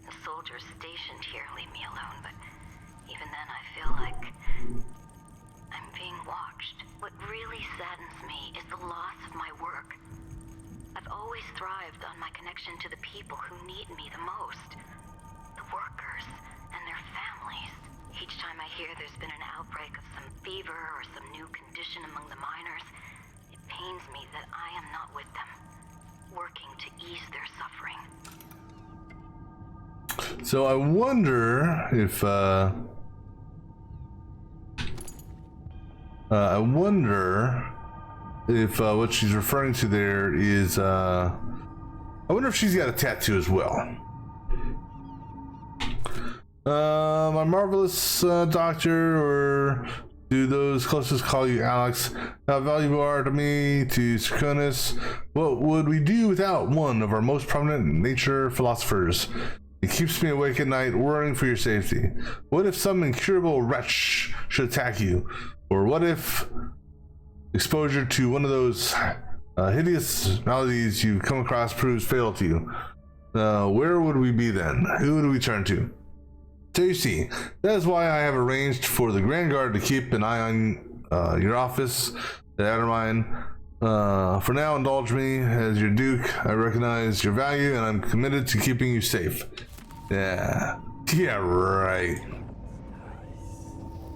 The soldiers stationed here leave me alone, but even then I feel like I'm being watched. What really saddens me is the loss of my work. I've always thrived on my connection to the people who need me the most. The workers and their families. Each time I hear there's been an outbreak of some fever or some new condition among the miners, it pains me that I am not with them, working to ease their suffering. So I wonder if what she's referring to there is I wonder if she's got a tattoo as well. My marvelous doctor, or do those closest call you Alex? How valuable are to me, to Serconis? What would we do without one of our most prominent nature philosophers? It keeps me awake at night, worrying for your safety. What if some incurable wretch should attack you? Or what if exposure to one of those hideous maladies you come across proves fatal to you? Where would we be then? Who would we turn to? So you see, that is why I have arranged for the Grand Guard to keep an eye on your office at Addermine. For now, indulge me as your Duke. I recognize your value, and I'm committed to keeping you safe. Yeah, right.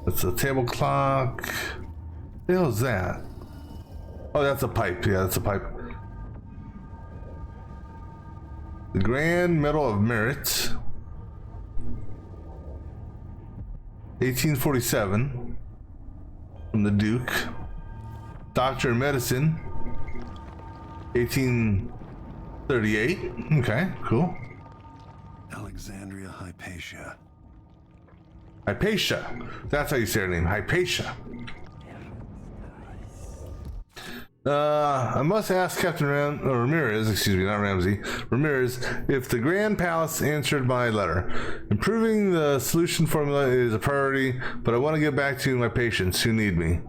That's a table clock. What the hell is that? Oh, that's a pipe. Yeah, that's a pipe. The Grand Medal of Merit. 1847. From the Duke. Doctor of Medicine. 1838. Okay, cool. Alexandria Hypatia. Hypatia. That's how you say her name. Hypatia. I must ask Captain Ramirez, excuse me, not Ramsey, Ramirez, if the Grand Palace answered my letter. Improving the solution formula is a priority, but I want to get back to my patients who need me.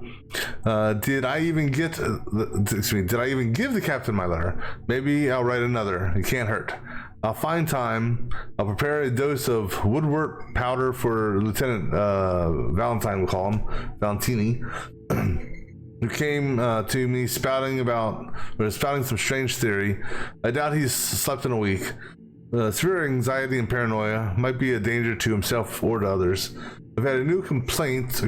Did I even give the captain my letter? Maybe I'll write another. It can't hurt. I'll find time. I'll prepare a dose of woodwort powder for Lieutenant Valentine, we'll call him, Valentini, who came to me spouting some strange theory. I doubt he's slept in a week. Severe anxiety and paranoia might be a danger to himself or to others. I've had new complaints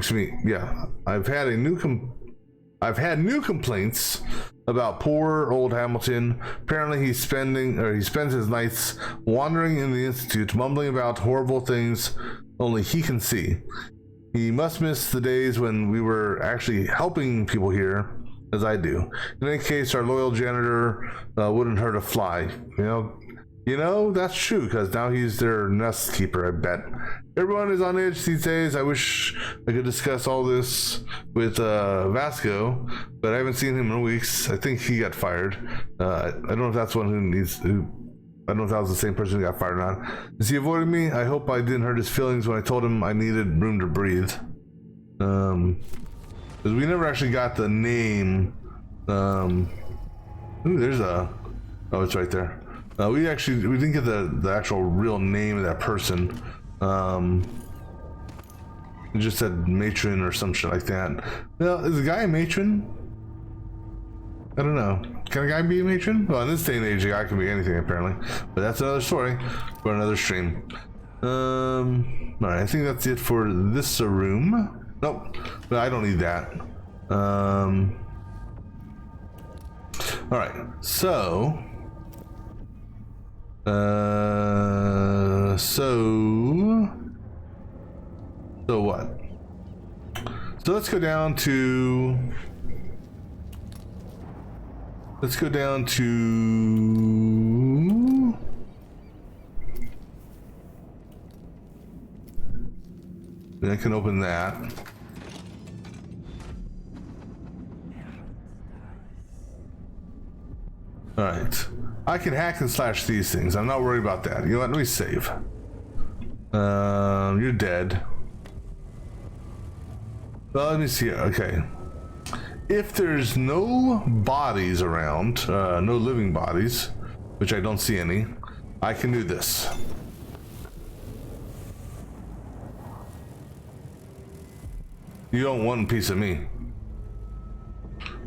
about poor old Hamilton. Apparently he spends his nights wandering in the Institute, mumbling about horrible things only he can see. He must miss the days when we were actually helping people here, as I do. In any case, our loyal janitor wouldn't hurt a fly. You know, that's true, because now he's their nest keeper, I bet. Everyone is on edge these days. I wish I could discuss all this with Vasco, but I haven't seen him in weeks. I think he got fired. I don't know if that's one I don't know if that was the same person who got fired or not. Is he avoiding me? I hope I didn't hurt his feelings when I told him I needed room to breathe. Because we never actually got the name. Ooh, there's a... Oh, it's right there. We didn't get the actual real name of that person. It just said matron or some shit like that. Now, is the guy a matron? I don't know. Can a guy be a matron? Well, in this day and age, a guy can be anything apparently. But that's another story for another stream. Alright, I think that's it for this room. Nope, but I don't need that. Alright, so what? So let's go down to I can open that. All right, I can hack and slash these things. I'm not worried about that. You know what? Let me save. You're dead. Well, let me see. Okay. If there's no bodies around, no living bodies, which I don't see any, I can do this. You don't want a piece of me.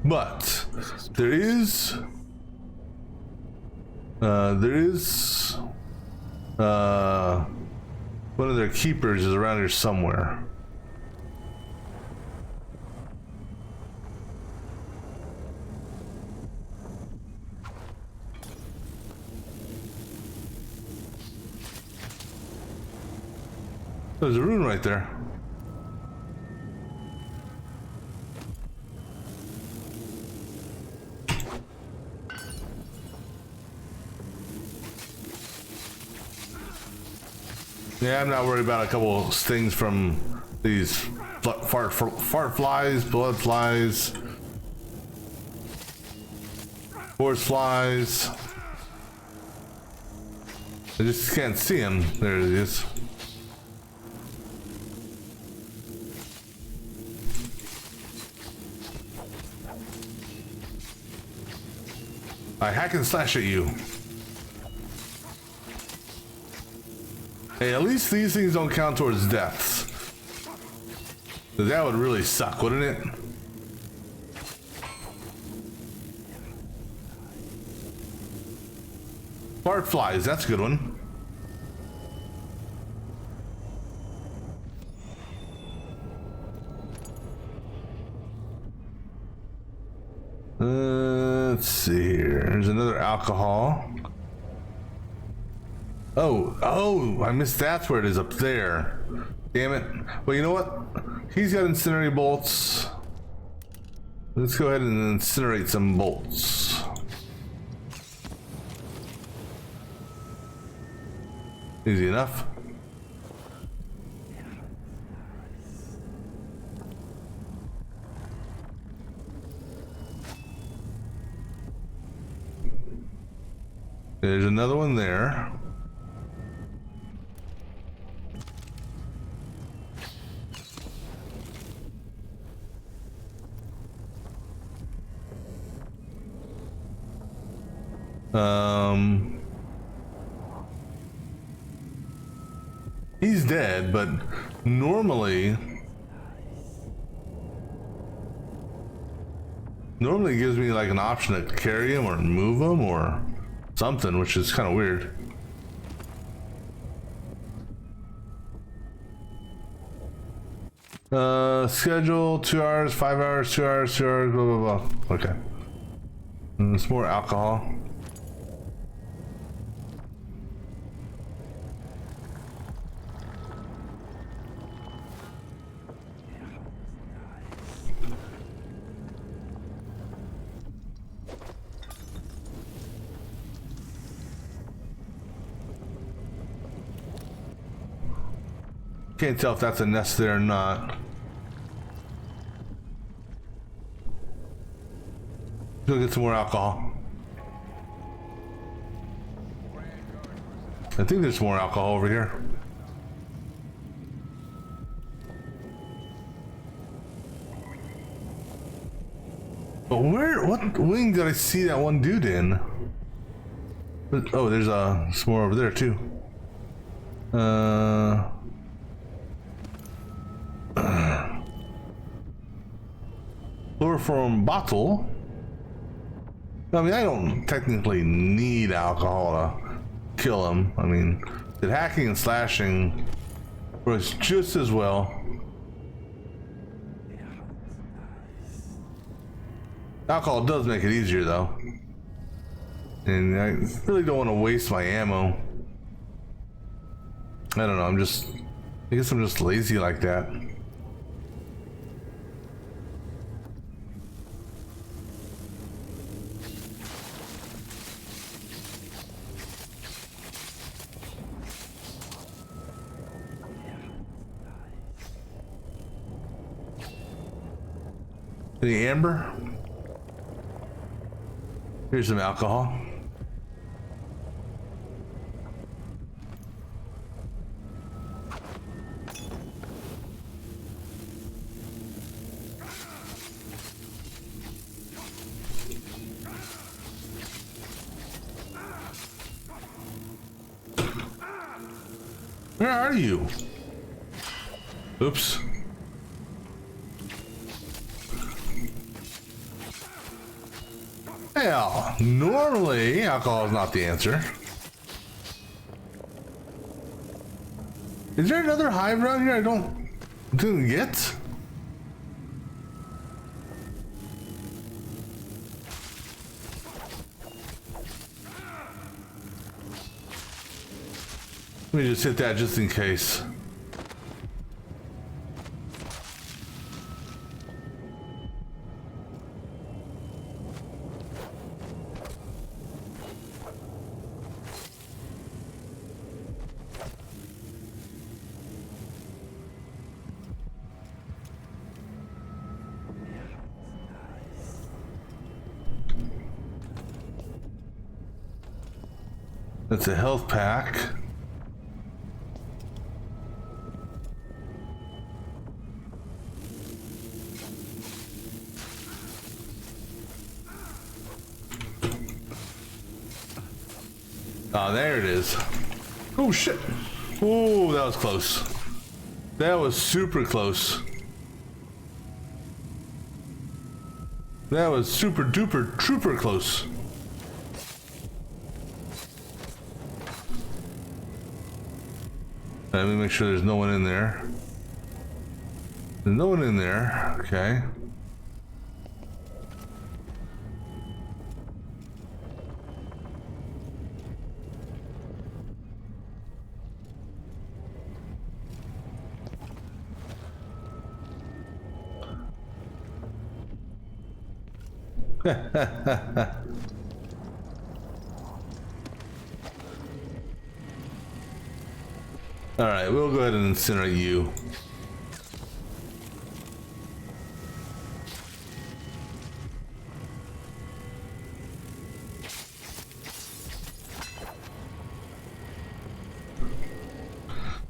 But there is one of their keepers is around here somewhere. There's a rune right there. Yeah, I'm not worried about a couple stings from these fart flies, blood flies, horse flies. I just can't see him. There it is. I hack and slash at you. Hey, at least these things don't count towards deaths. That would really suck, wouldn't it? Fart flies, that's a good one. Let's see here. There's another alcohol. Oh, I missed that's where it is, up there. Damn it. Well, you know what? He's got incendiary bolts. Let's go ahead and incinerate some bolts. Easy enough. There's another one there. dead, but normally it gives me like an option to carry him or move him or something, which is kind of weird. Schedule 2 hours, 5 hours, 2 hours, 2 hours, blah blah blah. Okay. And there's more alcohol. Can't tell if that's a nest there or not. Go get some more alcohol. I think there's more alcohol over here. But what wing did I see that one dude in? Oh, there's some more over there too. Chloroform bottle. I mean, I don't technically need alcohol to kill him. I mean, the hacking and slashing works just as well. Alcohol does make it easier though. And I really don't want to waste my ammo. I don't know, I guess I'm just lazy like that. Any amber? Here's some alcohol. Where are you? Oops. Hell, normally alcohol is not the answer. Is there another hive around here I didn't get? Let me just hit that just in case. That's a health pack. Oh, there it is. Oh shit. Oh, that was close. That was super close. That was super duper trooper close. Let me make sure there's no one in there. There's no one in there. Okay. All right, we'll go ahead and incinerate you.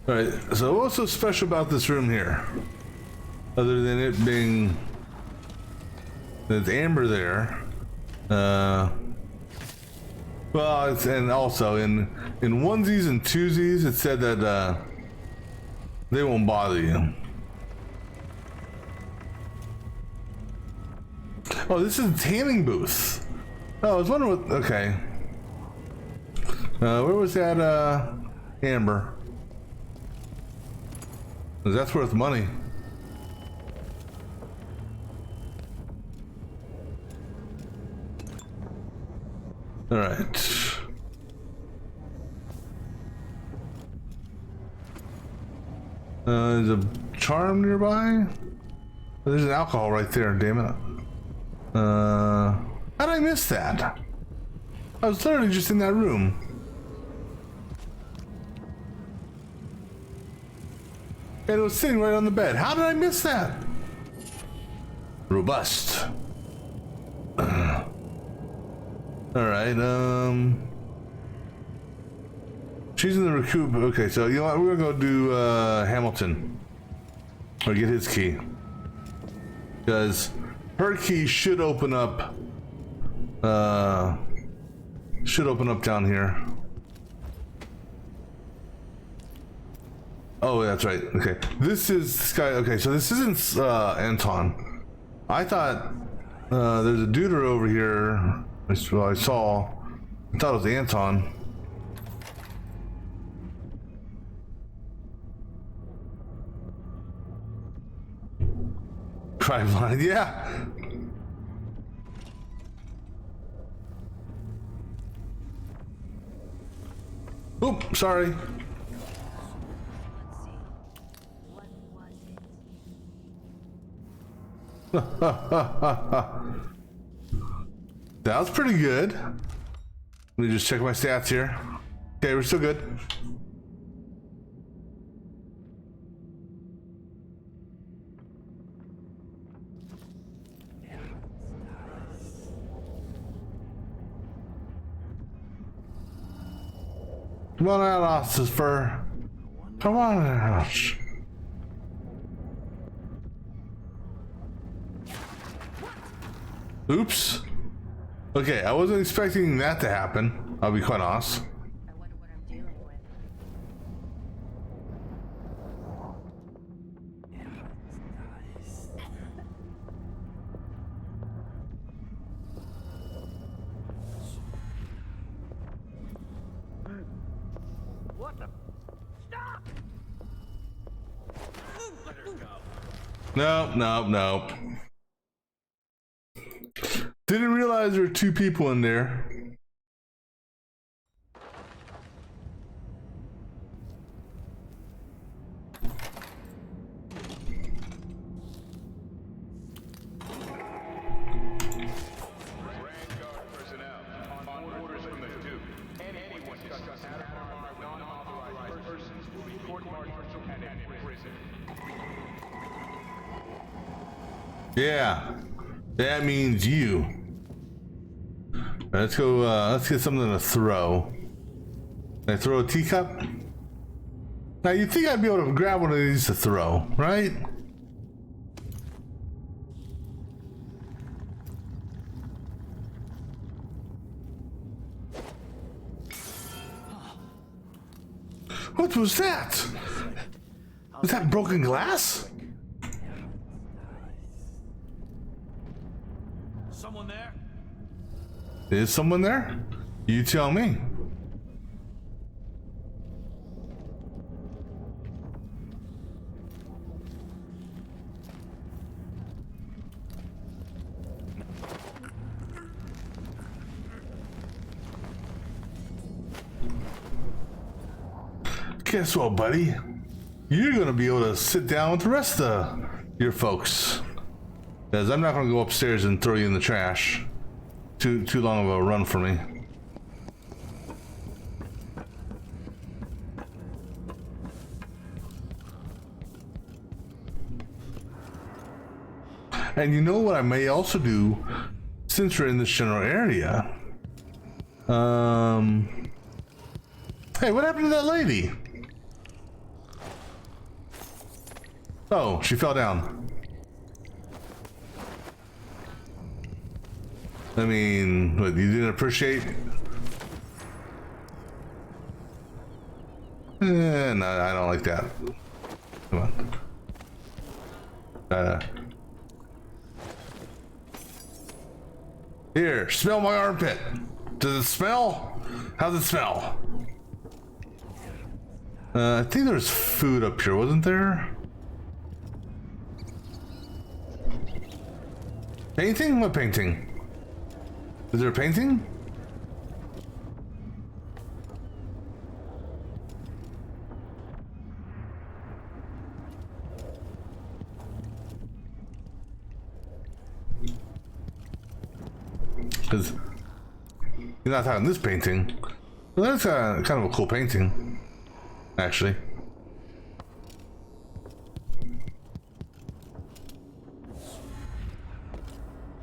All right, so what's so special about this room here? Other than it being... There's amber there. Well, and also in onesies and twosies, it said that They won't bother you. Oh, this is a tanning booth. Oh, I was wondering what. Okay. Where was that, Amber? 'Cause that's worth money. All right. There's a charm nearby. There's an alcohol right there. Damn it. How did I miss that? I was literally just in that room. And it was sitting right on the bed. How did I miss that? Robust. Alright, she's in the recoup. Okay, so you know what? We're gonna go do Hamilton. Or get his key. Because her key should open up down here. Oh, that's right. Okay. This is this guy. Okay, so this isn't Anton. I thought there's a dude over here. I thought it was Anton. Cry blind, yeah. Oop, sorry. That was pretty good. Let me just check my stats here. Okay, we're still good. Come on out, Officer. Come on out. Oops. Okay, I wasn't expecting that to happen. I'll be quite honest. I wonder what I'm dealing with. What the? Stop! Let her go. Nope. Didn't realize there were two people in there. Yeah, that means you. Let's go, let's get something to throw. Can I throw a teacup? Now you'd think I'd be able to grab one of these to throw, right? What was that? Was that broken glass? Someone there? Is someone there? You tell me. Guess what, buddy? You're gonna be able to sit down with the rest of your folks. Because I'm not gonna go upstairs and throw you in the trash. Too long of a run for me. And you know what I may also do, since we're in this general area? Hey, what happened to that lady? Oh, she fell down. I mean, what, you didn't appreciate? No, I don't like that. Come on. Here, smell my armpit. Does it smell? How's it smell? I think there's food up here, wasn't there? Painting? What painting? Is there a painting? Because you're not talking this painting. Well, that's kind of a cool painting, actually.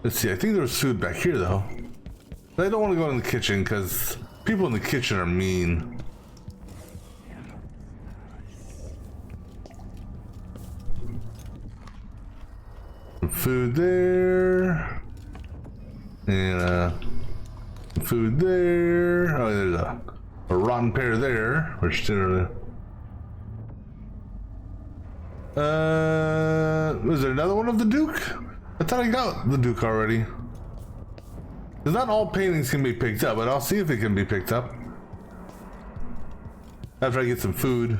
Let's see, I think there's food back here though. But I don't want to go in the kitchen because people in the kitchen are mean. Some food there. And food there. Oh, there's a rotten pear there, which didn't really... was there another one of the Duke? I thought I got the Duke already. Because not all paintings can be picked up, but I'll see if it can be picked up after I get some food.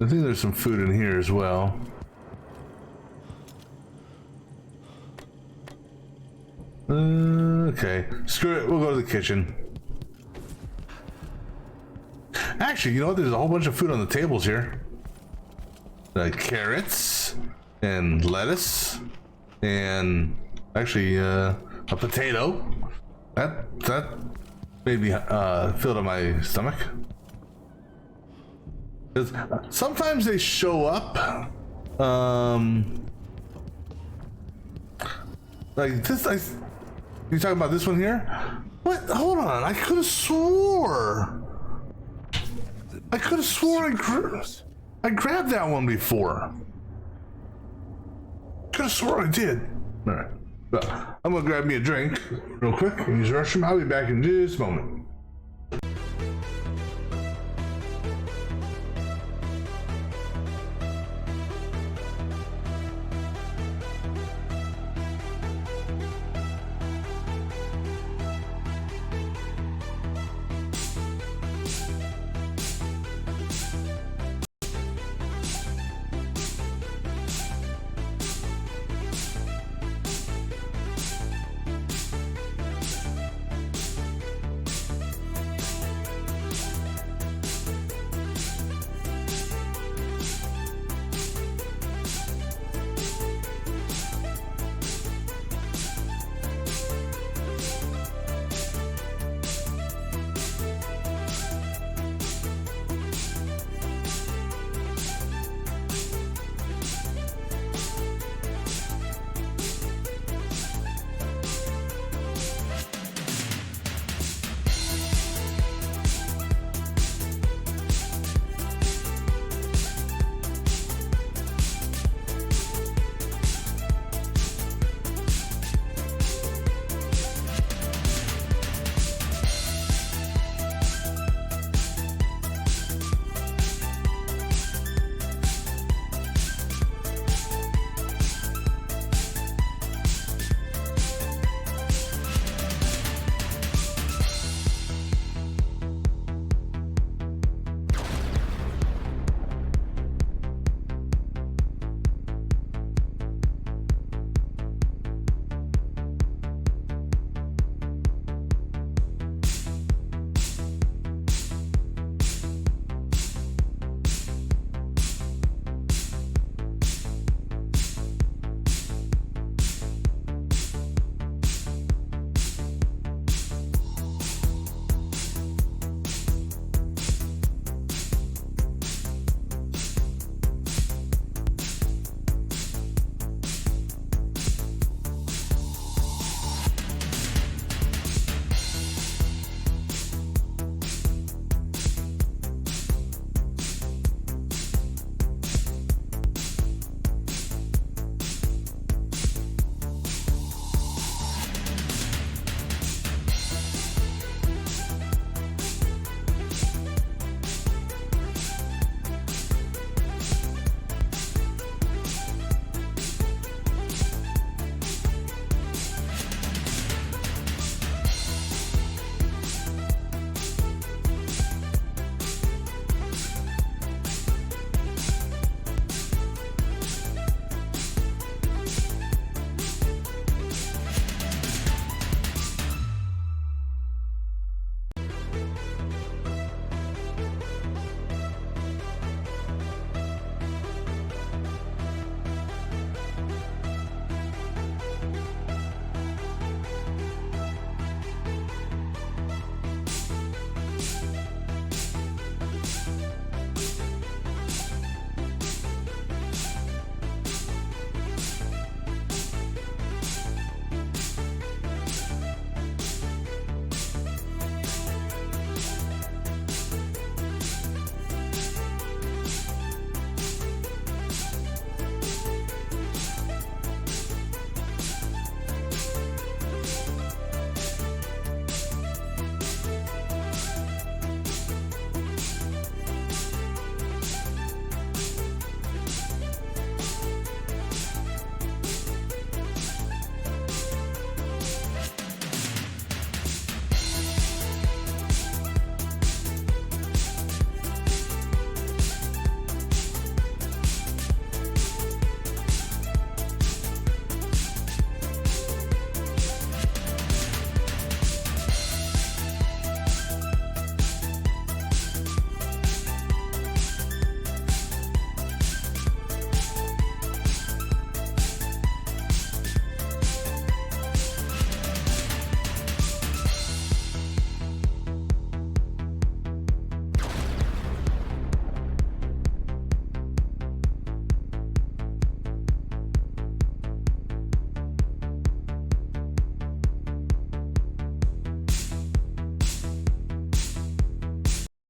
I think there's some food in here as well. Okay, screw it, we'll go to the kitchen. Actually, you know what? There's a whole bunch of food on the tables here. Like carrots and lettuce and actually a potato. That made me filled up my stomach. Because sometimes they show up like this. You talking about this one here? What? Hold on, I could have swore I grabbed that one before. Could have sworn I did. All right, well, I'm gonna grab me a drink real quick and use the restroom. I'll be back in just a moment.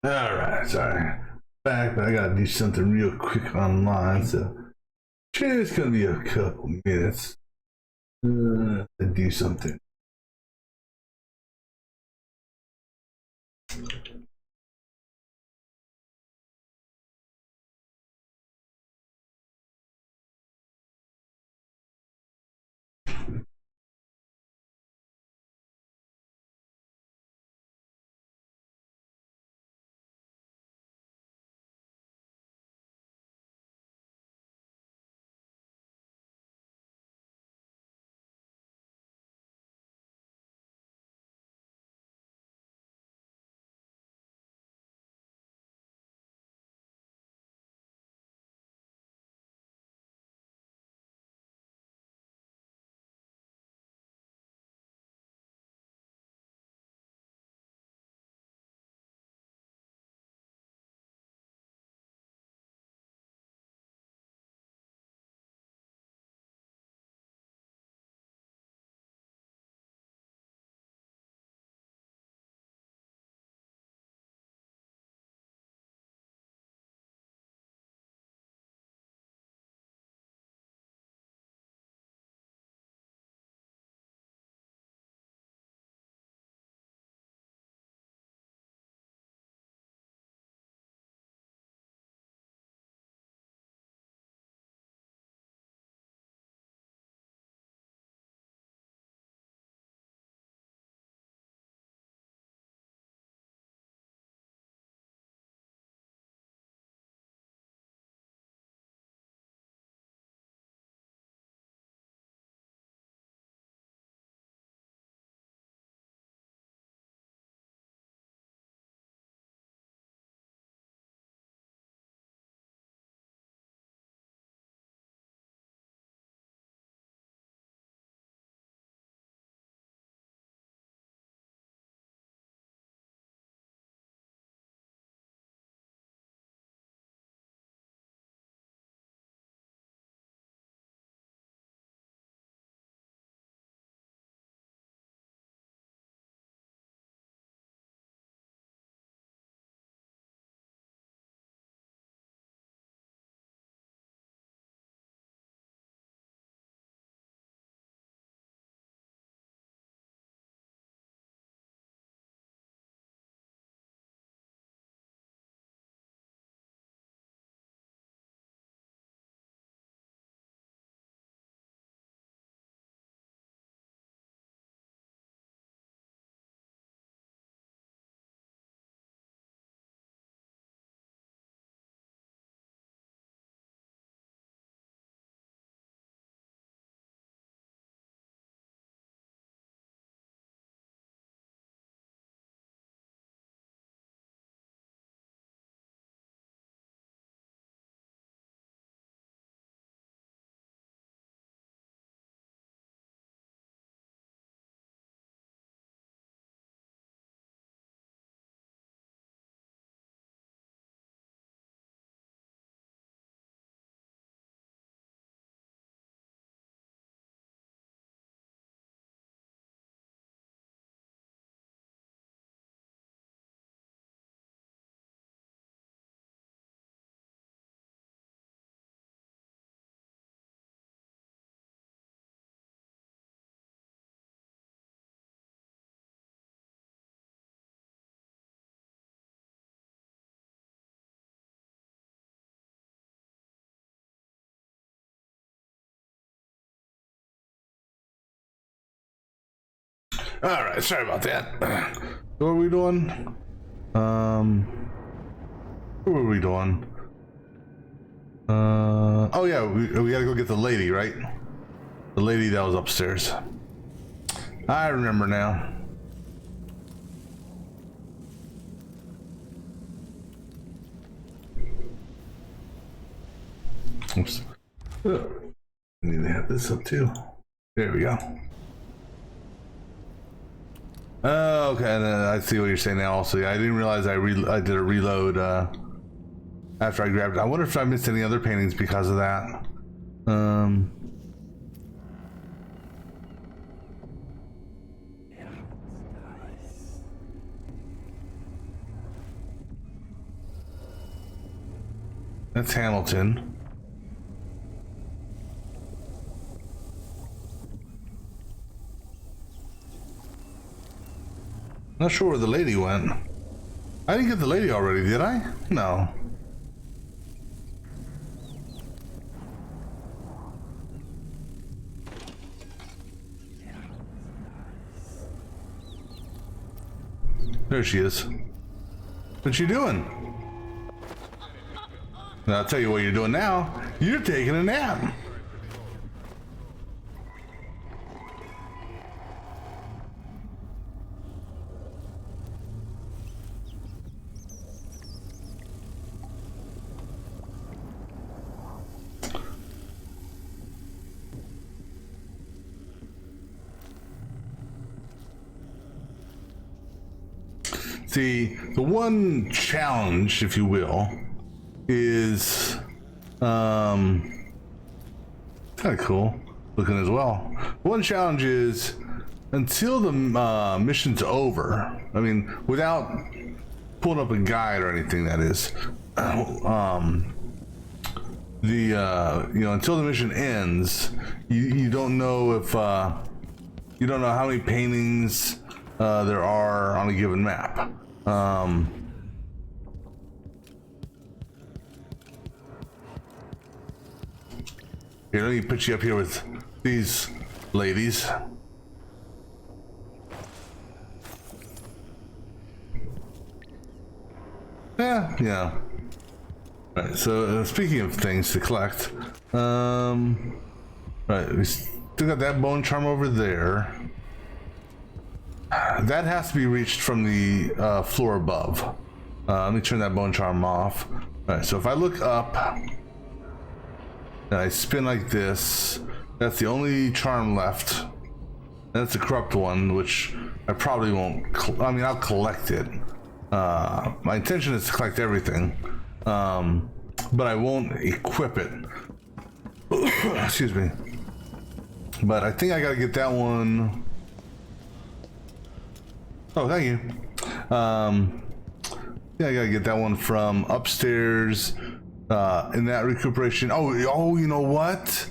Alright, sorry. Back, but I gotta do something real quick online, so just gonna be a couple minutes to do something. All right, sorry about that. What are we doing? What were we doing? Oh yeah, we gotta go get the lady, right? The lady that was upstairs. I remember now. Oops. I need to have this up too. There we go. Oh, okay, I see what you're saying now. Also, yeah, I didn't realize I did a reload after I grabbed it. I wonder if I missed any other paintings because of that. That's Hamilton. Not sure where the lady went. I didn't get the lady already, did I? No. There she is. What's she doing? I'll tell you what you're doing now. You're taking a nap. See, the one challenge, if you will, is kind of cool looking as well. One challenge is until the mission's over. I mean, without pulling up a guide or anything, that is. Until the mission ends, you don't know if you don't know how many paintings there are on a given map. Here, let me put you up here with these ladies. Yeah. Right, so speaking of things to collect, right, we still got that bone charm over there. That has to be reached from the floor above. Let me turn that bone charm off. All right, so if I look up and I spin like this, that's the only charm left. That's a corrupt one, which I probably won't. I'll collect it. My intention is to collect everything, but I won't equip it. Excuse me. But I think I gotta get that one. Oh, thank you. Yeah, I gotta get that one from upstairs in that recuperation. Oh, you know what?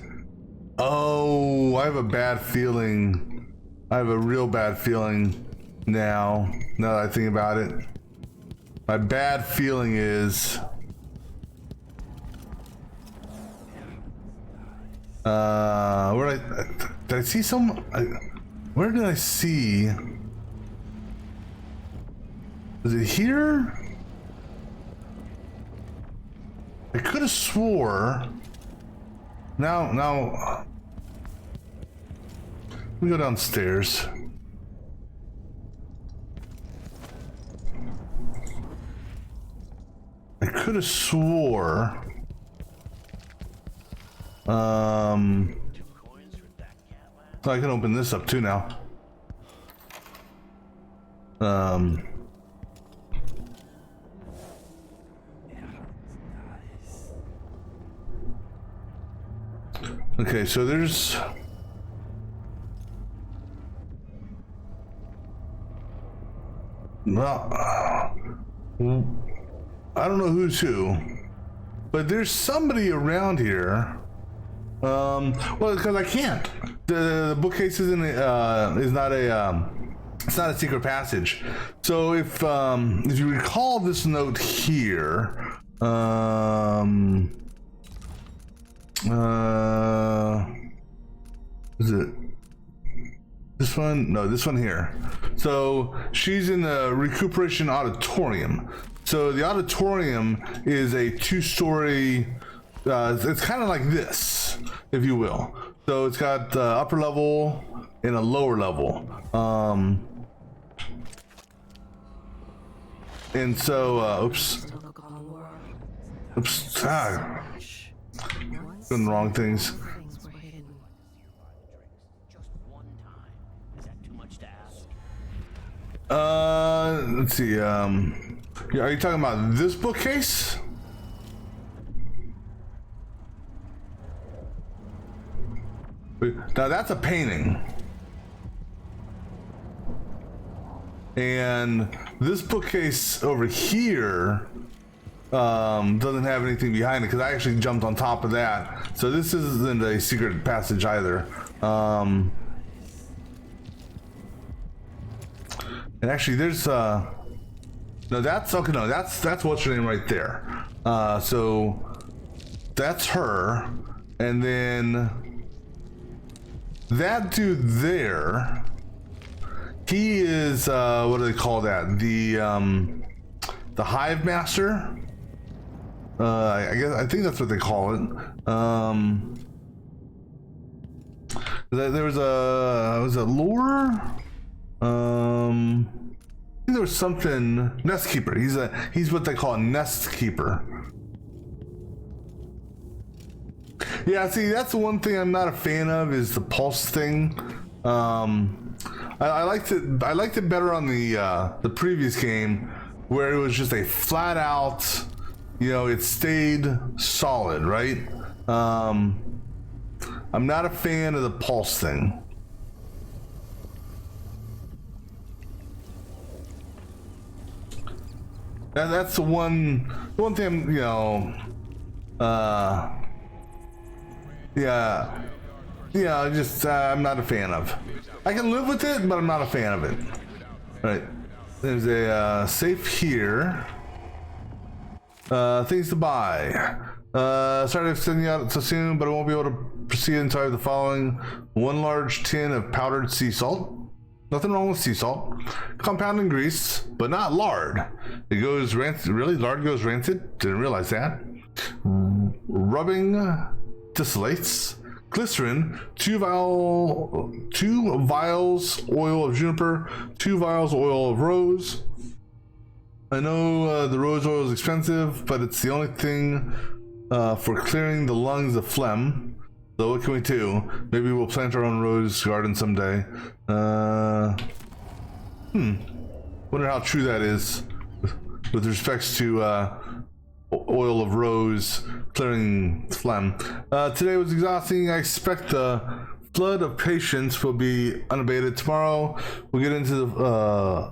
Oh, I have a bad feeling. I have a real bad feeling now that I think about it. My bad feeling is where did I see some? Where did I see? Is it here? I could have swore. Now, we go downstairs. I could have swore. I can open this up too now. Okay, so there's I don't know who's who, but there's somebody around here. Well, because I can't. The bookcase isn't is not a it's not a secret passage. So if you recall this note here, is it this one? No, this one here. So she's in the recuperation auditorium. So the auditorium is a two-story, it's kind of like this, if you will. So it's got the upper level and a lower level. And so, oops, doing the wrong things. Let's see, are you talking about this bookcase? Now that's a painting. And this bookcase over here doesn't have anything behind it because I actually jumped on top of that. So this isn't a secret passage either. And actually, there's no, that's okay. No, that's what's her name right there. So that's her, and then that dude there. He is what do they call that? The Hive Master. I think that's what they call it. There was a lure. I think there was something. Nest Keeper. He's what they call a Nest Keeper. Yeah, see, that's the one thing I'm not a fan of is the pulse thing. I liked it better on the previous game where it was just a flat out, it stayed solid, right? I'm not a fan of the pulse thing. That's the one thing, just I'm not a fan of. I can live with it, but I'm not a fan of it. All right, there's a safe here. Things to buy. Sorry to extend you out so soon, but I won't be able to proceed until I have the following: 1 large tin of powdered sea salt. Nothing wrong with sea salt. Compounding grease, but not lard. It goes rancid. Really? Lard goes rancid? Didn't realize that. Rubbing distillates. Glycerin, 2 vials oil of juniper, 2 vials oil of rose. I know the rose oil is expensive, but it's the only thing for clearing the lungs of phlegm. So what can we do? Maybe we'll plant our own rose garden someday. Wonder how true that is with respects to oil of rose clearing phlegm. Today was exhausting. I expect the flood of patience will be unabated tomorrow. We'll get into the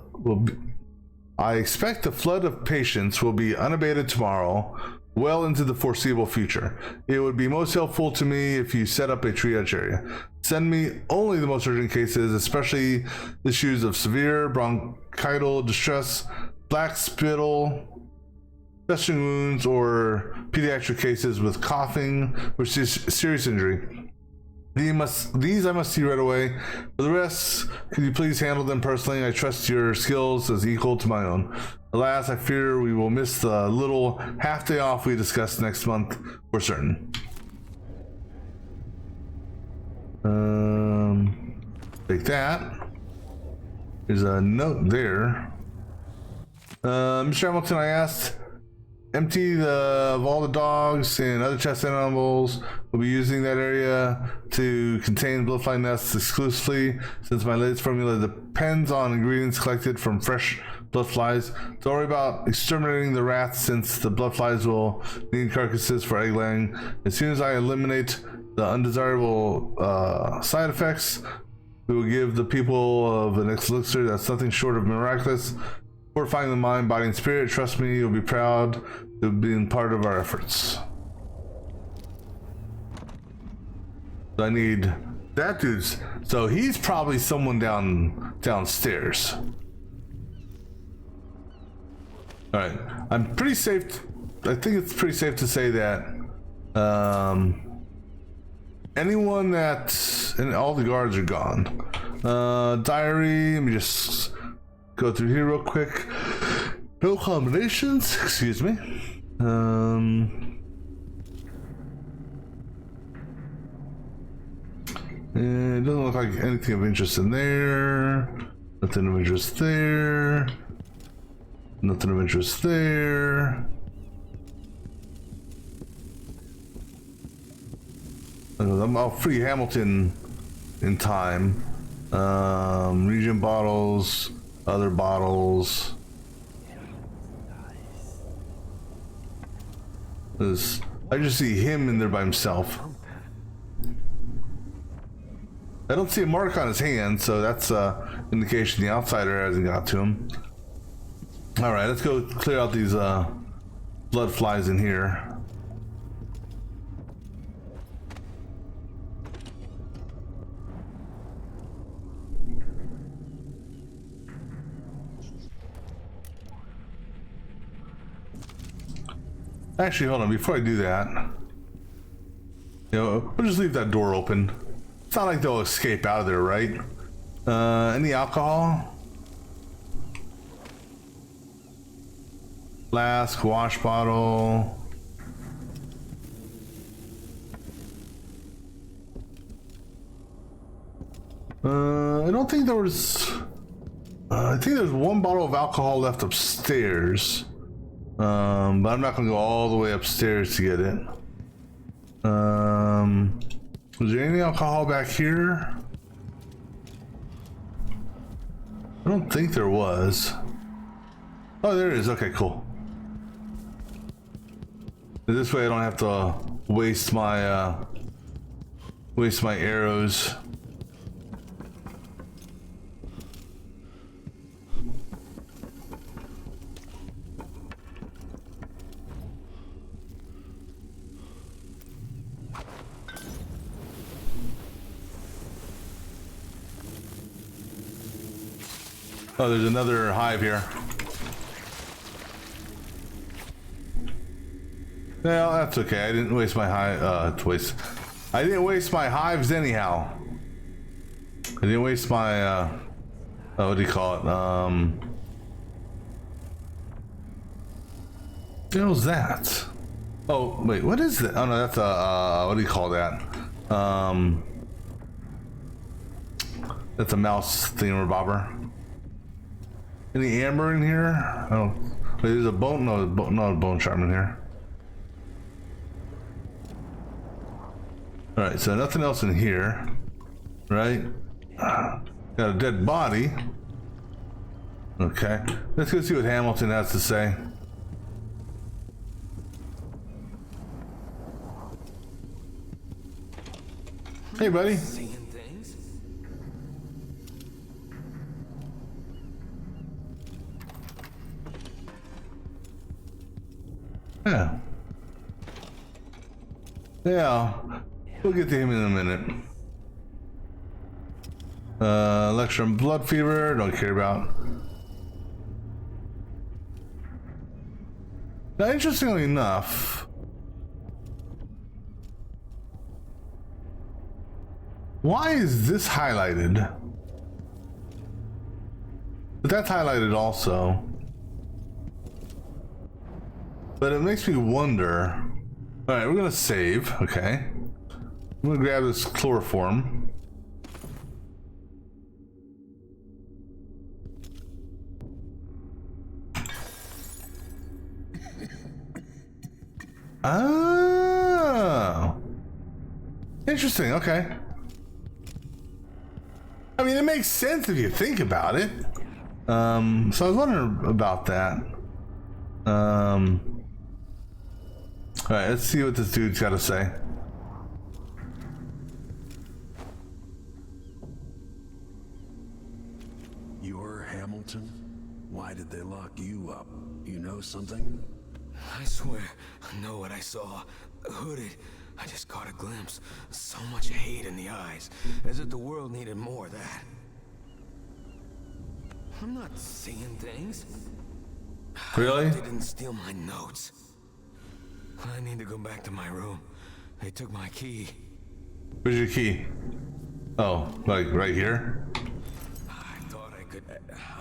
I expect the flood of patience will be unabated tomorrow, well into the foreseeable future. It would be most helpful to me if you set up a triage area. Send me only the most urgent cases, especially issues of severe bronchial distress, black spittle, festering wounds, or pediatric cases with coughing or serious injury. These I must see right away. For the rest, could you please handle them personally? I trust your skills as equal to my own. Alas, I fear we will miss the little half day off we discussed next month for certain. Take that. There's a note there. Mr. Hamilton, I asked, empty of all the dogs and other chest animals. We'll be using that area to contain bloodfly nests exclusively, since my latest formula depends on ingredients collected from fresh bloodflies. Don't worry about exterminating the rats, since the bloodflies will need carcasses for egg laying. As soon as I eliminate the undesirable side effects, we will give the people of an elixir that's nothing short of miraculous, fortifying the mind, body, and spirit. Trust me, you'll be proud to have been part of our efforts. I need that dude's. So he's probably someone downstairs. All right, I'm pretty safe. I think it's pretty safe to say that anyone and all the guards are gone. Diary. Let me just go through here real quick. No combinations. Excuse me. It doesn't look like anything of interest in there. Nothing of interest there. Nothing of interest there. I'll free Hamilton in time. Region bottles, other bottles. I just see him in there by himself. I don't see a mark on his hand, so that's indication the outsider hasn't got to him. All right, let's go clear out these blood flies in here. Actually, hold on, before I do that, we'll just leave that door open. It's not like they'll escape out of there, right? Any alcohol? Flask, wash bottle. I don't think there was... I think there's one bottle of alcohol left upstairs. But I'm not gonna go all the way upstairs to get it. Was there any alcohol back here? I don't think there was. Oh, there it is. Okay, cool. This way I don't have to waste my arrows. Oh, there's another hive here. Well, that's okay. I didn't waste my hive. I didn't waste my hives anyhow. I didn't waste my what do you call it? What was that? Oh wait, what is that? Oh no, that's a what do you call that? That's a mouse thingamabobber. Any amber in here? Oh, wait, there's a bone. No, not a bone sharpener here. All right, so nothing else in here, right? Got a dead body. Okay, let's go see what Hamilton has to say. Hey, buddy. Yeah. Yeah. We'll get to him in a minute. Lecture on blood fever, don't care about. Now, interestingly enough, why is this highlighted? But that's highlighted also. But it makes me wonder. All right, we're gonna save. Okay, I'm gonna grab this chloroform. Oh, interesting. Okay. I mean, it makes sense if you think about it. So I was wondering about that. All right, let's see what this dude's got to say. You're Hamilton? Why did they lock you up? You know something? I swear, I know what I saw. Hooded. I just caught a glimpse. So much hate in the eyes. As if the world needed more of that. I'm not seeing things. Really? They didn't steal my notes. I need to go back to my room. They took my key. Where's your key? Oh, like right here? I thought I could...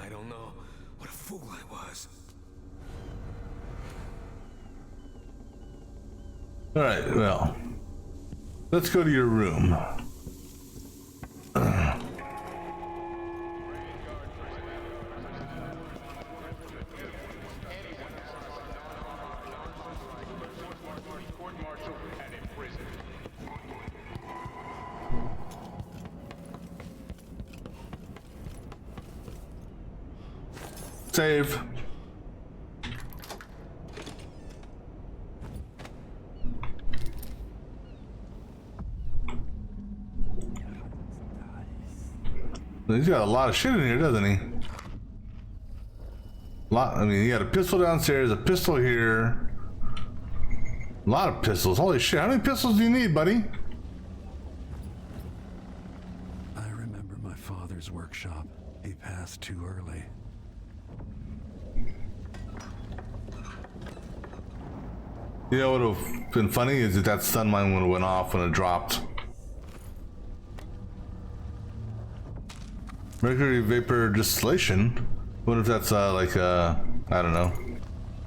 I don't know. What a fool I was. Alright, well. Let's go to your room. Save. He's got a lot of shit in here, doesn't he? I mean, he got a pistol downstairs, a pistol here. A lot of pistols. Holy shit, how many pistols do you need, buddy? I remember my father's workshop. He passed too early. You know what would have been funny is if that stun mine would have went off when it dropped. Mercury vapor distillation. What if that's like I don't know.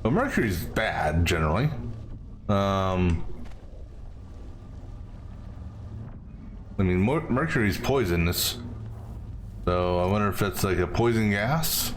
But mercury's bad generally. I mean, mercury's poisonous. So I wonder if that's like a poison gas.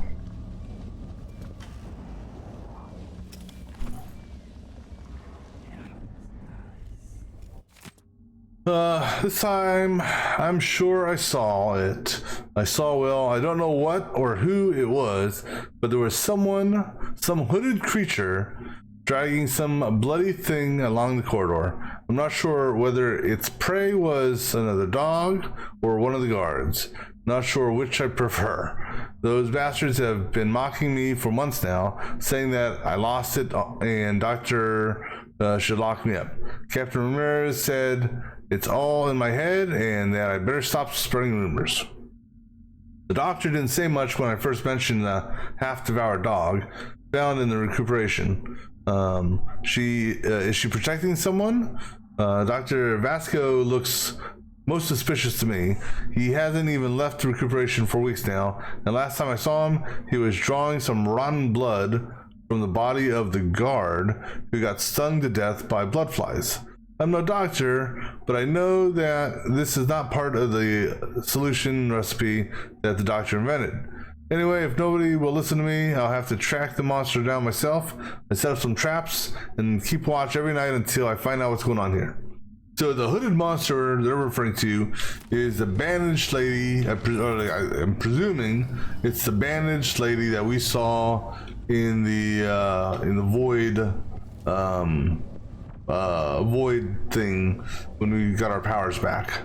This time, I'm sure I saw it. I saw, well, I don't know what or who it was, but there was someone, some hooded creature, dragging some bloody thing along the corridor. I'm not sure whether its prey was another dog or one of the guards. Not sure which I prefer. Those bastards have been mocking me for months now, saying that I lost it and Doctor should lock me up. Captain Ramirez said it's all in my head and that I better stop spreading rumors. The doctor didn't say much when I first mentioned the half-devoured dog found in the recuperation. Is she protecting someone? Dr. Vasco looks most suspicious to me. He hasn't even left the recuperation for weeks now, and last time I saw him, he was drawing some rotten blood from the body of the guard who got stung to death by blood flies. I'm no doctor, but I know that this is not part of the solution recipe that the doctor invented. Anyway, if nobody will listen to me, I'll have to track the monster down myself and set up some traps and keep watch every night until I find out what's going on here. So the hooded monster they're referring to is the bandaged lady. I'm presuming it's the bandaged lady that we saw in the void thing when we got our powers back.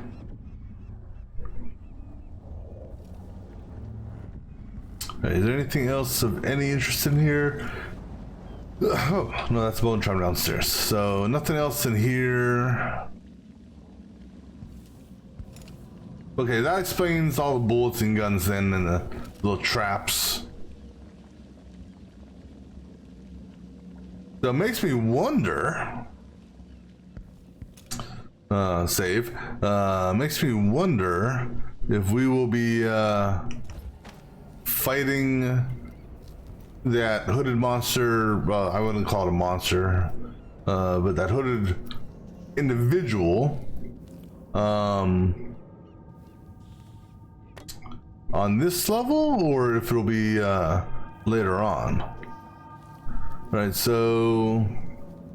Right, is there anything else of any interest in here? Oh no, that's bone charm downstairs. So nothing else in here. Okay, that explains all the bullets and guns then and the little traps. So it makes me wonder. Makes me wonder if we will be fighting that hooded monster. Well, I wouldn't call it a monster, but that hooded individual on this level, or if it'll be later on. Right, so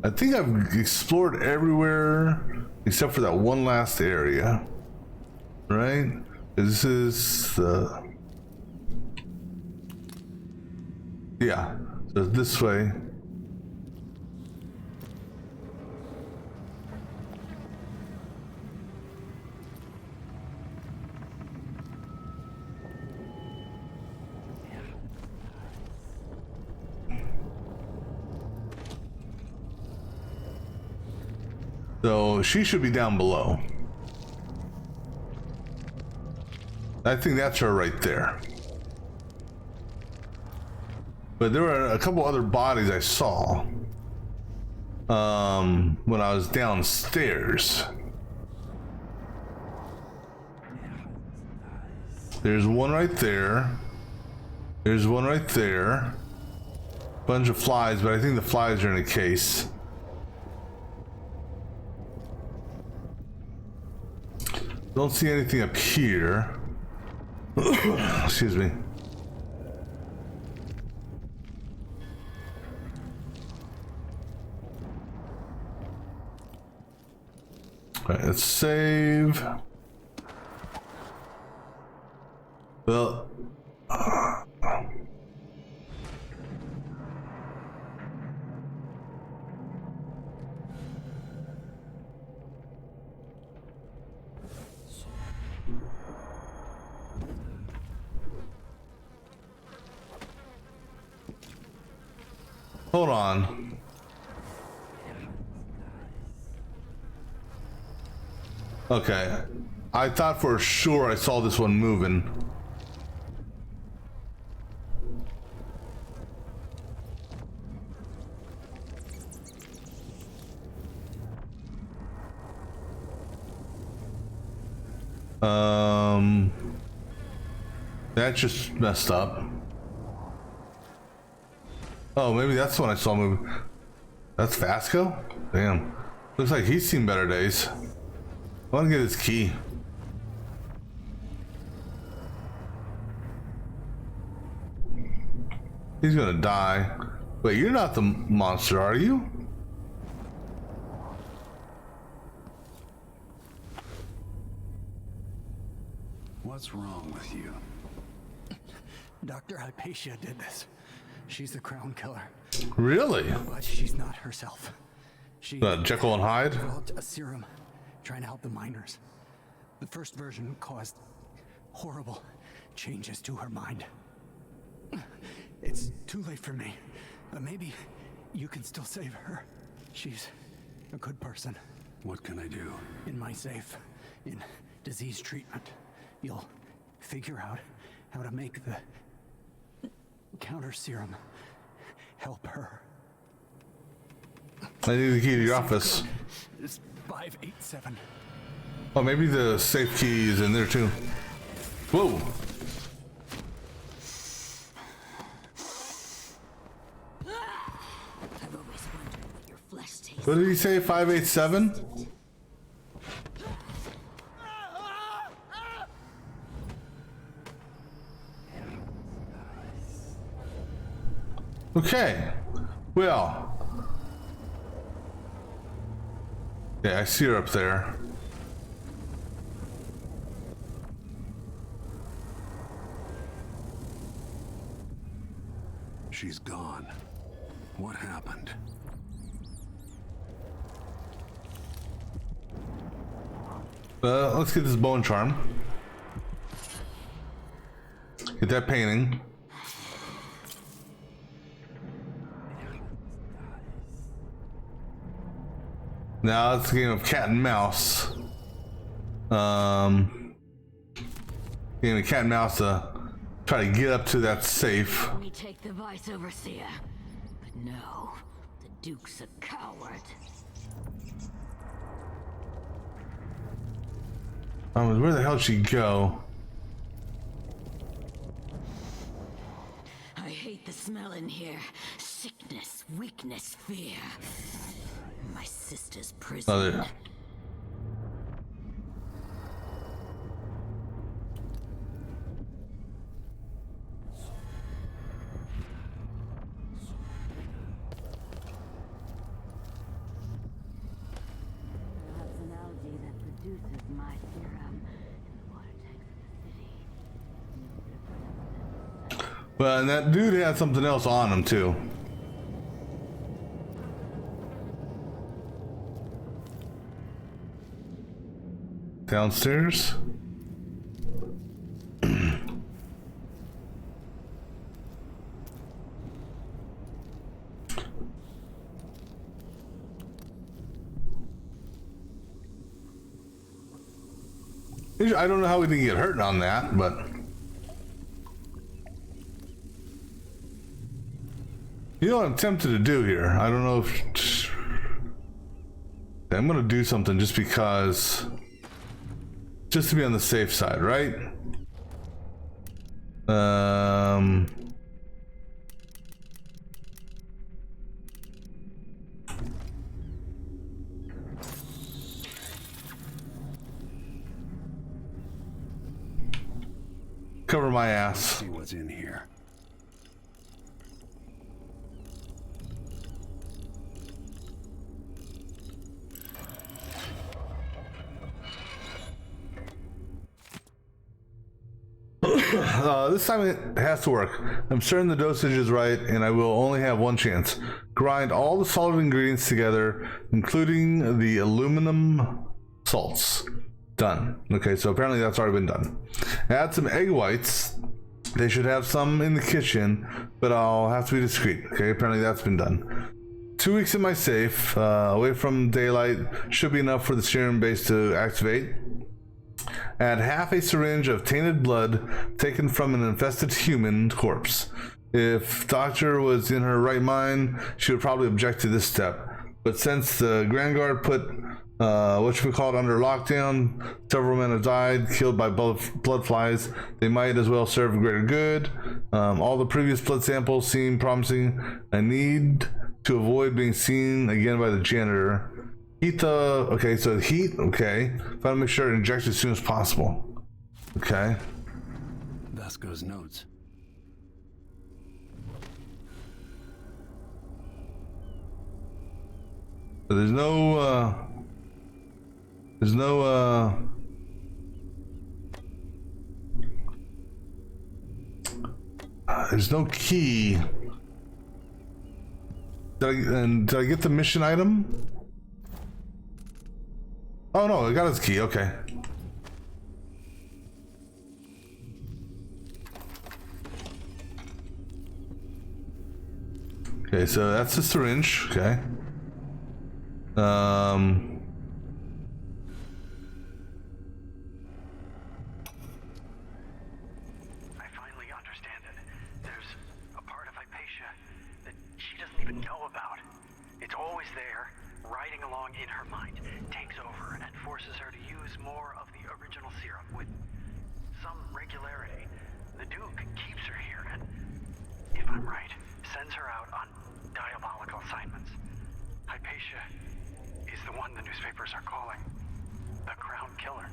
I think I've explored everywhere except for that one last area, right? This is the, yeah, so this way. So she should be down below. I think that's her right there. But there were a couple other bodies I saw when I was downstairs. There's one right there. There's one right there. Bunch of flies, but I think the flies are in a case. Don't see anything up here. Excuse me. All right, let's save. Well, hold on. Okay. I thought for sure I saw this one moving. That just messed up. Oh, maybe that's the one I saw moving. That's Vasco? Damn. Looks like he's seen better days. I want to get his key. He's gonna die. Wait, you're not the monster, are you? What's wrong with you? Dr. Hypatia did this. She's the crown killer. Really? But she's not herself. She Jekyll and Hyde? developed a serum trying to help the miners. The first version caused horrible changes to her mind. It's too late for me, but maybe you can still save her. She's a good person. What can I do? In my safe, in disease treatment, you'll figure out how to make the counter serum help her. I need the key to your office. It's 587. Oh, maybe the safe key is in there too. Whoa. I've always wondered what your flesh tastes. What did he say? 587? Okay. Well. Yeah, I see her up there. She's gone. What happened? Let's get this bone charm. Get that painting. Now it's a game of cat and mouse. Game of cat and mouse to try to get up to that safe. We take the vice overseer, but no, the Duke's a coward. Where the hell did she go? I hate the smell in here. Sickness, weakness, fear. My sister's prison. Oh, there. Perhaps an algae that produces my serum in the water tanks of the city. Well, and that dude had something else on him too. Downstairs. I don't know how we didn't get hurt on that, but you know what I'm tempted to do here. I don't know if I'm gonna do something just because. Just to be on the safe side, right? Cover my ass. See what's in here. This time it has to work. I'm certain the dosage is right, and I will only have one chance. Grind all the solid ingredients together, including the aluminum salts. Done. Okay, so apparently that's already been done. Add some egg whites. They should have some in the kitchen, but I'll have to be discreet. Okay, apparently that's been done. 2 weeks in my safe, away from daylight, should be enough for the serum base to activate. Add half a syringe of tainted blood taken from an infested human corpse. If Doctor was in her right mind, she would probably object to this step. But since the Grand Guard put whatchamacallit under lockdown, several men have died, killed by blood flies, they might as well serve a greater good. All the previous blood samples seem promising. I need to avoid being seen again by the janitor. Heat the... Okay, so heat, okay. If I make sure to inject as soon as possible. Okay. Vasco's notes. There's no, there's no key. Did I get the mission item? Oh no, I got his key, okay. Okay, so that's the syringe, okay. I finally understand it. There's a part of Hypatia that she doesn't even know about. It's always there, riding along in her mind, takes over and forces her to use more of the original serum with some regularity. The Duke keeps her here and, if I'm right, sends her out on diabolical assignments. Hypatia is the one the newspapers are calling the Crown Killer.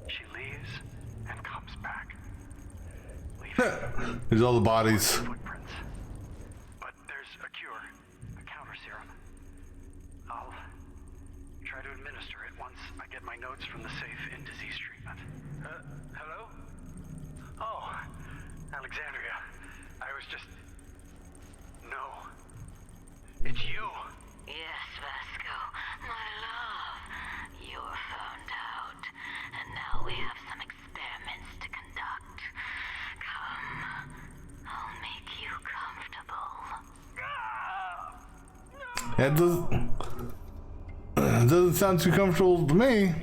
She leaves and comes back. There's all the bodies. Footprints. But there's a cure, a counter serum. I'll try to administer it once I get my notes from the safe in disease treatment. Hello? Oh, Alexandria. I was just... No. It's you. Yes, Vasco, my love. You were found out, and now we have some experiments to conduct. Come, I'll make you comfortable. It doesn't sound too comfortable to me.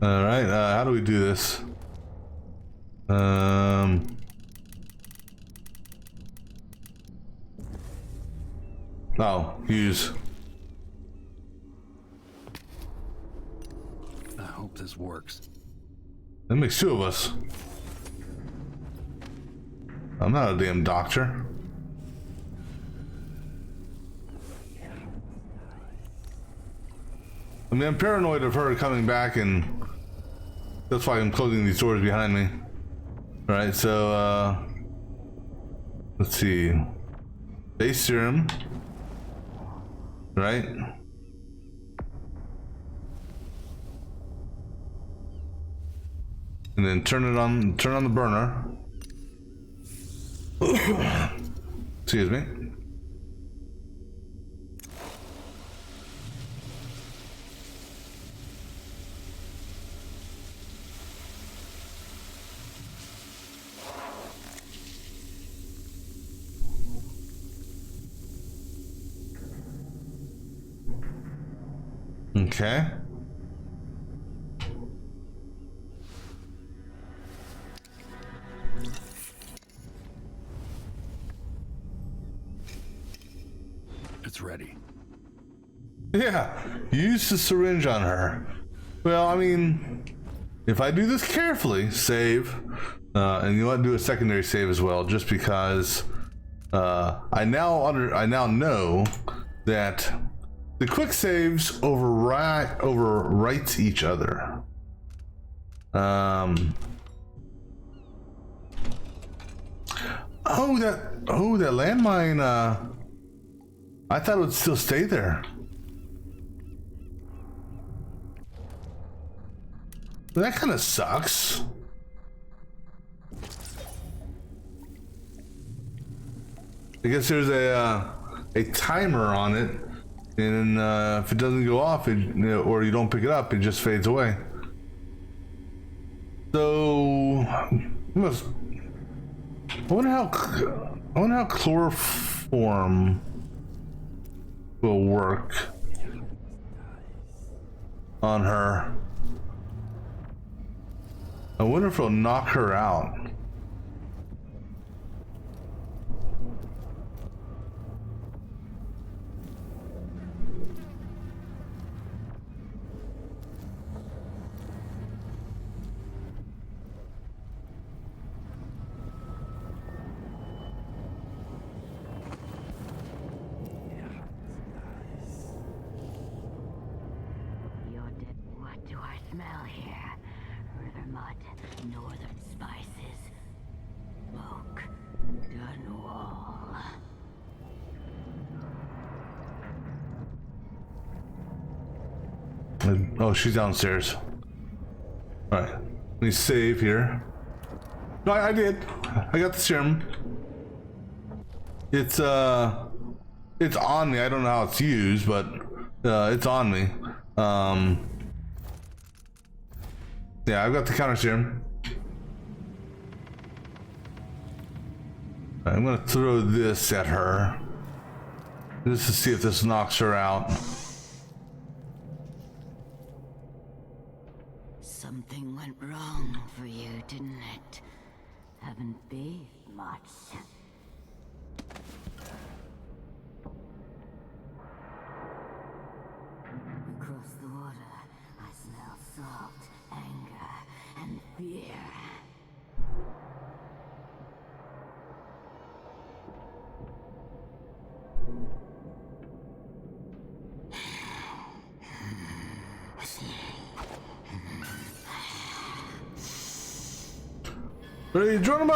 All right, how do we do this? Oh, use. I hope this works. That makes two of us. I'm not a damn doctor. I mean, I'm paranoid of her coming back, and that's why I'm closing these doors behind me. All right, so let's see. Base serum, right? And then turn on the burner. Excuse me. Okay. It's ready. Yeah, use the syringe on her. Well, I mean, if I do this carefully, save, and you want to do a secondary save as well, just because I now know that the quick saves overwrite each other. Oh, that landmine. I thought it would still stay there. That kind of sucks. I guess there's a timer on it, and if it doesn't go off, or you don't pick it up, it just fades away. So, must. I wonder how chloroform will work on her. I wonder if it'll knock her out. What do I smell here? River mud, northern spices, smoke, done wall. Oh, she's downstairs. All right, let me save here. No, I did. I got the serum. It's on me. I don't know how it's used, but it's on me. Yeah, I've got the counter serum. I'm gonna throw this at her just to see if this knocks her out. Something went wrong for you, didn't it? Haven't beefed much. Across the water, I smell salt, anger, and fear. Ready, Geronimo!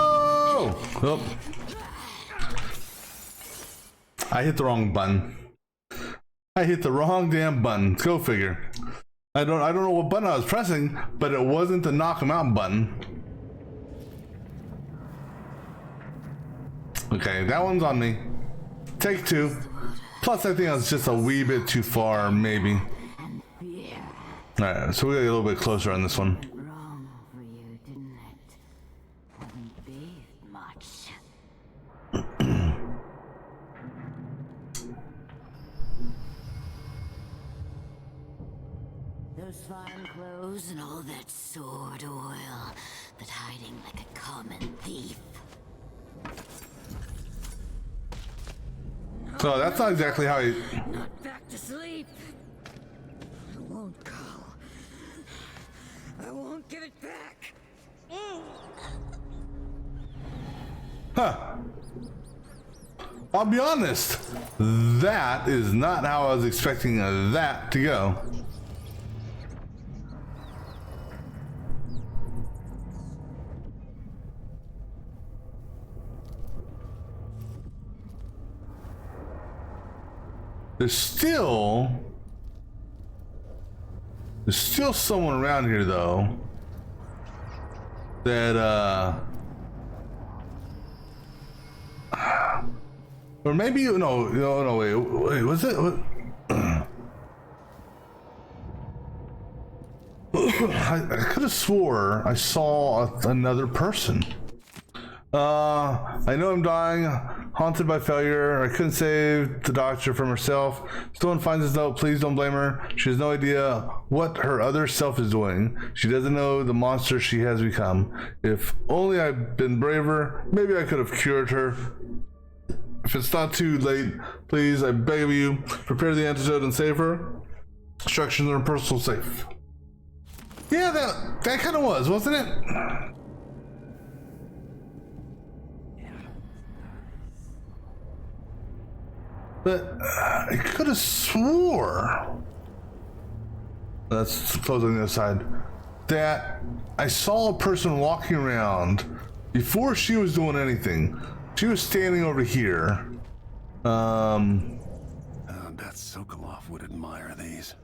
Oh. I hit the wrong button. I hit the wrong damn button. Go figure. I don't know what button I was pressing, but it wasn't the knock him out button. Okay, that one's on me. Take two. Plus, I think I was just a wee bit too far, maybe. Alright, so we gotta get a little bit closer on this one. Wrong for you, didn't it? Haven't beefed much. Those fine clothes and all that sword oil, but hiding like a common thief. So that's not exactly how he... Not back to sleep. I won't go. I won't give it back. Huh. I'll be honest. That is not how I was expecting that to go. There's still someone around here though that or maybe no wait was it I could have swore I saw another person. I know I'm dying, haunted by failure. I couldn't save the doctor from herself. Someone finds this note, please don't blame her. She has no idea what her other self is doing. She doesn't know the monster she has become. If only I'd been braver, maybe I could have cured her. If it's not too late, please, I beg of you, prepare the antidote and save her. Instructions are personal safe. Yeah, that kind of was, wasn't it? But I could have swore, that's closing the other side, that I saw a person walking around before she was doing anything. She was standing over here. Bet Sokolov would admire these.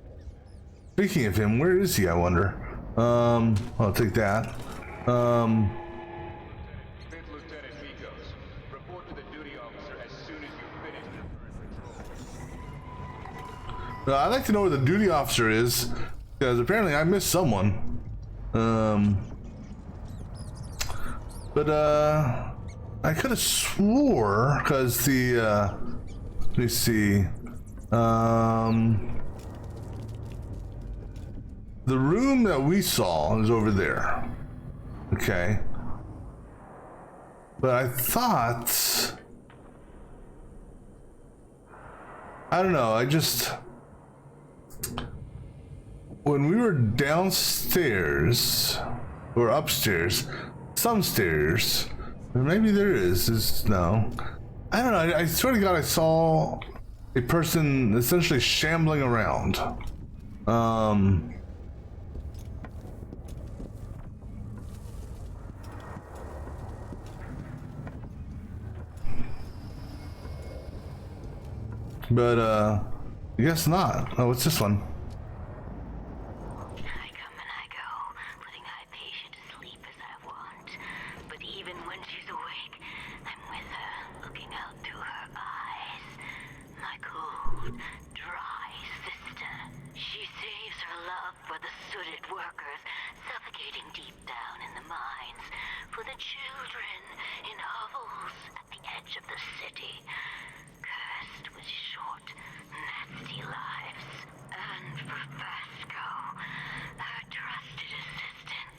Speaking of him, where is he, I wonder? I'll take that. I'd like to know where the duty officer is, because apparently I missed someone. But I could have swore because the let me see, the room that we saw is over there. Okay. But I thought, I don't know, when we were downstairs, or upstairs, some stairs, or maybe there is no. I don't know, I swear to God I saw a person essentially shambling around. But I guess not. Oh, what's this one? I come and I go, putting Hypatia to sleep as I want. But even when she's awake, I'm with her, looking out through her eyes. My cold, dry sister. She saves her love for the sooted workers, suffocating deep down in the mines. For the children in hovels at the edge of the city. Cursed with short, nasty lives. And for Vasco, her trusted assistant,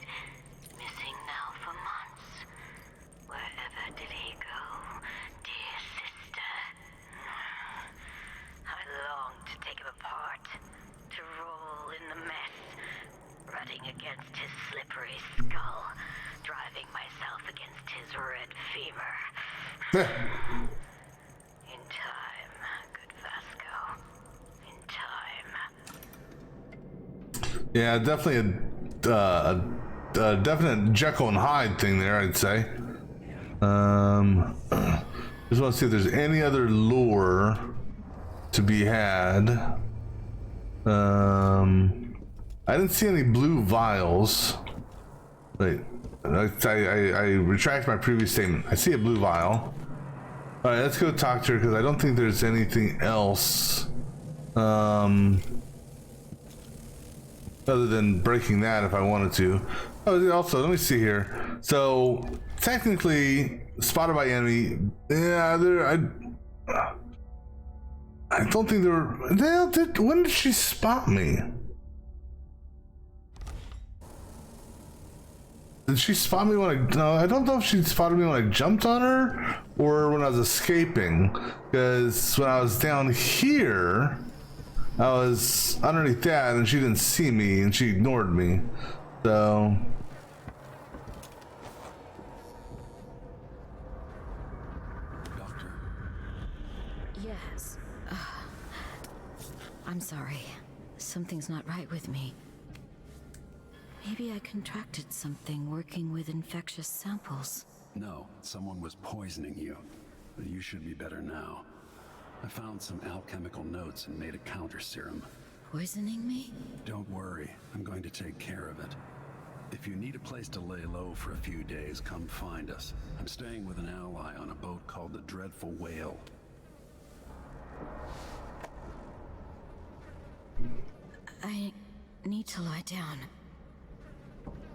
missing now for months. Wherever did he go, dear sister? I long to take him apart, to roll in the mess, rutting against his slippery skull, driving myself against his red femur. In time, good Vasco. In time. Yeah, definitely a definite Jekyll and Hyde thing there, I'd say. Just want to see if there's any other lore to be had. I didn't see any blue vials. Wait, I retract my previous statement. I see a blue vial. All right, let's go talk to her because I don't think there's anything else other than breaking that if I wanted to. Oh, also, let me see here. So technically, spotted by enemy. Yeah, I don't think there were. When did she spot me? Did she spot me when I... No, I don't know if she spotted me when I jumped on her or when I was escaping. Because when I was down here, I was underneath that and she didn't see me and she ignored me. So... Doctor. Yes. I'm sorry. Something's not right with me. Maybe I contracted something working with infectious samples. No, someone was poisoning you. But you should be better now. I found some alchemical notes and made a counter serum. Poisoning me? Don't worry, I'm going to take care of it. If you need a place to lay low for a few days, come find us. I'm staying with an ally on a boat called the Dreadful Whale. I need to lie down.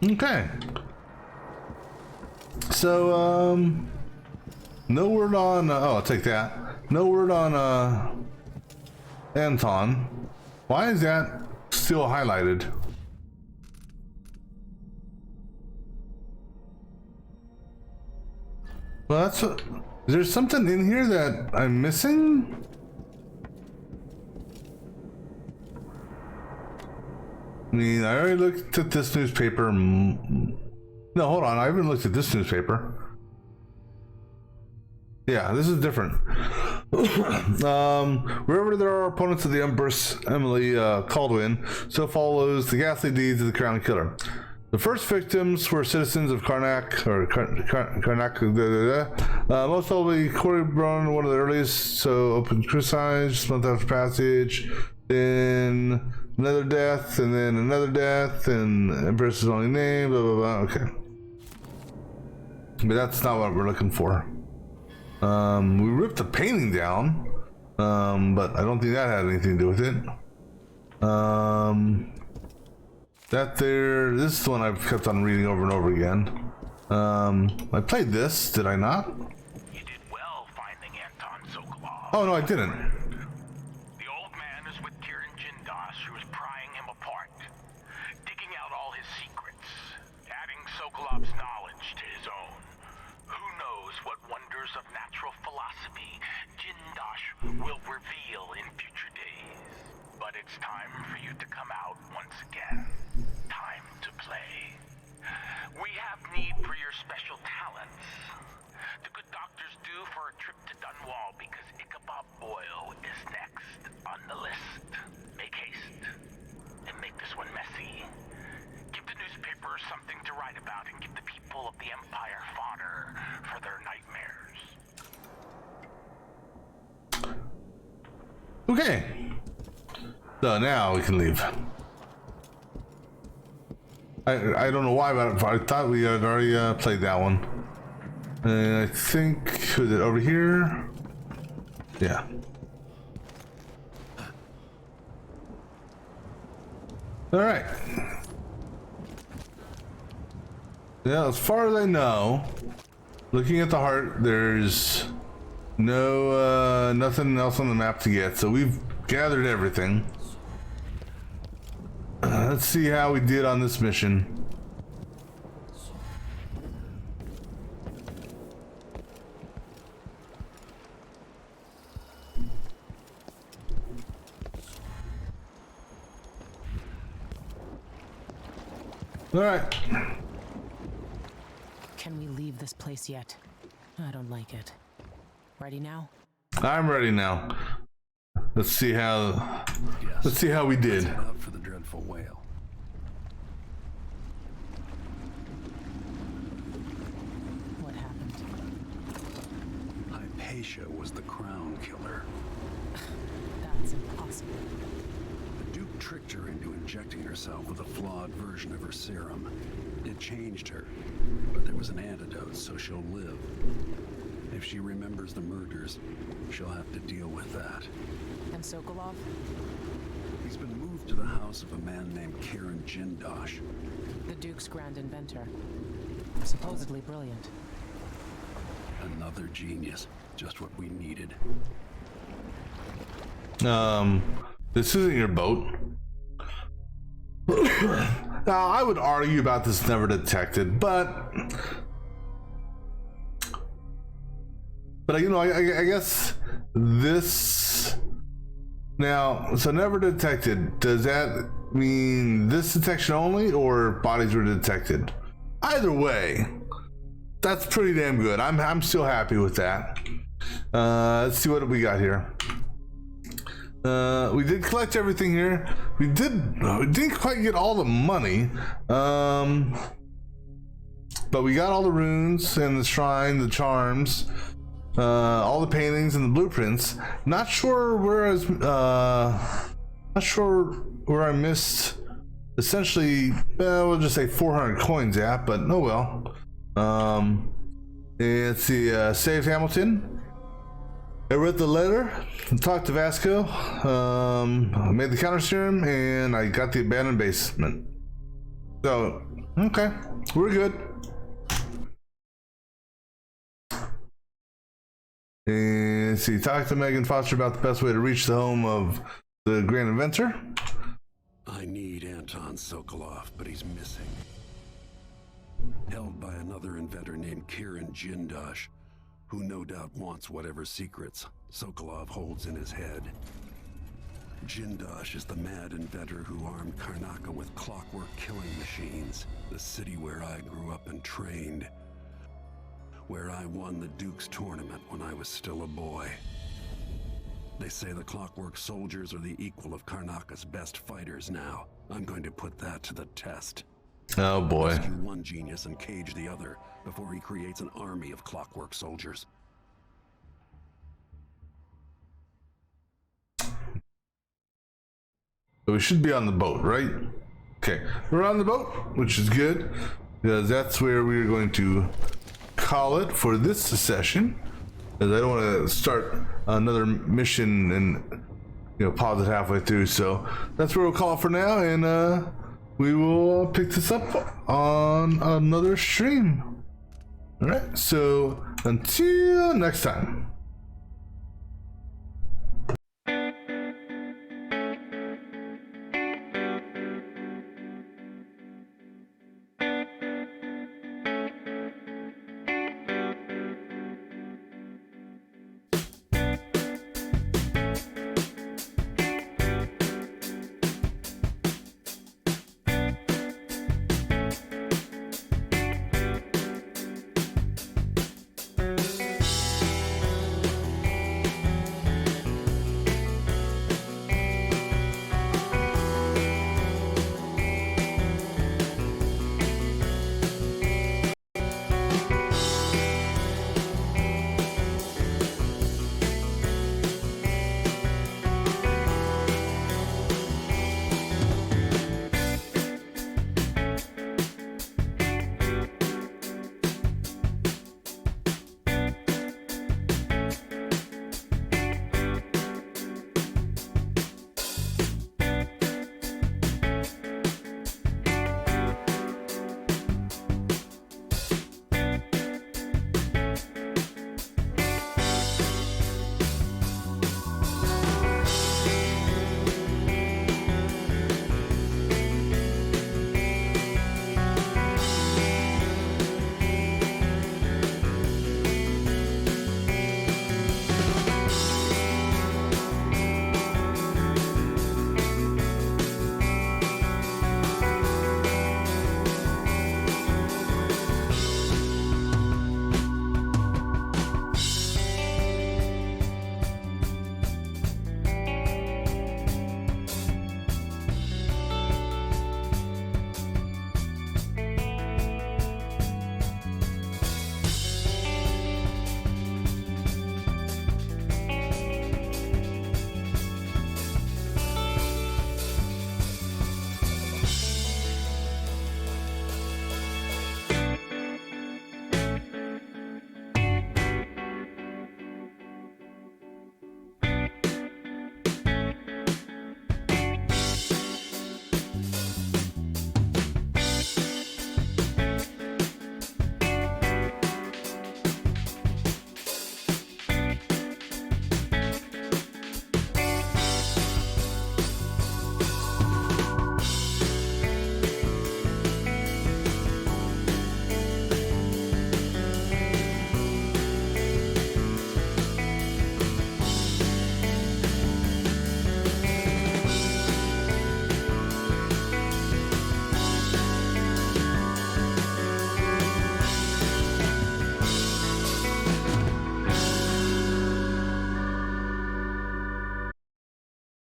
Okay. So, no word on, oh, I'll take that. No word on, Anton. Why is that still highlighted? Well, that's is there something in here that I'm missing? I mean, I already looked at this newspaper. No, hold on. I haven't looked at this newspaper. Yeah, this is different. Wherever there are opponents of the Empress Emily Caldwin, so follows the ghastly deeds of the Crown Killer. The first victims were citizens of Karnak, most probably Corey Brown, one of the earliest, so open criticized, just month after passage, then another death, and then another death, and Empress's only name, blah, blah, blah, okay. But that's not what we're looking for. We ripped the painting down, but I don't think that had anything to do with it. That there, this is the one I've kept on reading over and over again. I played this, did I not? You did well finding Anton Sokolov. Oh no, I didn't. The old man is with Kieran Jindosh, who is prying him apart, digging out all his secrets, adding Sokolov's knowledge to his own. Who knows what wonders of natural philosophy Jindosh will reveal in future days. But it's time for you to come out once again. Time to play. We have need for your special talents. The good doctors do for a trip to Dunwall because Ichabod Boyle is next on the list. Make haste and make this one messy. Give the newspapers something to write about and give the people of the Empire fodder for their nightmares. Okay. So now we can leave. I don't know why, but I thought we had already played that one. And I think, was it over here? Yeah. All right. Yeah, as far as I know, looking at the heart, there's no nothing else on the map to get. So we've gathered everything. Let's see how we did on this mission. All right. Can we leave this place yet? I don't like it. Ready now? I'm ready now. Let's see how. Yes. Let's see how we did. Let's head out for the dreadful whale. What happened? Hypatia was the crown killer. That's impossible. The Duke tricked her into injecting herself with a flawed version of her serum. It changed her, but there was an antidote, so she'll live. If she remembers the murders, she'll have to deal with that. And Sokolov? He's been moved to the house of a man named Kieran Jindosh. The Duke's grand inventor. Supposedly brilliant. Another genius. Just what we needed. This isn't your boat. Now, I would argue about this never detected, but you know, I guess this now, so never detected, does that mean this detection only or bodies were detected? Either way, that's pretty damn good. I'm still happy with that. Let's see what we got here. We did collect everything here. We didn't quite get all the money, but we got all the runes and the shrine, the charms, all the paintings and the blueprints. Not sure where I missed. Essentially, we'll just say 400 coins at, but oh well. Let's see, save Hamilton. I read the letter, talked to Vasco, made the counter serum, and I got the abandoned basement. So, okay, we're good. And let's see, talk to Megan Foster about the best way to reach the home of the Grand Inventor. I need Anton Sokolov, but he's missing. Held by another inventor named Kieran Jindosh, who no doubt wants whatever secrets Sokolov holds in his head. Jindosh is the mad inventor who armed Karnaca with clockwork killing machines, the city where I grew up and trained, where I won the Duke's tournament when I was still a boy. They say the clockwork soldiers are the equal of Karnaca's best fighters now. I'm going to put that to the test. Oh boy. Rescue one genius and cage the other before he creates an army of clockwork soldiers. So we should be on the boat, right? Okay, we're on the boat, which is good, because that's where we're going to call it for this session. Because I don't want to start another mission and pause it halfway through. So that's where we'll call it for now, and we will pick this up on another stream. All right, so until next time.